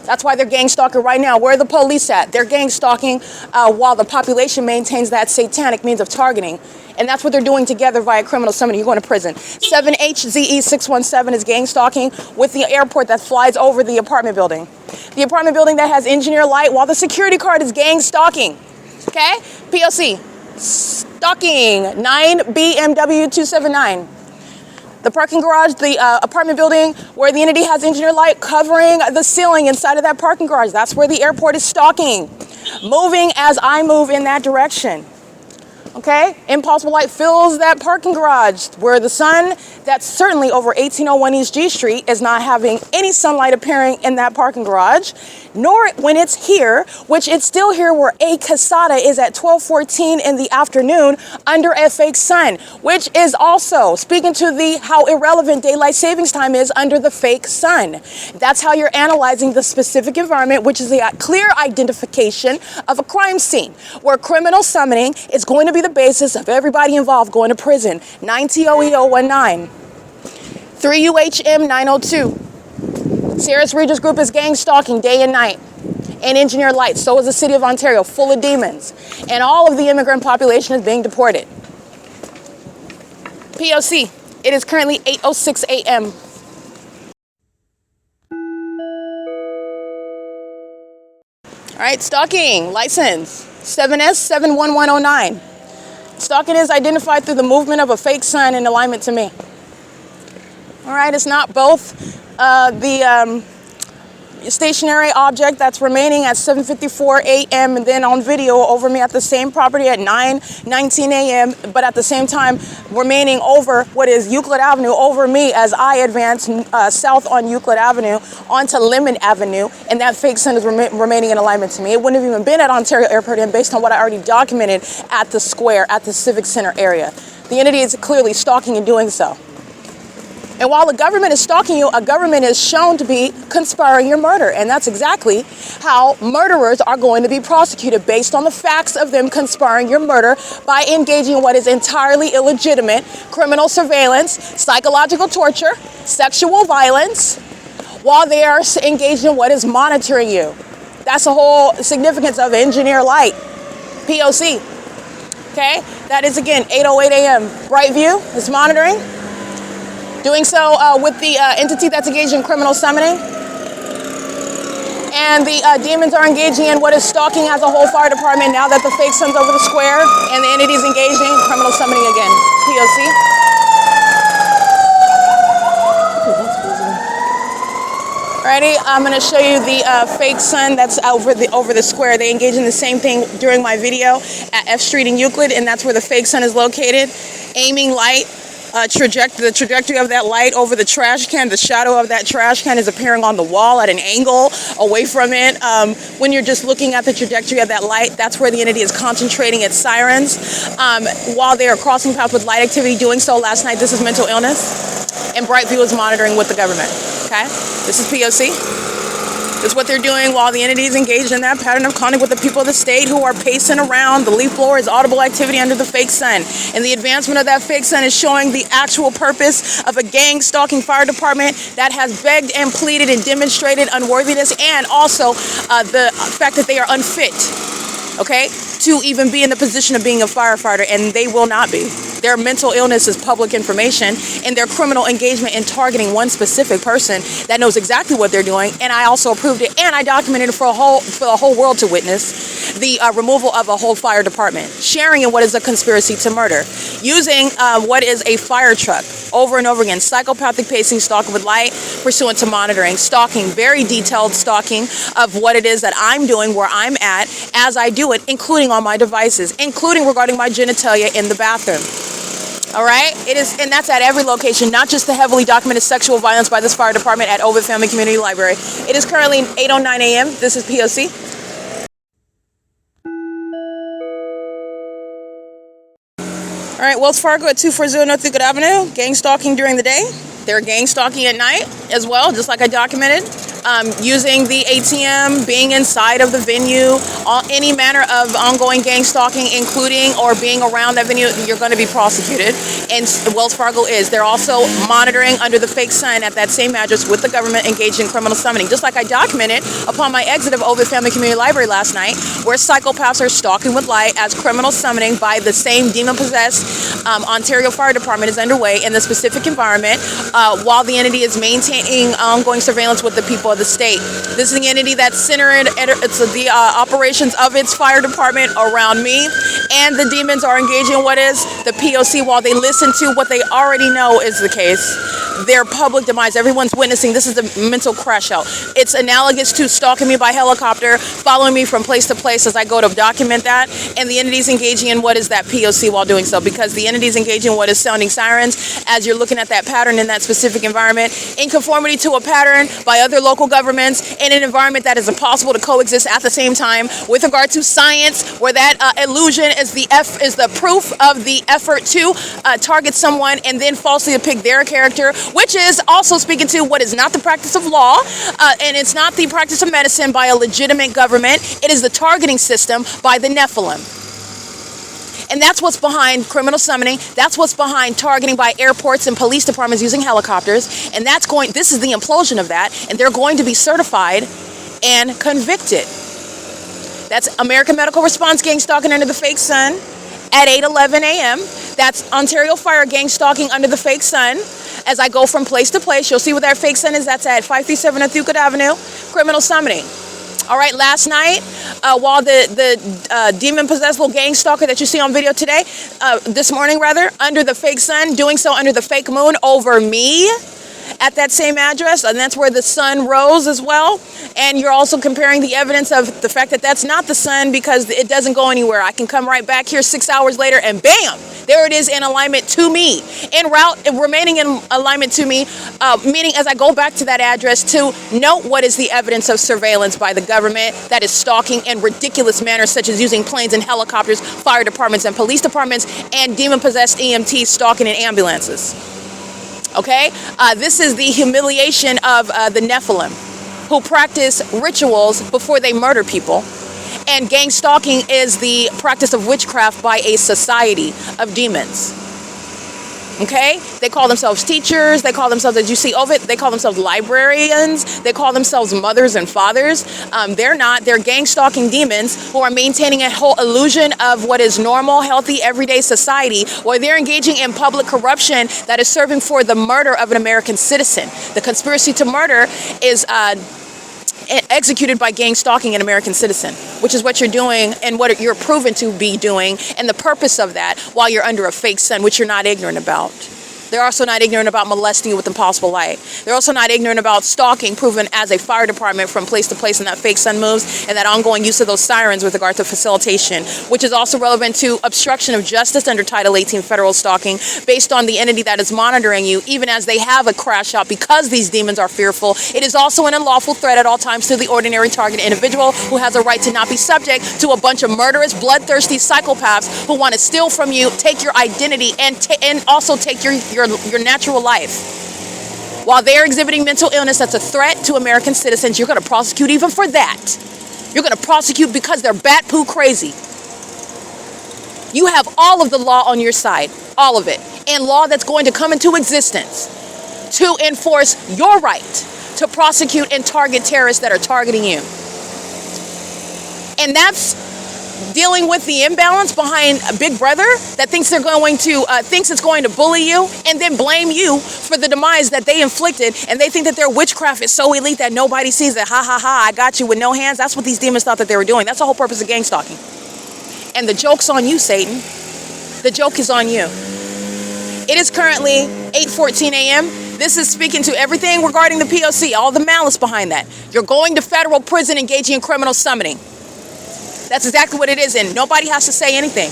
That's why they're gang stalking right now. Where are the police at? They're gang stalking while the population maintains that satanic means of targeting. And that's what they're doing together via criminal summoning. You're going to prison. 7HZE617 is gang stalking with the airport that flies over the apartment building. The apartment building that has engineer light while the security guard is gang stalking. Okay? P.O.C. Stalking 9BMW279. The parking garage, the apartment building where the entity has engineer light covering the ceiling inside of that parking garage. That's where the airport is stalking. Moving as I move in that direction. Okay? Impossible light fills that parking garage where the sun that's certainly over 1801 East G Street is not having any sunlight appearing in that parking garage, nor when it's here, which it's still here where A Casada is at 12:14 in the afternoon under a fake sun, which is also speaking to the how irrelevant daylight savings time is under the fake sun. That's how you're analyzing the specific environment, which is a clear identification of a crime scene where criminal summoning is going to be the basis of everybody involved going to prison. 9TOEO19, 3UHM902. Sierra's Regis Group is gang stalking day and night. And engineer light. So is the city of Ontario, full of demons. And all of the immigrant population is being deported. P.O.C. It is currently 8:06 a.m. All right, stalking license 7S71109. Stalking is identified through the movement of a fake sun in alignment to me. All right, it's not both the stationary object that's remaining at 7:54 a.m. and then on video over me at the same property at 9:19 a.m. but at the same time remaining over what is Euclid Avenue over me as I advance south on Euclid Avenue onto Lemon Avenue, and that fake sun is remaining in alignment to me. It wouldn't have even been at Ontario Airport, and based on what I already documented at the square at the Civic Center area. The entity is clearly stalking and doing so. And while the government is stalking you, a government is shown to be conspiring your murder. And that's exactly how murderers are going to be prosecuted, based on the facts of them conspiring your murder by engaging in what is entirely illegitimate criminal surveillance, psychological torture, sexual violence, while they are engaged in what is monitoring you. That's the whole significance of engineer light, P.O.C. Okay, that is again 8:08 a.m. Brightview is monitoring. Doing so with the entity that's engaged in criminal summoning. And the demons are engaging in what is stalking as a whole fire department now that the fake sun's over the square and the entity's engaging in criminal summoning again. P.O.C. Alrighty, I'm going to show you the fake sun that's over the square. They engage in the same thing during my video at F Street in Euclid, and that's where the fake sun is located. Aiming light. The trajectory of that light over the trash can, the shadow of that trash can is appearing on the wall at an angle away from it. When you're just looking at the trajectory of that light, that's where the entity is concentrating its sirens while they are crossing paths with light activity. Doing so last night, this is mental illness, and Brightview is monitoring with the government. Okay, this is P.O.C. That's what they're doing while the entity is engaged in that pattern of conduct with the people of the state who are pacing around. The leaf blower is audible activity under the fake sun. And the advancement of that fake sun is showing the actual purpose of a gang stalking fire department that has begged and pleaded and demonstrated unworthiness, and also the fact that they are unfit, okay, to even be in the position of being a firefighter, and they will not be. Their mental illness is public information, and their criminal engagement in targeting one specific person that knows exactly what they're doing. And I also approved it, and I documented it for the whole world to witness. The removal of a whole fire department, sharing in what is a conspiracy to murder, using what is a fire truck over and over again, psychopathic pacing, stalking with light, pursuant to monitoring, stalking, very detailed stalking of what it is that I'm doing, where I'm at, as I do it, including on my devices, including regarding my genitalia in the bathroom. All right, it is, and that's at every location, not just the heavily documented sexual violence by this fire department at OVITT Family Community Library. It is currently 8:09 a.m. This is P.O.C. All right, Wells Fargo at 240 North Euclid Avenue. Gang stalking during the day. They're gang stalking at night as well, just like I documented. Using the ATM, being inside of the venue, any manner of ongoing gang stalking, including or being around that venue, you're going to be prosecuted. And Wells Fargo is. They're also monitoring under the fake sign at that same address with the government engaged in criminal summoning. Just like I documented upon my exit of OVITT Family Community Library last night, where psychopaths are stalking with light as criminal summoning by the same demon-possessed Ontario Fire Department is underway in the specific environment, while the entity is maintaining ongoing surveillance with the people of the state. This is the entity that's centered, it's the operations of its fire department around me, and the demons are engaging what is the P.O.C. while they listen to what they already know is the case. Their public demise, everyone's witnessing. This is a mental crash out. It's analogous to stalking me by helicopter, following me from place to place as I go to document that, and the entity's engaging in what is that P.O.C. while doing so, because the entity's engaging in what is sounding sirens as you're looking at that pattern in that specific environment, in conformity to a pattern by other local governments in an environment that is impossible to coexist at the same time with regard to science, where that illusion is the proof of the effort to target someone and then falsely depict their character, which is also speaking to what is not the practice of law, and it's not the practice of medicine by a legitimate government. It is the targeting system by the Nephilim. And that's what's behind criminal summoning. That's what's behind targeting by airports and police departments using helicopters. And this is the implosion of that. And they're going to be certified and convicted. That's American Medical Response gang stalking under the fake sun at 8:11 a.m. That's Ontario Fire gang stalking under the fake sun. As I go from place to place, you'll see where that fake sun is. That's at 537 North Euclid Avenue. Criminal summoning. All right, last night, while the demon-possessed little gang stalker that you see on video today, this morning rather, under the fake sun, doing so under the fake moon over me at that same address, and that's where the sun rose as well. And you're also comparing the evidence of the fact that that's not the sun because it doesn't go anywhere. I can come right back here 6 hours later and bam, there it is in alignment to me, en route, remaining in alignment to me, meaning as I go back to that address to note what is the evidence of surveillance by the government that is stalking in ridiculous manners, such as using planes and helicopters, fire departments and police departments, and demon-possessed EMTs stalking in ambulances. Okay? This is the humiliation of the Nephilim, who practice rituals before they murder people. And gang stalking is the practice of witchcraft by a society of demons. Okay? They call themselves teachers. They call themselves, as you see over it, they call themselves librarians. They call themselves mothers and fathers. They're not. They're gang stalking demons who are maintaining a whole illusion of what is normal, healthy, everyday society, where they're engaging in public corruption that is serving for the murder of an American citizen. The conspiracy to murder is executed by gang stalking an American citizen, which is what you're doing and what you're proven to be doing, and the purpose of that while you're under a fake sun, which you're not ignorant about. They're also not ignorant about molesting you with impossible light. They're also not ignorant about stalking, proven as a fire department from place to place in that fake sun moves, and that ongoing use of those sirens with regard to facilitation, which is also relevant to obstruction of justice under Title 18 federal stalking, based on the entity that is monitoring you, even as they have a crash out because these demons are fearful. It is also an unlawful threat at all times to the ordinary target individual who has a right to not be subject to a bunch of murderous, bloodthirsty psychopaths who want to steal from you, take your identity, and also take your natural life. While they're exhibiting mental illness that's a threat to American citizens, you're going to prosecute even for that. You're going to prosecute because they're bat poo crazy. You have all of the law on your side, all of it, and law that's going to come into existence to enforce your right to prosecute and target terrorists that are targeting you. And that's dealing with the imbalance behind Big Brother that thinks it's going to bully you and then blame you for the demise that they inflicted, and they think that their witchcraft is so elite that nobody sees it. Ha ha ha, I got you with no hands. That's what these demons thought that they were doing. That's the whole purpose of gang stalking. And the joke's on you, Satan. The joke is on you. It is currently 8:14 a.m. This is speaking to everything regarding the P.O.C., all the malice behind that. You're going to federal prison engaging in criminal summoning. That's exactly what it is, and nobody has to say anything.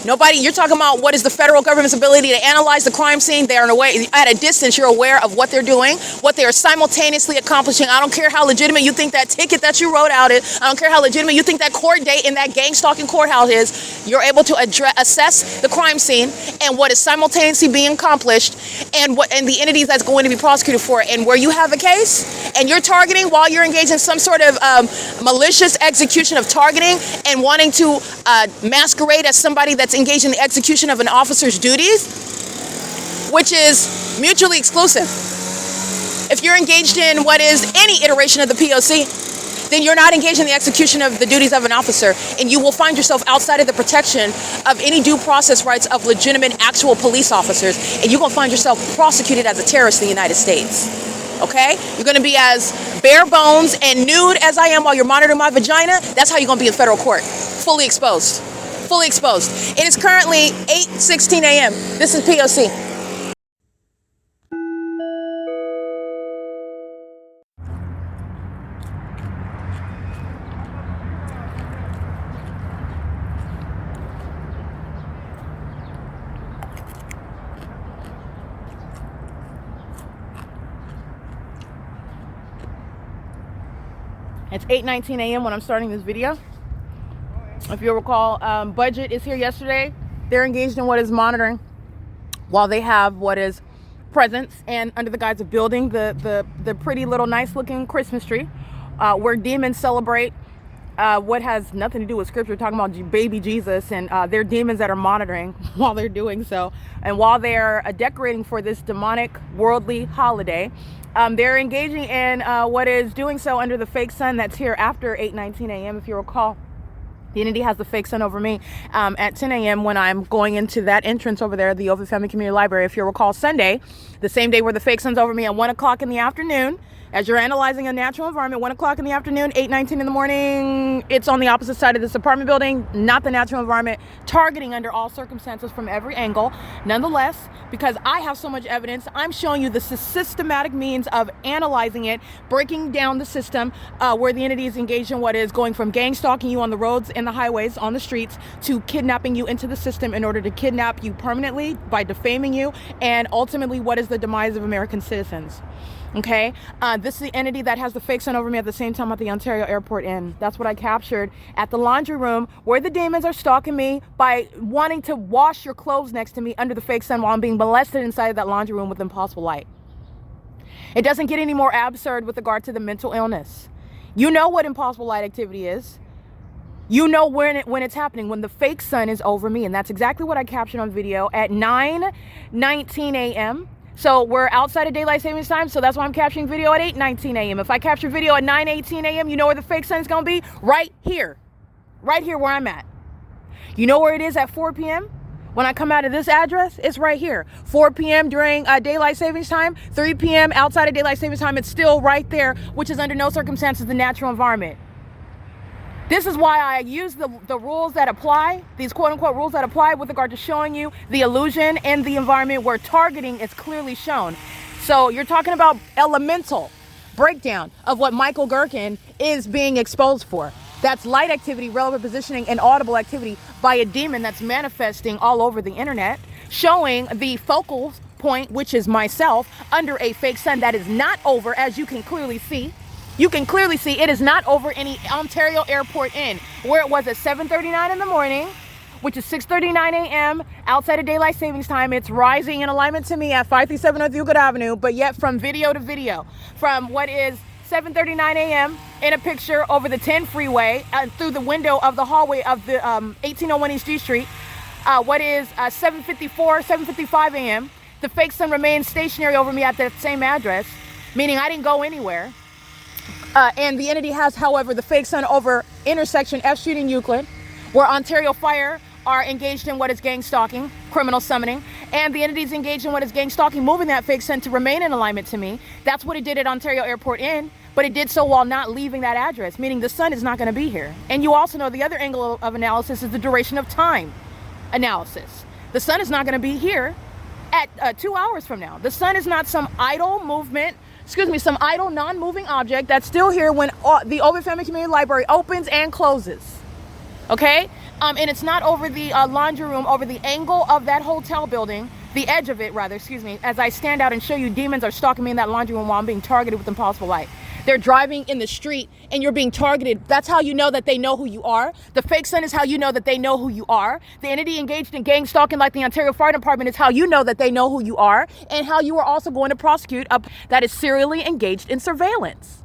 Nobody, you're talking about what is the federal government's ability to analyze the crime scene. They are in a way, at a distance, you're aware of what they're doing, what they are simultaneously accomplishing. I don't care how legitimate you think that ticket that you wrote out is. I don't care how legitimate you think that court date in that gang stalking courthouse is. You're able to assess the crime scene and what is simultaneously being accomplished and the entities that's going to be prosecuted for it. And where you have a case and you're targeting while you're engaged in some sort of malicious execution of targeting and wanting to masquerade as somebody that's engaged in the execution of an officer's duties, which is mutually exclusive. If you're engaged in what is any iteration of the P.O.C., then you're not engaged in the execution of the duties of an officer, and you will find yourself outside of the protection of any due process rights of legitimate actual police officers, and you're going to find yourself prosecuted as a terrorist in the United States. Okay? You're going to be as bare bones and nude as I am while you're monitoring my vagina. That's how you're going to be in federal court. Fully exposed. Fully exposed. It is currently 8:16 a.m. This is P.O.C. It's 8:19 a.m. when I'm starting this video. If you'll recall, Budget is here yesterday. They're engaged in what is monitoring while they have what is presence and under the guise of building the pretty little nice looking Christmas tree where demons celebrate what has nothing to do with scripture, talking about baby Jesus, and they're demons that are monitoring while they're doing so. And while they're decorating for this demonic worldly holiday, they're engaging in what is doing so under the fake sun that's here after 8:19 a.m. If you recall, the entity has the fake sun over me at 10 a.m. when I'm going into that entrance over there, the OVITT Family Community Library. If you recall, Sunday, the same day where the fake sun's over me at 1 o'clock in the afternoon, as you're analyzing a natural environment, 1 o'clock in the afternoon, 8:19 in the morning, it's on the opposite side of this apartment building, not the natural environment, targeting under all circumstances from every angle. Nonetheless, because I have so much evidence, I'm showing you the systematic means of analyzing it, breaking down the system where the entity is engaged in what is going from gang stalking you on the roads and the highways, on the streets, to kidnapping you into the system in order to kidnap you permanently by defaming you, and ultimately what is the demise of American citizens. Okay, this is the entity that has the fake sun over me at the same time at the Ontario Airport Inn. That's what I captured at the laundry room where the demons are stalking me by wanting to wash your clothes next to me under the fake sun while I'm being molested inside of that laundry room with impossible light. It doesn't get any more absurd with regard to the mental illness. You know what impossible light activity is. You know when it's happening, when the fake sun is over me. And that's exactly what I captured on video at 9:19 a.m. So we're outside of daylight savings time, so that's why I'm capturing video at 8:19 a.m. If I capture video at 9:18 a.m., you know where the fake sun's gonna be? Right here where I'm at. You know where it is at 4 p.m.? When I come out of this address, it's right here. 4 p.m. during daylight savings time, 3 p.m. outside of daylight savings time, it's still right there, which is under no circumstances the natural environment. This is why I use the rules that apply, these quote-unquote rules that apply with regard to showing you the illusion and the environment where targeting is clearly shown. So you're talking about elemental breakdown of what Michael GERKEN is being exposed for. That's light activity, relevant positioning, and audible activity by a demon that's manifesting all over the internet, showing the focal point, which is myself, under a fake sun that is not over, as you can clearly see. You can clearly see it is not over any Ontario Airport Inn, where it was at 7:39 in the morning, which is 6:39 a.m. outside of daylight savings time. It's rising in alignment to me at 537 North Euclid Avenue, but yet from video to video, from what is 7:39 a.m. in a picture over the 10 freeway through the window of the hallway of the 1801 East G Street, what is 7:55 a.m. The fake sun remains stationary over me at that same address, meaning I didn't go anywhere. And the entity has, however, the fake sun over intersection F Street and Euclid, where Ontario Fire are engaged in what is gang stalking, criminal summoning, and the entity is engaged in what is gang stalking, moving that fake sun to remain in alignment to me. That's what it did at Ontario Airport Inn, but it did so while not leaving that address, meaning the sun is not going to be here. And you also know the other angle of analysis is the duration of time analysis. The sun is not going to be here at 2 hours from now. The sun is not some idle movement, some idle non-moving object that's still here when the OVITT Family Community Library opens and closes. Okay? And it's not over the laundry room, over the angle of that hotel building, the edge of it rather, excuse me, as I stand out and show you demons are stalking me in that laundry room while I'm being targeted with impossible light. They're driving in the street and you're being targeted. That's how you know that they know who you are. The fake sun is how you know that they know who you are. The entity engaged in gang stalking like the Ontario Fire Department is how you know that they know who you are, and how you are also going to prosecute that is serially engaged in surveillance.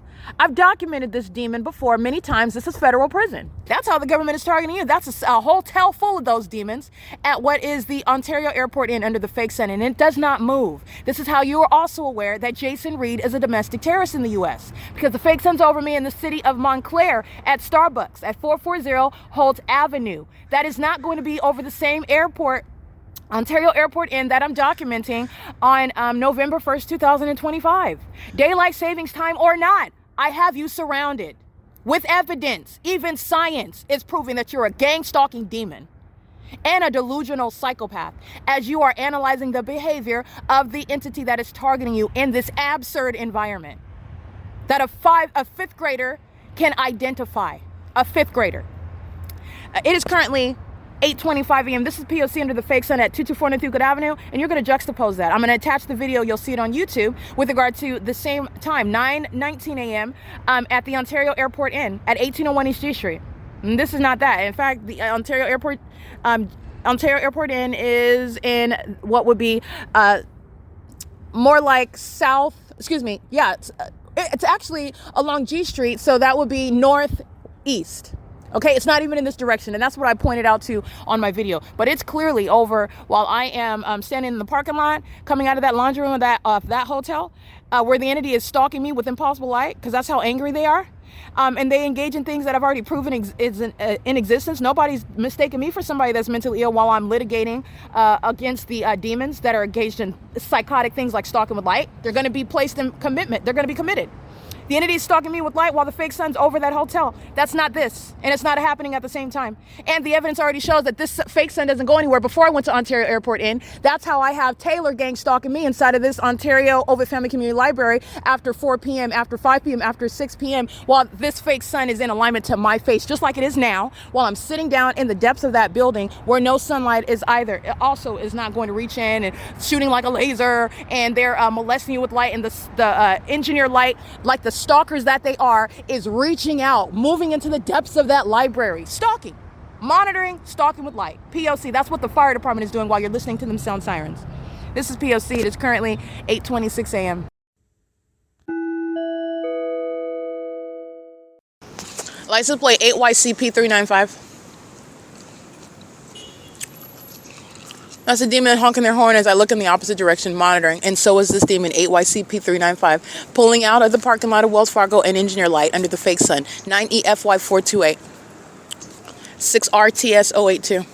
I've documented this demon before many times. This is federal prison. That's how the government is targeting you. That's a hotel full of those demons at what is the Ontario Airport Inn under the fake sun, and it does not move. This is how you are also aware that Jason Reed is a domestic terrorist in the U.S. because the fake sun's over me in the city of Montclair at Starbucks at 440 Holt Avenue. That is not going to be over the same airport, Ontario Airport Inn, that I'm documenting on November 1st, 2025. Daylight savings time or not, I have you surrounded with evidence. Even science is proving that you're a gang stalking demon and a delusional psychopath as you are analyzing the behavior of the entity that is targeting you in this absurd environment that a fifth grader can identify. A fifth grader. It is currently 8:25 a.m. This is P.O.C. under the fake sun at 224 North Euclid Avenue, and you're going to juxtapose that. I'm going to attach the video. You'll see it on YouTube with regard to the same time, 9:19 a.m. At the Ontario Airport Inn at 1801 East G Street. And this is not that. In fact, the Ontario Airport Inn is in what would be more like south. Excuse me. Yeah, it's actually along G Street, so that would be northeast. Okay, it's not even in this direction, and that's what I pointed out to on my video. But it's clearly over while I am standing in the parking lot, coming out of that laundry room of that hotel, where the entity is stalking me with impossible light, because that's how angry they are. And they engage in things that I've already proven is in existence. Nobody's mistaken me for somebody that's mentally ill while I'm litigating against the demons that are engaged in psychotic things like stalking with light. They're going to be placed in commitment. They're going to be committed. The entity is stalking me with light while the fake sun's over that hotel. That's not this, and it's not happening at the same time. And the evidence already shows that this fake sun doesn't go anywhere. Before I went to Ontario Airport Inn, that's how I have Taylor gang stalking me inside of this Ontario OVITT Family Community Library after 4 p.m., after 5 p.m., after 6 p.m., while this fake sun is in alignment to my face, just like it is now, while I'm sitting down in the depths of that building where no sunlight is either. It also is not going to reach in and shooting like a laser, and they're molesting you with light, and the engineer light, like the stalkers that they are, is reaching out, moving into the depths of that library, stalking, monitoring, stalking with light. P.O.C. That's what the fire department is doing while you're listening to them sound sirens. This is P.O.C. It is currently 8:26 a.m. License plate 8YCP395. That's a demon honking their horn as I look in the opposite direction, monitoring. And so is this demon, 8YCP395, pulling out of the parking lot of Wells Fargo and engineer light under the fake sun, 9EFY428, 6RTS082,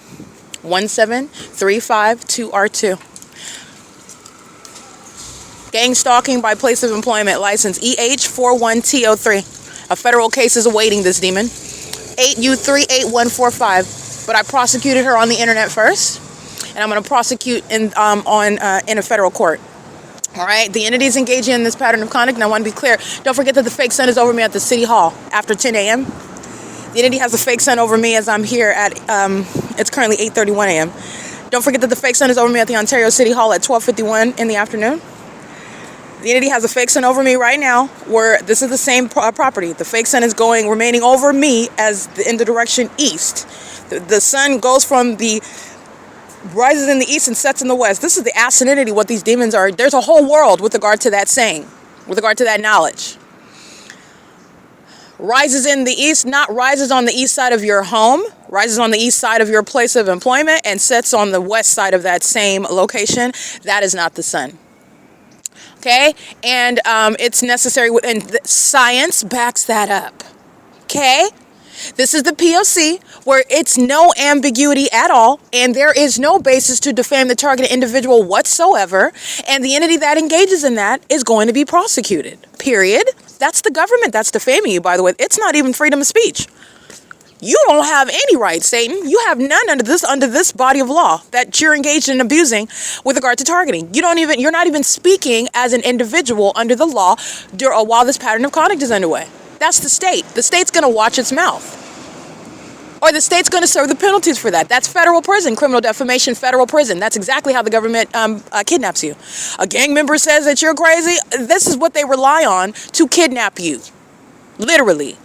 17352R2. Gang stalking by place of employment, license EH41T03. A federal case is awaiting this demon, 8U38145. But I prosecuted her on the internet first. And I'm going to prosecute in a federal court. All right, the entity is engaging in this pattern of conduct, and I want to be clear. Don't forget that the fake sun is over me at the City Hall after 10 a.m. The entity has a fake sun over me as I'm here at, it's currently 8:31 a.m. Don't forget that the fake sun is over me at the Ontario City Hall at 12:51 in the afternoon. The entity has a fake sun over me right now, where this is the same property. The fake sun is remaining over me in the direction east. The sun goes from rises in the east and sets in the west. This is the asinity, what these demons are. There's a whole world with regard to that saying, with regard to that knowledge. Rises in the east, not rises on the east side of your home, rises on the east side of your place of employment and sets on the west side of that same location. That is not the sun. Okay? And it's necessary, and science backs that up. Okay? This is the P.O.C. where it's no ambiguity at all, and there is no basis to defame the targeted individual whatsoever, and the entity that engages in that is going to be prosecuted. Period. That's the government that's defaming you, by the way. It's not even freedom of speech. You don't have any rights, Satan. You have none under this body of law that you're engaged in abusing with regard to targeting. You're not even speaking as an individual under the law while this pattern of conduct is underway. That's the state. The state's going to watch its mouth. Or the state's going to serve the penalties for that. That's federal prison, criminal defamation, federal prison. That's exactly how the government kidnaps you. A gang member says that you're crazy. This is what they rely on to kidnap you. Literally.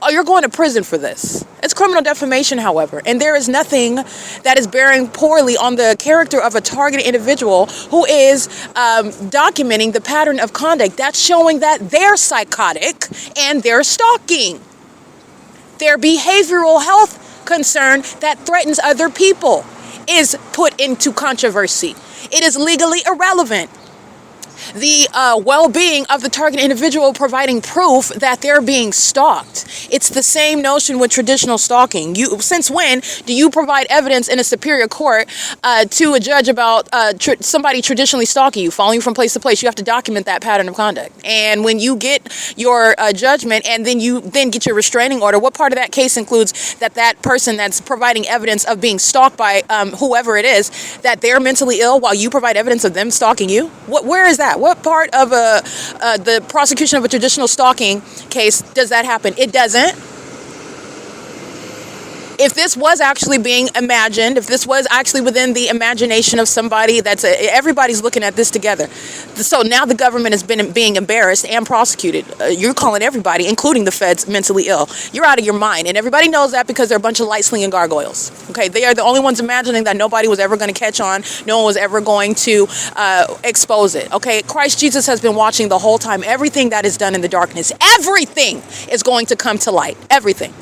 Oh, you're going to prison for this. It's criminal defamation, however, and there is nothing that is bearing poorly on the character of a targeted individual who is documenting the pattern of conduct. That's showing that they're psychotic and they're stalking. Their behavioral health concern that threatens other people is put into controversy. It is legally irrelevant. The well-being of the target individual providing proof that they're being stalked. It's the same notion with traditional stalking. Since when do you provide evidence in a superior court to a judge about somebody traditionally stalking you, following you from place to place? You have to document that pattern of conduct. And when you get your judgment and then you get your restraining order, what part of that case includes that person that's providing evidence of being stalked by whoever it is, that they're mentally ill while you provide evidence of them stalking you? Where is that? What part of the prosecution of a traditional stalking case does that happen? It doesn't. If this was actually being imagined, if this was actually within the imagination of somebody, everybody's looking at this together. So now the government has been being embarrassed and prosecuted. You're calling everybody, including the feds, mentally ill. You're out of your mind, and everybody knows that because they're a bunch of light-slinging gargoyles. Okay, they are the only ones imagining that nobody was ever going to catch on, no one was ever going to expose it. Okay, Christ Jesus has been watching the whole time. Everything that is done in the darkness, everything is going to come to light. Everything.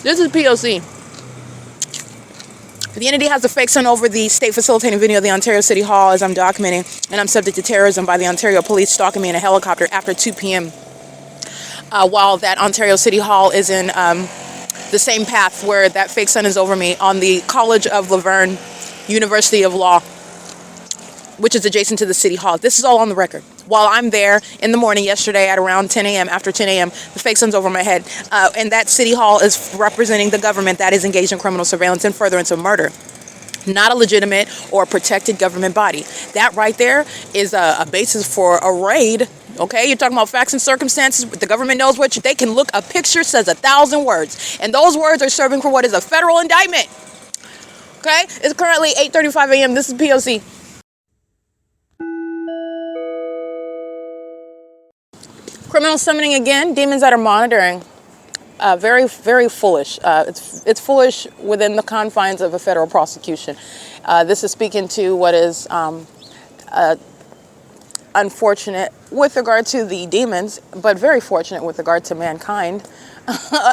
This is P.O.C. The entity has a fake sun over the state facilitating video of the Ontario City Hall as I'm documenting, and I'm subject to terrorism by the Ontario police stalking me in a helicopter after 2 p.m. While that Ontario City Hall is in the same path where that fake sun is over me on the College of Laverne University of Law, which is adjacent to the City Hall. This is all on the record. While I'm there in the morning yesterday at around 10 a.m., after 10 a.m., the fake sun's over my head. And that City Hall is representing the government that is engaged in criminal surveillance and furtherance of murder. Not a legitimate or protected government body. That right there is a basis for a raid. Okay, you're talking about facts and circumstances. The government knows what they can look. A picture says 1,000 words. And those words are serving for what is a federal indictment. Okay, it's currently 8:35 a.m. This is P.O.C. Criminal summoning again, demons that are monitoring. Very, very foolish. It's foolish within the confines of a federal prosecution. This is speaking to what is unfortunate with regard to the demons, but very fortunate with regard to mankind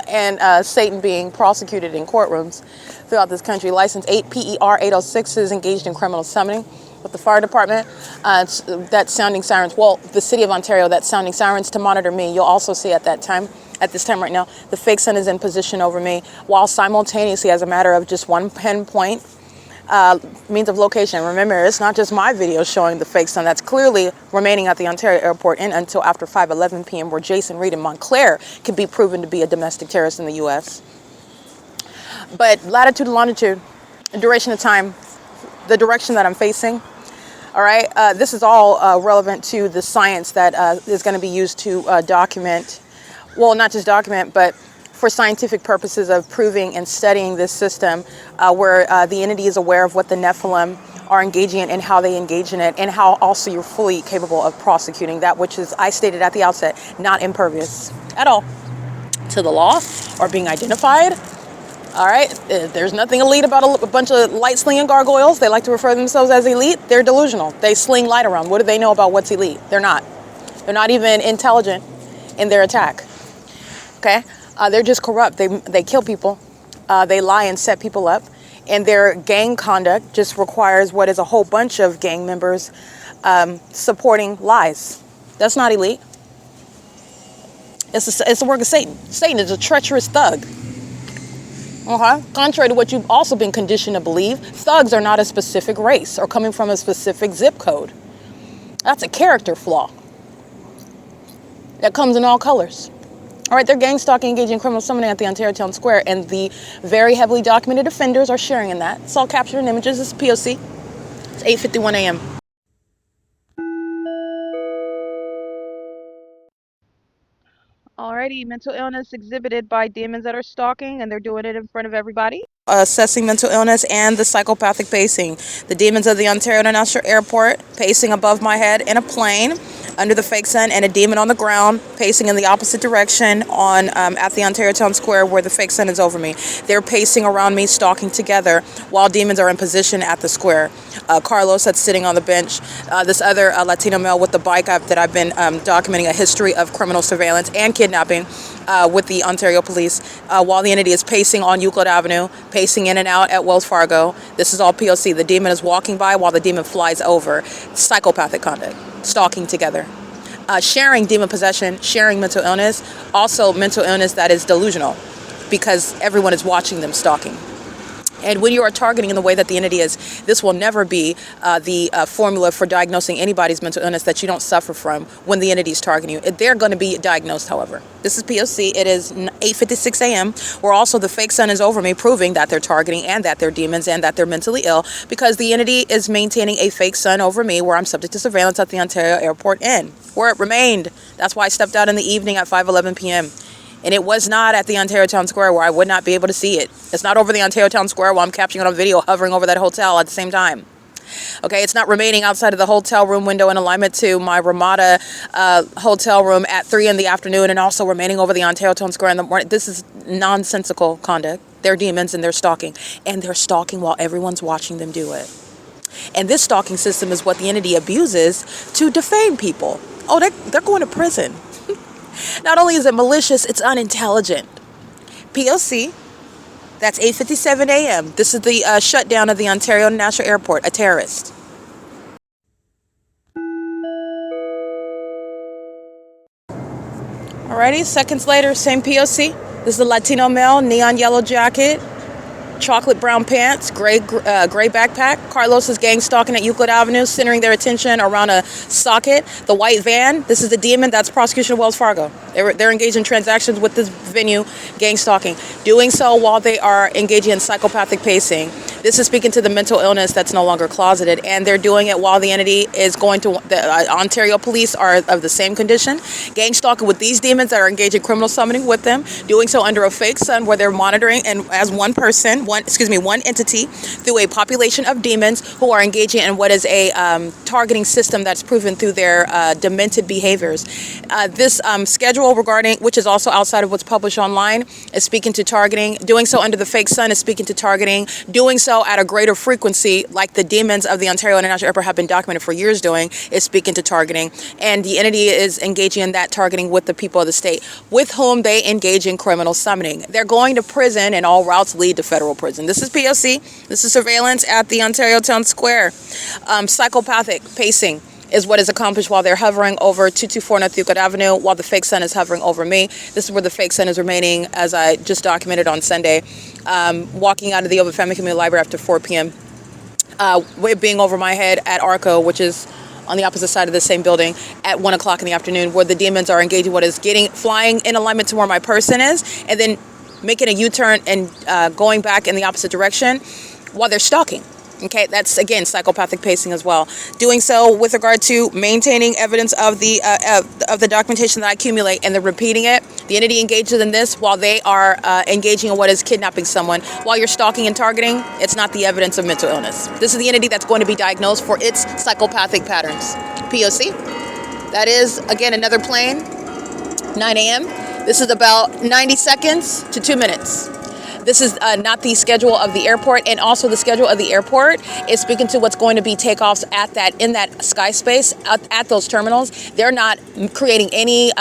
and Satan being prosecuted in courtrooms throughout this country. License 8 PER 806 is engaged in criminal summoning with the fire department. That's sounding sirens. Well, the city of Ontario, that's sounding sirens to monitor me. You'll also see at this time right now, the fake sun is in position over me, while simultaneously, as a matter of just one pinpoint means of location. Remember, it's not just my video showing the fake sun. That's clearly remaining at the Ontario airport in until after 5:11 p.m., where Jason Reed in Montclair can be proven to be a domestic terrorist in the U.S. But latitude and longitude, duration of time, the direction that I'm facing. All right, this is all relevant to the science that is going to be used to document, well, not just document, but for scientific purposes of proving and studying this system where the entity is aware of what the Nephilim are engaging in and how they engage in it, and how also you're fully capable of prosecuting that which is, I stated at the outset, not impervious at all to the law or being identified. All right, there's nothing elite about a bunch of light-slinging gargoyles. They like to refer themselves as elite. They're delusional. They sling light around. What do they know about what's elite? They're not. They're not even intelligent in their attack. Okay, they're just corrupt. They kill people. They lie and set people up. And their gang conduct just requires what is a whole bunch of gang members supporting lies. That's not elite. It's a work of Satan. Satan is a treacherous thug. Contrary to what you've also been conditioned to believe, thugs are not a specific race or coming from a specific zip code. That's a character flaw that comes in all colors. All right, they're gang stalking, engaging in criminal summoning at the Ontario Town Square, and the very heavily documented offenders are sharing in that. It's all captured in images. This is P.O.C. It's 8:51 a.m. Alrighty, mental illness exhibited by demons that are stalking, and they're doing it in front of everybody. Assessing mental illness and the psychopathic pacing. The demons of the Ontario International Airport pacing above my head in a plane under the fake sun, and a demon on the ground pacing in the opposite direction on at the Ontario Town Square where the fake sun is over me. They're pacing around me, stalking together, while demons are in position at the square. Carlos, that's sitting on the bench. This other Latino male with the bike that I've been documenting a history of criminal surveillance and kidnapping with the Ontario Police, while the entity is pacing on Euclid Avenue, pacing in and out at Wells Fargo. This is all P.O.C. The demon is walking by while the demon flies over. Psychopathic conduct. Stalking together. Sharing demon possession, sharing mental illness, also mental illness that is delusional because everyone is watching them stalking. And when you are targeting in the way that the entity is, this will never be the formula for diagnosing anybody's mental illness that you don't suffer from when the entity is targeting you. They're going to be diagnosed, however. This is P.O.C. It is 8:56 a.m. where also the fake sun is over me, proving that they're targeting and that they're demons and that they're mentally ill because the entity is maintaining a fake sun over me where I'm subject to surveillance at the Ontario Airport Inn, where it remained. That's why I stepped out in the evening at 5:11 p.m. And it was not at the Ontario Town Square where I would not be able to see it. It's not over the Ontario Town Square while I'm capturing it on video, hovering over that hotel at the same time. Okay, it's not remaining outside of the hotel room window in alignment to my Ramada hotel room at 3 in the afternoon and also remaining over the Ontario Town Square in the morning. This is nonsensical conduct. They're demons and they're stalking. And they're stalking while everyone's watching them do it. And this stalking system is what the entity abuses to defame people. Oh, they're going to prison. Not only is it malicious, it's unintelligent. P.O.C. That's 8:57 a.m. This is the shutdown of the Ontario International Airport. A terrorist. Alrighty, seconds later, same P.O.C. This is a Latino male, neon yellow jacket, chocolate brown pants, gray backpack. Carlos is gang stalking at Euclid Avenue, centering their attention around a socket. The white van, this is the demon, that's prosecution of Wells Fargo. They're engaged in transactions with this venue, gang stalking. Doing so while they are engaging in psychopathic pacing. This is speaking to the mental illness that's no longer closeted, and they're doing it while the entity is going to, the Ontario police are of the same condition. Gang stalking with these demons that are engaged in criminal summoning with them, doing so under a fake sun where they're monitoring and as one person, one entity through a population of demons who are engaging in what is a targeting system that's proven through their demented behaviors. This schedule regarding, which is also outside of what's published online, is speaking to targeting. Doing so under the fake sun is speaking to targeting. Doing so at a greater frequency, like the demons of the Ontario International Airport have been documented for years doing, is speaking to targeting. And the entity is engaging in that targeting with the people of the state, with whom they engage in criminal summoning. They're going to prison, and all routes lead to federal prison. This is P.O.C. This is surveillance at the Ontario Town Square. Psychopathic pacing is what is accomplished while they're hovering over 224 North Euclid Avenue, while the fake sun is hovering over me. This is where the fake sun is remaining, as I just documented on Sunday, walking out of the OVITT Family Community Library after 4 p.m., being over my head at ARCO, which is on the opposite side of the same building, at 1 o'clock in the afternoon, where the demons are engaging what is flying in alignment to where my person is, and then making a U-turn and going back in the opposite direction while they're stalking. Okay, that's, again, psychopathic pacing as well. Doing so with regard to maintaining evidence of the documentation that I accumulate, and then repeating it. The entity engages in this while they are engaging in what is kidnapping someone. While you're stalking and targeting, it's not the evidence of mental illness. This is the entity that's going to be diagnosed for its psychopathic patterns. P.O.C. That is, again, another plane, 9 a.m. This is about 90 seconds to 2 minutes. This is not the schedule of the airport, and also the schedule of the airport is speaking to what's going to be takeoffs in that sky space at those terminals. They're not creating any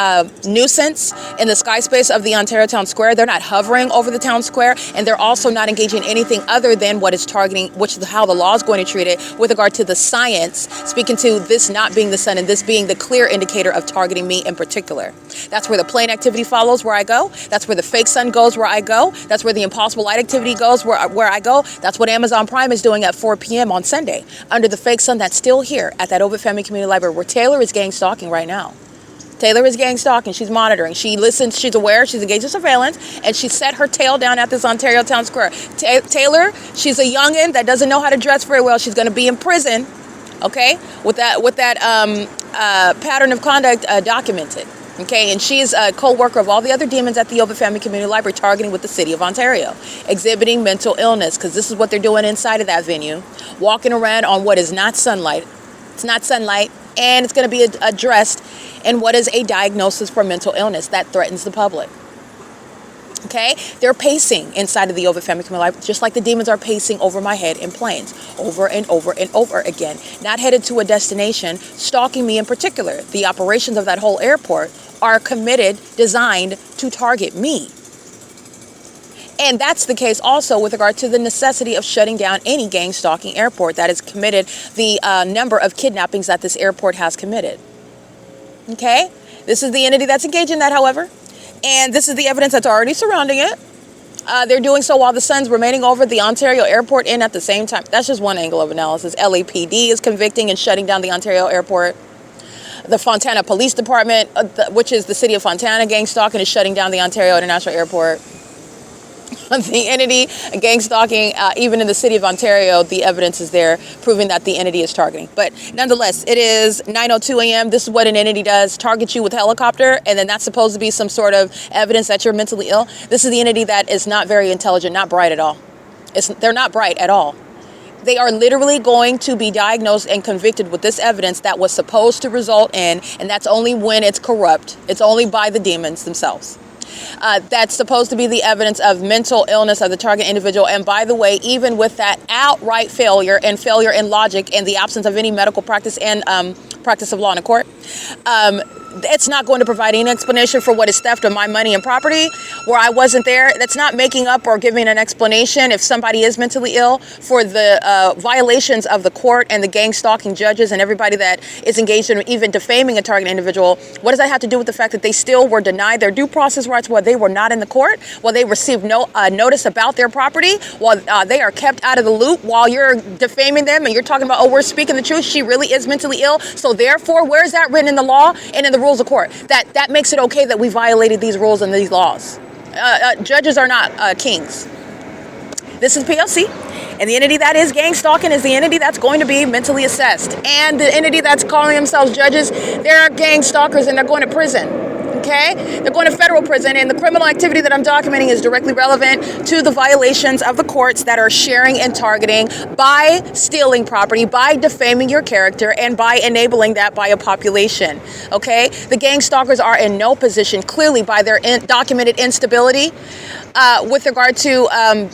nuisance in the sky space of the Ontario Town Square. They're not hovering over the town square, and they're also not engaging in anything other than what is targeting, which is how the law is going to treat it with regard to the science, speaking to this not being the sun and this being the clear indicator of targeting me in particular. That's where the plane activity follows where I go. That's where the fake sun goes where I go. That's where the impossible light activity goes where I go. That's what Amazon Prime is doing at 4 p.m. on Sunday under the fake sun that's still here at that OVITT Family Community Library, where Taylor is gang stalking right now. Taylor is gang stalking. She's monitoring. She listens. She's aware. She's engaged in surveillance, and she set her tail down at this Ontario Town Square. Taylor, she's a youngin' that doesn't know how to dress very well. She's going to be in prison, okay, with that pattern of conduct documented. Okay, and she is a co-worker of all the other demons at the OVITT Family Community Library, targeting with the City of Ontario, exhibiting mental illness, because this is what they're doing inside of that venue, walking around on what is not sunlight. It's not sunlight, and it's going to be addressed in what is a diagnosis for mental illness that threatens the public. Okay, they're pacing inside of the OVITT Family Community Library, just like the demons are pacing over my head in planes, over and over and over again, not headed to a destination, stalking me in particular. The operations of that whole airport are committed, designed to target me. And that's the case also with regard to the necessity of shutting down any gang stalking airport that has committed the number of kidnappings that this airport has committed. Okay, this is the entity that's engaged in that, however. And this is the evidence that's already surrounding it. They're doing so while the sun's remaining over the Ontario airport and at the same time. That's just one angle of analysis. LAPD is convicting and shutting down the Ontario airport. The Fontana Police Department, which is the city of Fontana, gang stalking, is shutting down the Ontario International Airport. The entity, gang stalking, even in the city of Ontario, the evidence is there proving that the entity is targeting. But nonetheless, it is 9:02 a.m. This is what an entity does: target you with a helicopter, and then that's supposed to be some sort of evidence that you're mentally ill. This is the entity that is not very intelligent, not bright at all. They're not bright at all. They are literally going to be diagnosed and convicted with this evidence that was supposed to result in, and that's only when it's corrupt. It's only by the demons themselves. That's supposed to be the evidence of mental illness of the target individual. And by the way, even with that outright failure in logic and the absence of any medical practice and practice of law in a court, it's not going to provide any explanation for what is theft of my money and property where I wasn't there. That's not making up or giving an explanation if somebody is mentally ill for the violations of the court and the gang stalking judges and everybody that is engaged in even defaming a target individual. What does that have to do with the fact that they still were denied their due process rights while they were not in the court, while they received no notice about their property, while they are kept out of the loop while you're defaming them and you're talking about, oh, we're speaking the truth. She really is mentally ill. So therefore, where is that written in the law and in the rules of court? That makes it okay that we violated these rules and these laws. Judges are not kings. This is P.O.C. And the entity that is gang stalking is the entity that's going to be mentally assessed. And the entity that's calling themselves judges, they're gang stalkers and they're going to prison. Okay? They're going to federal prison, and the criminal activity that I'm documenting is directly relevant to the violations of the courts that are sharing and targeting by stealing property, by defaming your character, and by enabling that by a population. Okay? The gang stalkers are in no position, clearly by their documented instability, with regard to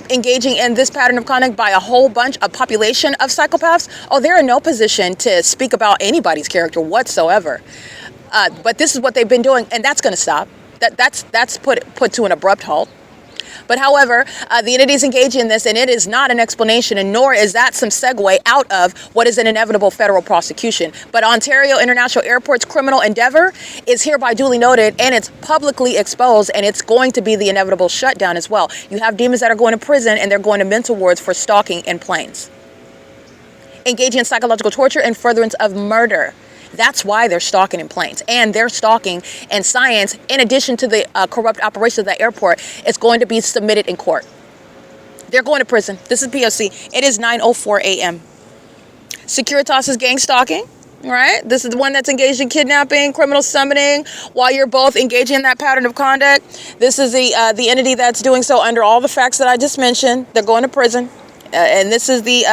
engaging in this pattern of conduct by a population of psychopaths. Oh, they're in no position to speak about anybody's character whatsoever. But this is what they've been doing, and that's going to stop. That's put to an abrupt halt. But however, the entities engage in this, and it is not an explanation, and nor is that some segue out of what is an inevitable federal prosecution. But Ontario International Airport's criminal endeavor is hereby duly noted, and it's publicly exposed, and it's going to be the inevitable shutdown as well. You have demons that are going to prison, and they're going to mental wards for stalking in planes, engaging in psychological torture and furtherance of murder. That's why they're stalking in planes, and they're stalking in science. In addition to the corrupt operation of that airport, it's going to be submitted in court. They're going to prison. This is P.O.C. It is 9:04 a.m. Securitas is gang stalking. Right? This is the one that's engaged in kidnapping, criminal summoning, while you're both engaging in that pattern of conduct. This is the entity that's doing so under all the facts that I just mentioned. They're going to prison. And this is the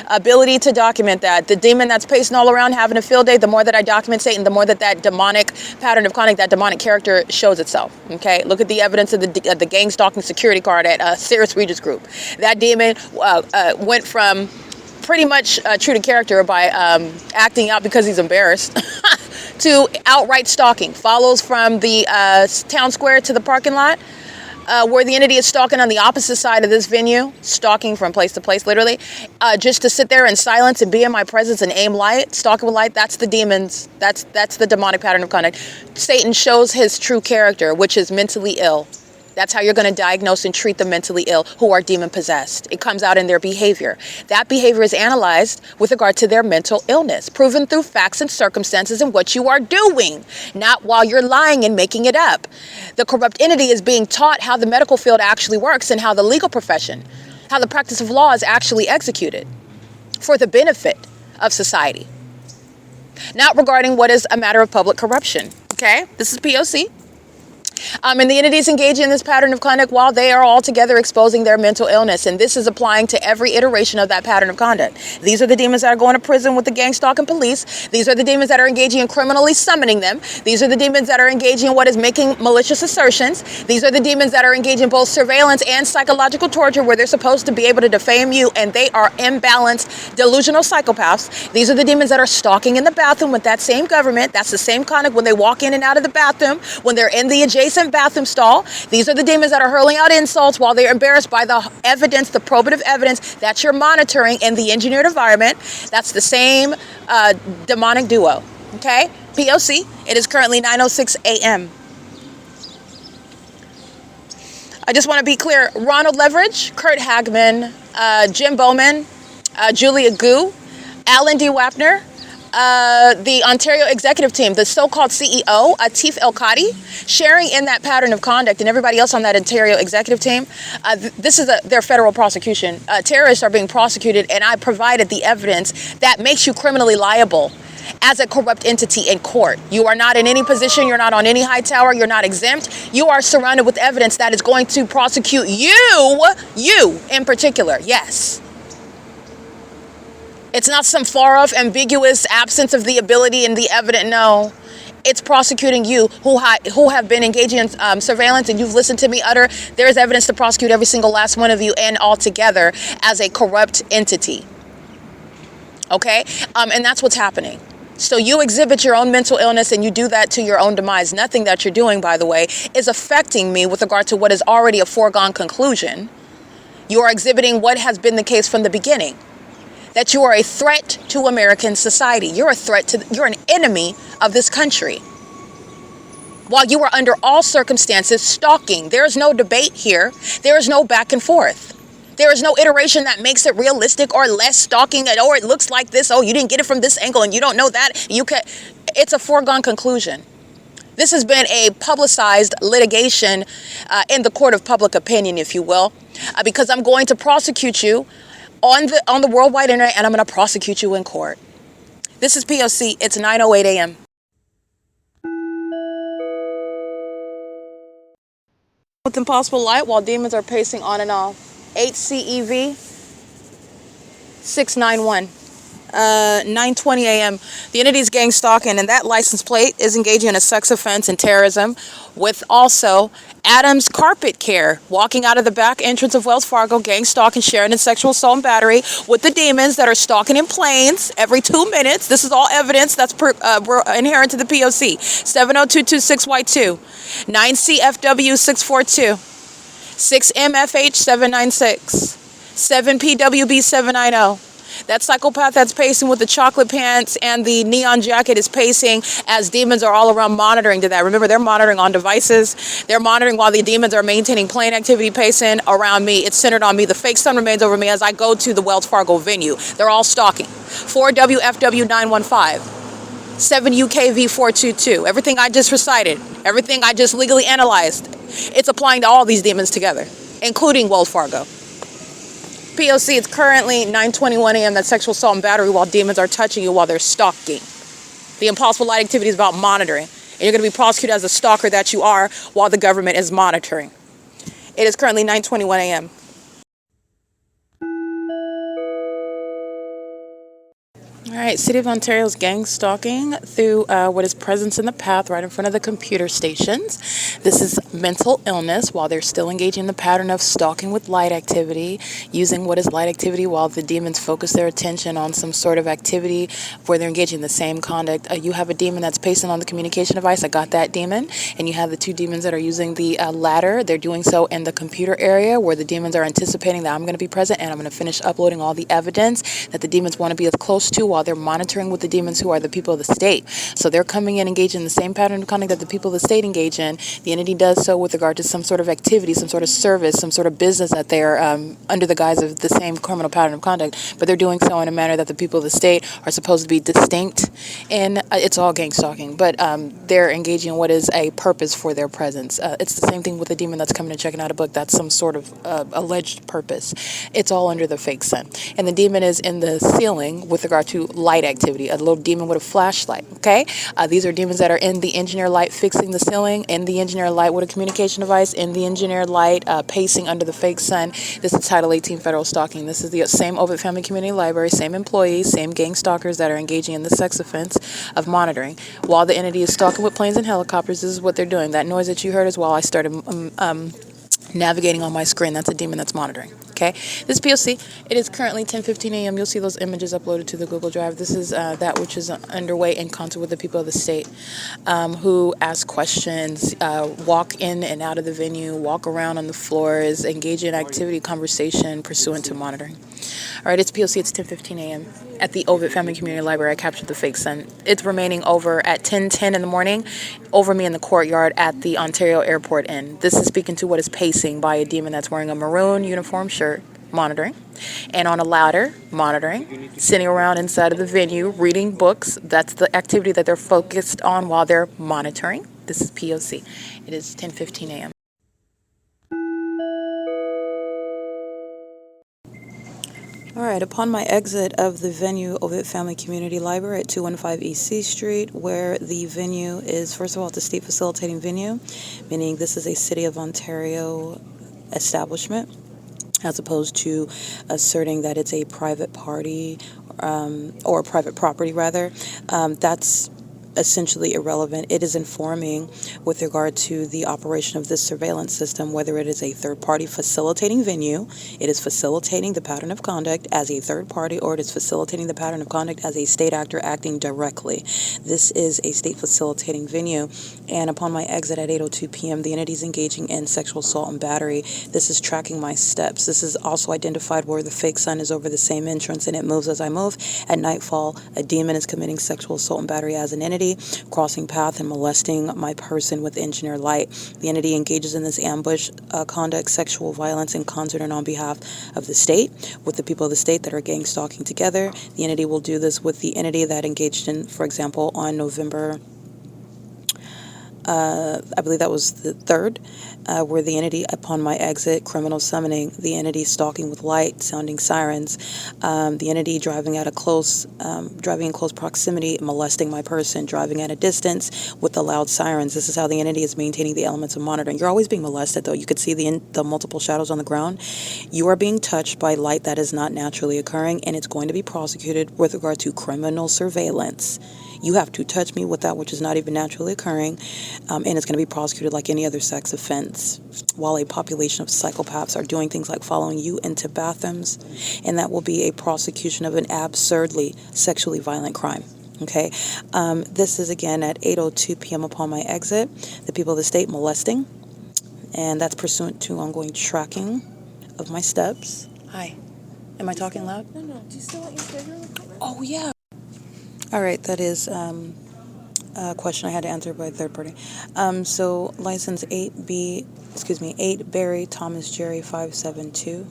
ability to document that. The demon that's pacing all around having a field day, the more that I document Satan, the more that demonic pattern of conduct, that demonic character shows itself. Okay, look at the evidence of the gang stalking security guard at Sirius Regis Group. That demon went from pretty much true to character by acting out because he's embarrassed to outright stalking. Follows from the town square to the parking lot, where the entity is stalking on the opposite side of this venue, stalking from place to place, literally, just to sit there in silence and be in my presence and aim light, stalking with light. That's the demons. That's the demonic pattern of conduct. Satan shows his true character, which is mentally ill. That's how you're going to diagnose and treat the mentally ill who are demon possessed. It comes out in their behavior. That behavior is analyzed with regard to their mental illness, proven through facts and circumstances and what you are doing, not while you're lying and making it up. The corrupt entity is being taught how the medical field actually works and how the legal profession, how the practice of law is actually executed for the benefit of society, not regarding what is a matter of public corruption. Okay, this is P.O.C. And the entities engaging in this pattern of conduct while they are all together exposing their mental illness. And this is applying to every iteration of that pattern of conduct. These are the demons that are going to prison with the gang stalking police. These are the demons that are engaging in criminally summoning them. These are the demons that are engaging in what is making malicious assertions. These are the demons that are engaging in both surveillance and psychological torture, where they're supposed to be able to defame you, and they are imbalanced, delusional psychopaths. These are the demons that are stalking in the bathroom with that same government. That's the same conduct when they walk in and out of the bathroom, when they're in the adjacent bathroom stall. These are the demons that are hurling out insults while they're embarrassed by the evidence, the probative evidence that you're monitoring in the engineered environment. That's the same demonic duo. Okay? P.O.C. It is currently 9:06 a.m. I just want to be clear. Ronald Leverage, Kurt Hagman, Jim Bowman, Julia Gu, Alan D. Wapner, the Ontario executive team, the so-called CEO, Atif El-Kadi, sharing in that pattern of conduct, and everybody else on that Ontario executive team. This is their federal prosecution. Terrorists are being prosecuted, and I provided the evidence that makes you criminally liable as a corrupt entity in court. You are not in any position. You're not on any high tower. You're not exempt. You are surrounded with evidence that is going to prosecute you in particular. Yes. It's not some far off, ambiguous absence of the ability and the evidence. No, it's prosecuting you who have been engaging in surveillance, and you've listened to me utter. There is evidence to prosecute every single last one of you, and all together as a corrupt entity. Okay? And that's what's happening. So you exhibit your own mental illness, and you do that to your own demise. Nothing that you're doing, by the way, is affecting me with regard to what is already a foregone conclusion. You are exhibiting what has been the case from the beginning. That you are a threat to American society. You're a threat to, you're an enemy of this country. While you are under all circumstances stalking. There is no debate here. There is no back and forth. There is no iteration that makes it realistic or less stalking, or it looks like this. Oh, you didn't get it from this angle and you don't know that. It's a foregone conclusion. This has been a publicized litigation in the court of public opinion, if you will, because I'm going to prosecute you on the worldwide internet, and I'm going to prosecute you in court. This is P.O.C. It's 9:08 a.m. With impossible light while demons are pacing on and off. HCEV 691. 9:20 a.m. The entity's gang stalking, and that license plate is engaging in a sex offense and terrorism, with also Adams Carpet Care walking out of the back entrance of Wells Fargo, gang stalking, sharing in sexual assault and battery with the demons that are stalking in planes every 2 minutes. This is all evidence that's inherent to the P.O.C. 70226Y2, 9CFW 642, 6MFH 796, 7PWB 790. That psychopath that's pacing with the chocolate pants and the neon jacket is pacing as demons are all around monitoring to that. Remember, they're monitoring on devices. They're monitoring while the demons are maintaining plane activity pacing around me. It's centered on me. The fake sun remains over me as I go to the Wells Fargo venue. They're all stalking. 4WFW 915. 7UKV 422. Everything I just recited. Everything I just legally analyzed. It's applying to all these demons together, including Wells Fargo. P.O.C. It's currently 9:21 a.m. That's sexual assault and battery while demons are touching you while they're stalking. The impossible light activity is about monitoring. And you're going to be prosecuted as a stalker that you are while the government is monitoring. It is currently 9:21 a.m. All right, City of Ontario's gang stalking through what is presence in the path right in front of the computer stations. This is mental illness while they're still engaging in the pattern of stalking with light activity, using what is light activity while the demons focus their attention on some sort of activity where they're engaging in the same conduct. You have a demon that's pacing on the communication device. I got that demon. And you have the two demons that are using the ladder. They're doing so in the computer area where the demons are anticipating that I'm going to be present, and I'm going to finish uploading all the evidence that the demons want to be as close to while they're monitoring with the demons who are the people of the state. So they're coming in engaging in the same pattern of conduct that the people of the state engage in. The entity does so with regard to some sort of activity, some sort of service, some sort of business that they are under the guise of the same criminal pattern of conduct, but they're doing so in a manner that the people of the state are supposed to be distinct in. It's all gang stalking, but they're engaging in what is a purpose for their presence. It's the same thing with a demon that's coming and checking out a book. That's some sort of alleged purpose. It's all under the fake sun. And the demon is in the ceiling with regard to light activity, a little demon with a flashlight, okay? These are demons that are in the engineer light fixing the ceiling, in the engineer light with a communication device, in the engineer light pacing under the fake sun. This is Title 18 federal stalking. This is the same OVITT Family Community Library, same employees, same gang stalkers that are engaging in the sex offense of monitoring. While the entity is stalking with planes and helicopters, this is what they're doing. That noise that you heard is while I started navigating on my screen. That's a demon that's monitoring. Okay, this is P.O.C. It is currently 10:15 a.m. You'll see those images uploaded to the Google Drive. This is that which is underway in concert with the people of the state who ask questions, walk in and out of the venue, walk around on the floors, engage in activity, conversation pursuant to monitoring. All right, it's P.O.C. It's 10:15 a.m. at the OVITT Family Community Library. I captured the fake sun. It's remaining over at 10:10 in the morning over me in the courtyard at the Ontario Airport Inn. This is speaking to what is pacing by a demon that's wearing a maroon uniform shirt, monitoring, and on a ladder, monitoring, sitting around inside of the venue, reading books. That's the activity that they're focused on while they're monitoring. This is P.O.C. It is 10:15 a.m. All right, upon my exit of the venue OVITT Family Community Library at 215 East C Street, where the venue is, first of all, it's a state facilitating venue, meaning this is a City of Ontario establishment, as opposed to asserting that it's a private party or a private property, rather. That's essentially irrelevant. It is informing with regard to the operation of this surveillance system, whether it is a third party facilitating venue, it is facilitating the pattern of conduct as a third party, or it is facilitating the pattern of conduct as a state actor acting directly. This is a state facilitating venue, and upon my exit at 8:02 p.m., the entity is engaging in sexual assault and battery. This is tracking my steps. This is also identified where the fake sun is over the same entrance, and it moves as I move. At nightfall, a demon is committing sexual assault and battery as an entity, crossing path and molesting my person with engineer light. The entity engages in this ambush conduct, sexual violence in concert and on behalf of the state, with the people of the state that are gang stalking together. The entity will do this with the entity that engaged in, for example, on November, I believe that was the 3rd, where the entity, upon my exit, criminal summoning, the entity stalking with light, sounding sirens, the entity driving in close proximity, molesting my person, driving at a distance with the loud sirens. This is how the entity is maintaining the elements of monitoring. You're always being molested, though. You could see the multiple shadows on the ground. You are being touched by light that is not naturally occurring, and it's going to be prosecuted with regard to criminal surveillance. You have to touch me with that which is not even naturally occurring, and it's going to be prosecuted like any other sex offense, while a population of psychopaths are doing things like following you into bathrooms, and that will be a prosecution of an absurdly sexually violent crime. Okay, this is again at 8:02 p.m. upon my exit. The people of the state molesting, and that's pursuant to ongoing tracking of my steps. Hi, am I talking loud? No. Do you still want your schedule? Oh, yeah. All right, that is a question I had to answer by a third party. So license 8 Barry Thomas Jerry 572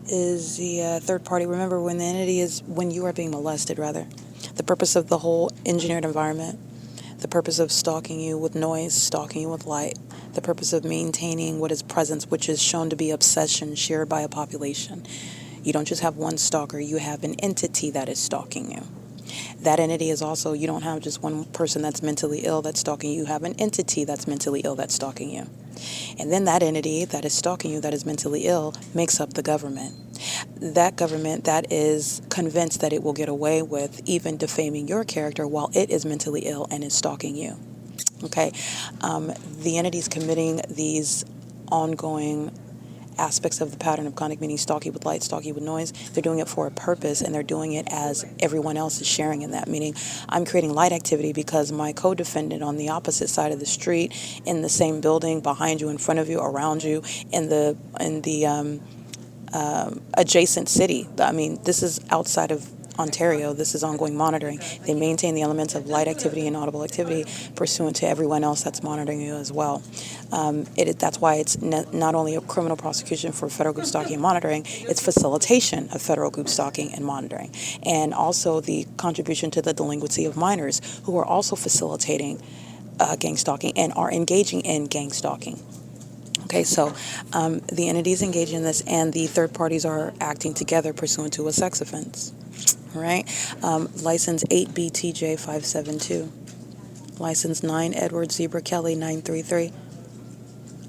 is the third party. Remember, when the entity is, when you are being molested, rather, the purpose of the whole engineered environment, the purpose of stalking you with noise, stalking you with light, the purpose of maintaining what is presence, which is shown to be obsession shared by a population. You don't just have one stalker, you have an entity that is stalking you. That entity is also, you don't have just one person that's mentally ill that's stalking you, you have an entity that's mentally ill that's stalking you. And then that entity that is stalking you, that is mentally ill, makes up the government. That government that is convinced that it will get away with even defaming your character while it is mentally ill and is stalking you. Okay? The entities committing these ongoing aspects of the pattern of conduct, meaning stalking with light, stalking with noise, they're doing it for a purpose, and they're doing it as everyone else is sharing in that, meaning I'm creating light activity because my co-defendant on the opposite side of the street, in the same building, behind you, in front of you, around you, in the adjacent city. I mean, this is outside of Ontario. This is ongoing monitoring. They maintain the elements of light activity and audible activity pursuant to everyone else that's monitoring you as well. That's why it's not only a criminal prosecution for federal group stalking and monitoring, it's facilitation of federal group stalking and monitoring. And also the contribution to the delinquency of minors who are also facilitating gang stalking and are engaging in gang stalking. Okay, so the entities engaging in this and the third parties are acting together pursuant to a sex offense. All right. License 8BTJ572. License 9 Edward Zebra Kelly 933.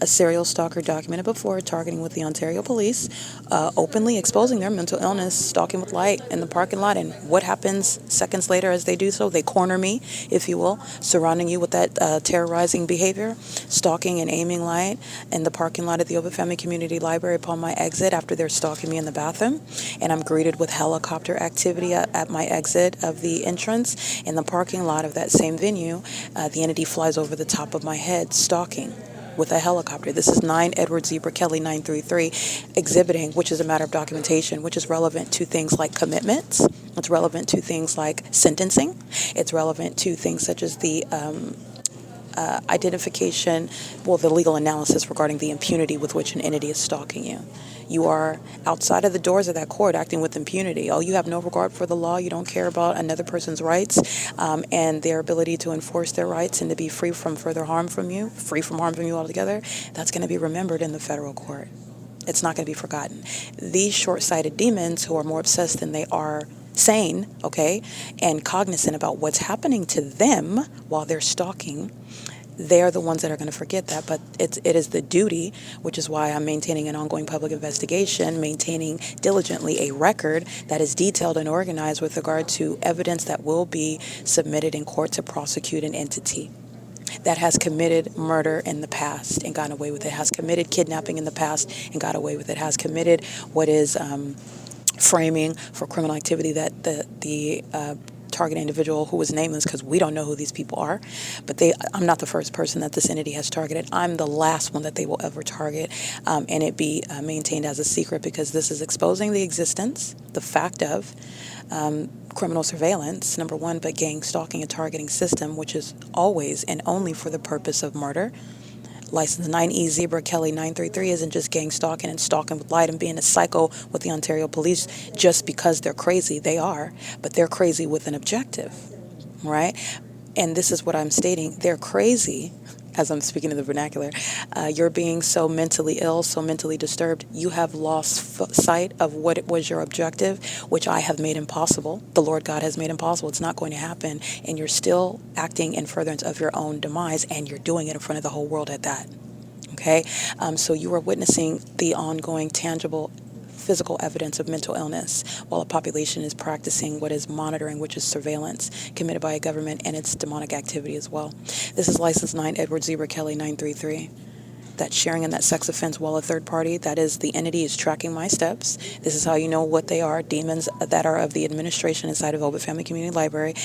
A serial stalker documented before targeting with the Ontario Police, openly exposing their mental illness, stalking with light in the parking lot. And what happens seconds later as they do so? They corner me, if you will, surrounding you with that terrorizing behavior, stalking and aiming light in the parking lot at the OVITT Family Community Library upon my exit after they're stalking me in the bathroom. And I'm greeted with helicopter activity at my exit of the entrance. In the parking lot of that same venue, the entity flies over the top of my head, stalking with a helicopter. This is 9 Edward Zebra Kelly 933, exhibiting, which is a matter of documentation, which is relevant to things like commitments. It's relevant to things like sentencing. It's relevant to things such as the identification, the legal analysis regarding the impunity with which an entity is stalking you. You are outside of the doors of that court acting with impunity. Oh, you have no regard for the law. You don't care about another person's rights and their ability to enforce their rights and to be free from harm from you altogether. That's going to be remembered in the federal court. It's not going to be forgotten. These short-sighted demons who are more obsessed than they are sane, okay, and cognizant about what's happening to them while they're stalking, they're the ones that are going to forget that. But it is the duty, which is why I'm maintaining an ongoing public investigation, maintaining diligently a record that is detailed and organized with regard to evidence that will be submitted in court to prosecute an entity that has committed murder in the past and gotten away with it, has committed kidnapping in the past and got away with it, has committed what is framing for criminal activity that the target individual, who was nameless because we don't know who these people are, but I'm not the first person that this entity has targeted. I'm the last one that they will ever target, and it be maintained as a secret, because this is exposing the existence, the fact of criminal surveillance, number one, but gang stalking and targeting system, which is always and only for the purpose of murder. License 9E Zebra Kelly 933 isn't just gang stalking and stalking with light and being a psycho with the Ontario Police just because they're crazy. They are, but they're crazy with an objective, right? And this is what I'm stating. They're crazy, as I'm speaking in the vernacular. You're being so mentally ill, so mentally disturbed, you have lost sight of what it was your objective, which I have made impossible. The Lord God has made impossible. It's not going to happen. And you're still acting in furtherance of your own demise, and you're doing it in front of the whole world at that. Okay? So you are witnessing the ongoing, tangible, physical evidence of mental illness while a population is practicing what is monitoring, which is surveillance committed by a government and its demonic activity as well. This is license 9 Edward Zebra Kelly 933. That sharing in that sex offense while a third party, that is, the entity is tracking my steps. This is how you know what they are. Demons that are of the administration inside of OVITT Family Community Library.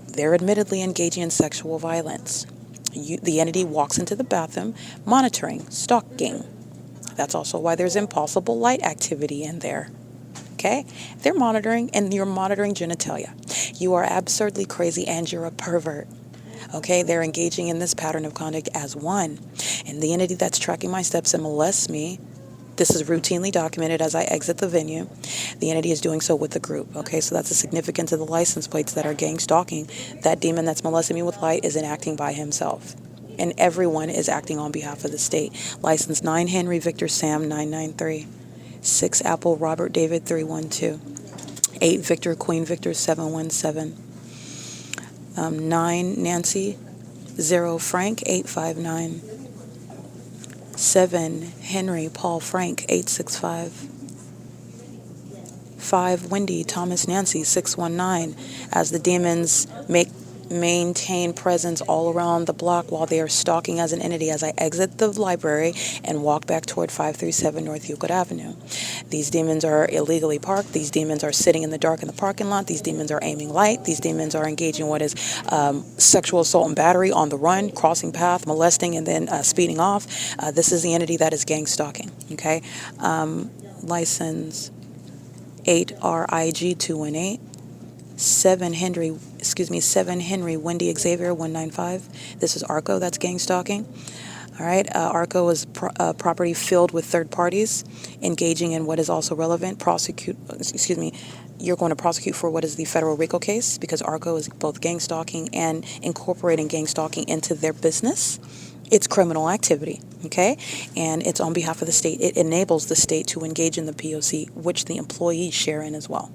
They're admittedly engaging in sexual violence. The entity walks into the bathroom, monitoring, stalking. That's also why there's impossible light activity in there. Okay? They're monitoring, and you're monitoring genitalia. You are absurdly crazy, and you're a pervert. Okay? They're engaging in this pattern of conduct as one. And the entity that's tracking my steps and molests me, this is routinely documented as I exit the venue. The entity is doing so with the group. Okay? So that's the significance of the license plates that are gang stalking. That demon that's molesting me with light isn't acting by himself. And everyone is acting on behalf of the state. License 9 Henry Victor Sam 993. 6 Apple Robert David 312. 8 Victor Queen Victor 717. 9 Nancy 0 Frank 859. 7 Henry Paul Frank 865. 5 Wendy Thomas Nancy 619. As the demons maintain presence all around the block while they are stalking as an entity as I exit the library and walk back toward 537 North Euclid Avenue. These demons are illegally parked. These demons are sitting in the dark in the parking lot. These demons are aiming light. These demons are engaging what is sexual assault and battery on the run, crossing path, molesting, and then speeding off. This is the entity that is gang stalking. Okay, license 8 RIG 218. 7 Henry Wendy Xavier 195. This is ARCO, that's gang stalking. All right, ARCO is property filled with third parties engaging in what is also relevant. You're going to prosecute for what is the federal RICO case, because ARCO is both gang stalking and incorporating gang stalking into their business. It's criminal activity, okay? And it's on behalf of the state. It enables the state to engage in the P.O.C, which the employees share in as well.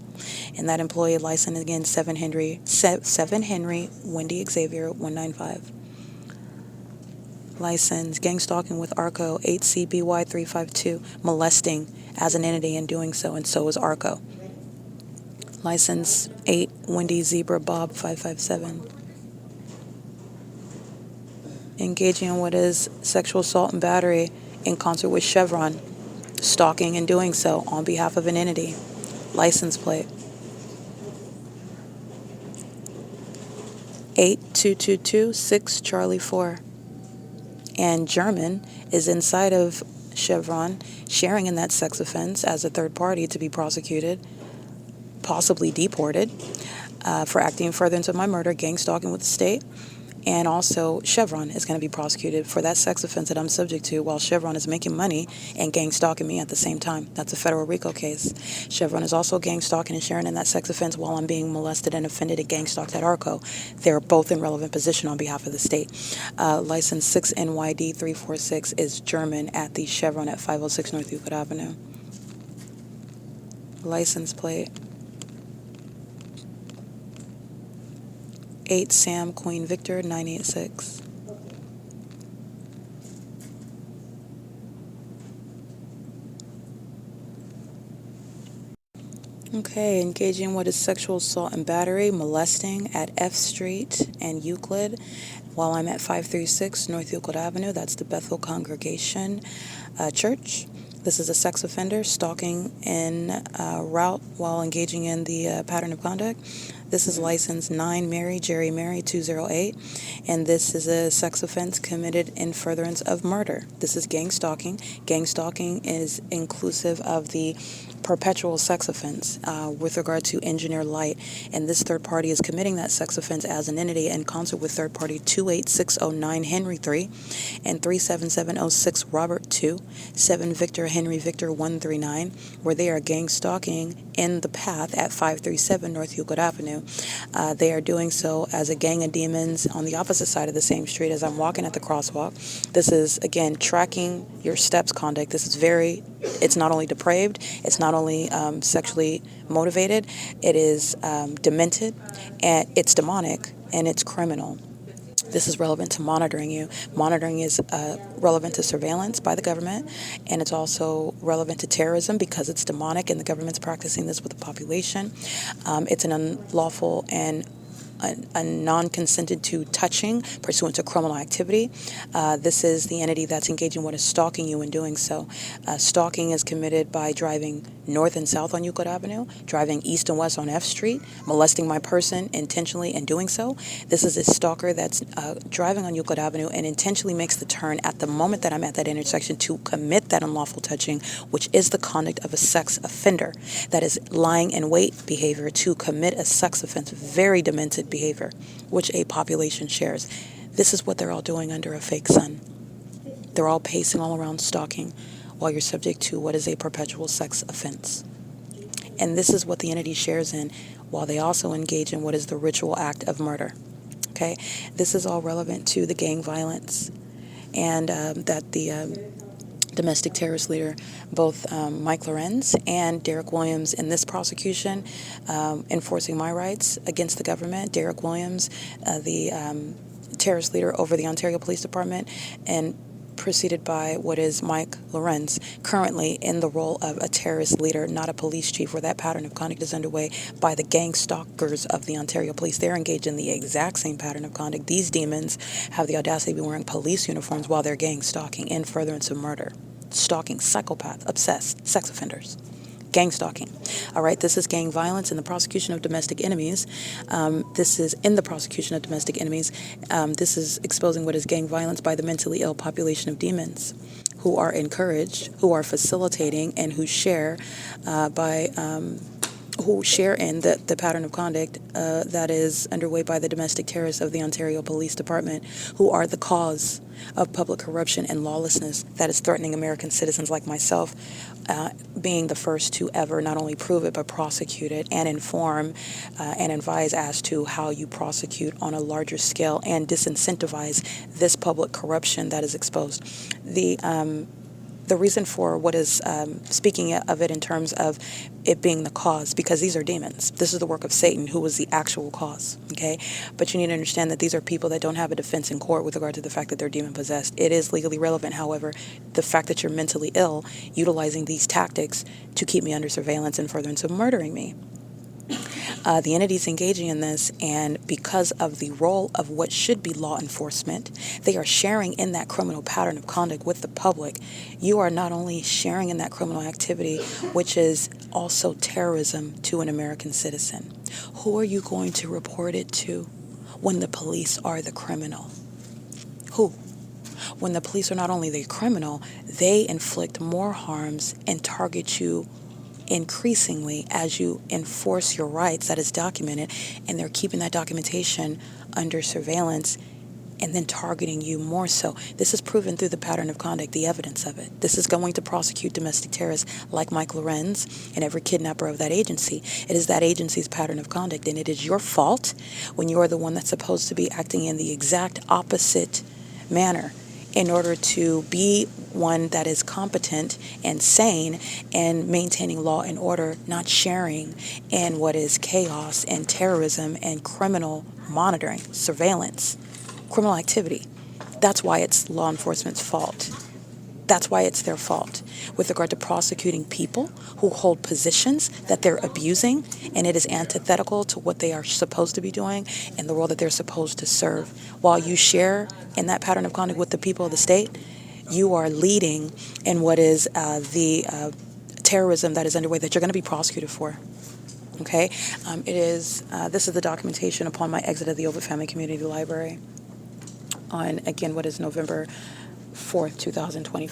And that employee license, again, 7 Henry Wendy Xavier 195. License, gang stalking with ARCO 8CBY 352, molesting as an entity in doing so, and so is ARCO. License 8 Wendy Zebra Bob 557. Engaging in what is sexual assault and battery in concert with Chevron, stalking and doing so on behalf of an entity. License plate 82226 Charlie 4. And German is inside of Chevron, sharing in that sex offense as a third party to be prosecuted, possibly deported, for acting in furtherance of my murder, gang stalking with the state. And also, Chevron is going to be prosecuted for that sex offense that I'm subject to while Chevron is making money and gang stalking me at the same time. That's a federal RICO case. Chevron is also gang stalking and sharing in that sex offense while I'm being molested and offended and gang stalked at ARCO. They're both in relevant position on behalf of the state. License 6 NYD 346 is German at the Chevron at 506 North Euclid Avenue. License plate 8 Sam Queen Victor 986. Okay, engaging what is sexual assault and battery, molesting at F Street and Euclid while I'm at 536 North Euclid Avenue. That's the Bethel Congregation Church. This is a sex offender stalking en route while engaging in the pattern of conduct. This is license 9 Mary Jerry Mary 208, and this is a sex offense committed in furtherance of murder. This is gang stalking. Gang stalking is inclusive of the perpetual sex offense with regard to Engineer Light, and this third party is committing that sex offense as an entity in concert with third party 28609 Henry 3 and 37706 Robert 2, 7 Victor Henry Victor 139, where they are gang stalking in the path at 537 North Euclid Avenue. They are doing so as a gang of demons on the opposite side of the same street as I'm walking at the crosswalk. This is, again, tracking your steps conduct. This is it's not only depraved, it's not only sexually motivated, it is demented, and it's demonic, and it's criminal. This is relevant to monitoring you. Monitoring is relevant to surveillance by the government, and it's also relevant to terrorism because it's demonic and the government's practicing this with the population. It's an unlawful and a non-consented to touching pursuant to criminal activity. This is the entity that's engaging what is stalking you in doing so. Stalking is committed by driving north and south on Euclid Avenue, driving east and west on F Street, molesting my person intentionally and doing so. This is a stalker that's driving on Euclid Avenue and intentionally makes the turn at the moment that I'm at that intersection to commit that unlawful touching, which is the conduct of a sex offender. That is lying in wait behavior to commit a sex offense, very demented behavior, which a population shares. This is what they're all doing under a fake sun. They're all pacing all around stalking while you're subject to what is a perpetual sex offense. And this is what the entity shares in while they also engage in what is the ritual act of murder. Okay, this is all relevant to the gang violence and that the domestic terrorist leader, both Mike Lorenz and Derek Williams in this prosecution, enforcing my rights against the government. Derek Williams, the terrorist leader over the Ontario Police Department, and preceded by what is Mike Lorenz, currently in the role of a terrorist leader, not a police chief, where that pattern of conduct is underway by the gang stalkers of the Ontario Police. They're engaged in the exact same pattern of conduct. These demons have the audacity to be wearing police uniforms while they're gang stalking in furtherance of murder. Stalking, psychopath, obsessed, sex offenders. Gang stalking. All right, this is gang violence in the prosecution of domestic enemies. This is in the prosecution of domestic enemies. This is exposing what is gang violence by the mentally ill population of demons who are encouraged, who are facilitating, and who share who who share in the pattern of conduct that is underway by the domestic terrorists of the Ontario Police Department, who are the cause of public corruption and lawlessness that is threatening American citizens like myself, being the first to ever not only prove it but prosecute it and inform and advise as to how you prosecute on a larger scale and disincentivize this public corruption that is exposed. The reason for what is speaking of it in terms of it being the cause, because these are demons. This is the work of Satan, who was the actual cause, okay? But you need to understand that these are people that don't have a defense in court with regard to the fact that they're demon-possessed. It is legally relevant, however, the fact that you're mentally ill, utilizing these tactics to keep me under surveillance and furtherance of murdering me. The entities engaging in this, and because of the role of what should be law enforcement, they are sharing in that criminal pattern of conduct with the public. You are not only sharing in that criminal activity, which is also terrorism to an American citizen. Who are you going to report it to when the police are the criminal? Who? When the police are not only the criminal, they inflict more harms and target you increasingly as you enforce your rights that is documented, and they're keeping that documentation under surveillance and then targeting you more so. This is proven through the pattern of conduct, the evidence of it. This is going to prosecute domestic terrorists like Mike LORENZ and every kidnapper of that agency. It is that agency's pattern of conduct, and it is your fault when you are the one that's supposed to be acting in the exact opposite manner in order to be one that is competent and sane and maintaining law and order, not sharing in what is chaos and terrorism and criminal monitoring, surveillance, criminal activity. That's why it's law enforcement's fault. That's why it's their fault with regard to prosecuting people who hold positions that they're abusing, and it is antithetical to what they are supposed to be doing and the role that they're supposed to serve. While you share in that pattern of conduct with the people of the state, you are leading in what is the terrorism that is underway that you're going to be prosecuted for. Okay? This is the documentation upon my exit of the OVITT Family Community Library on, again, what is November 4th, 2025.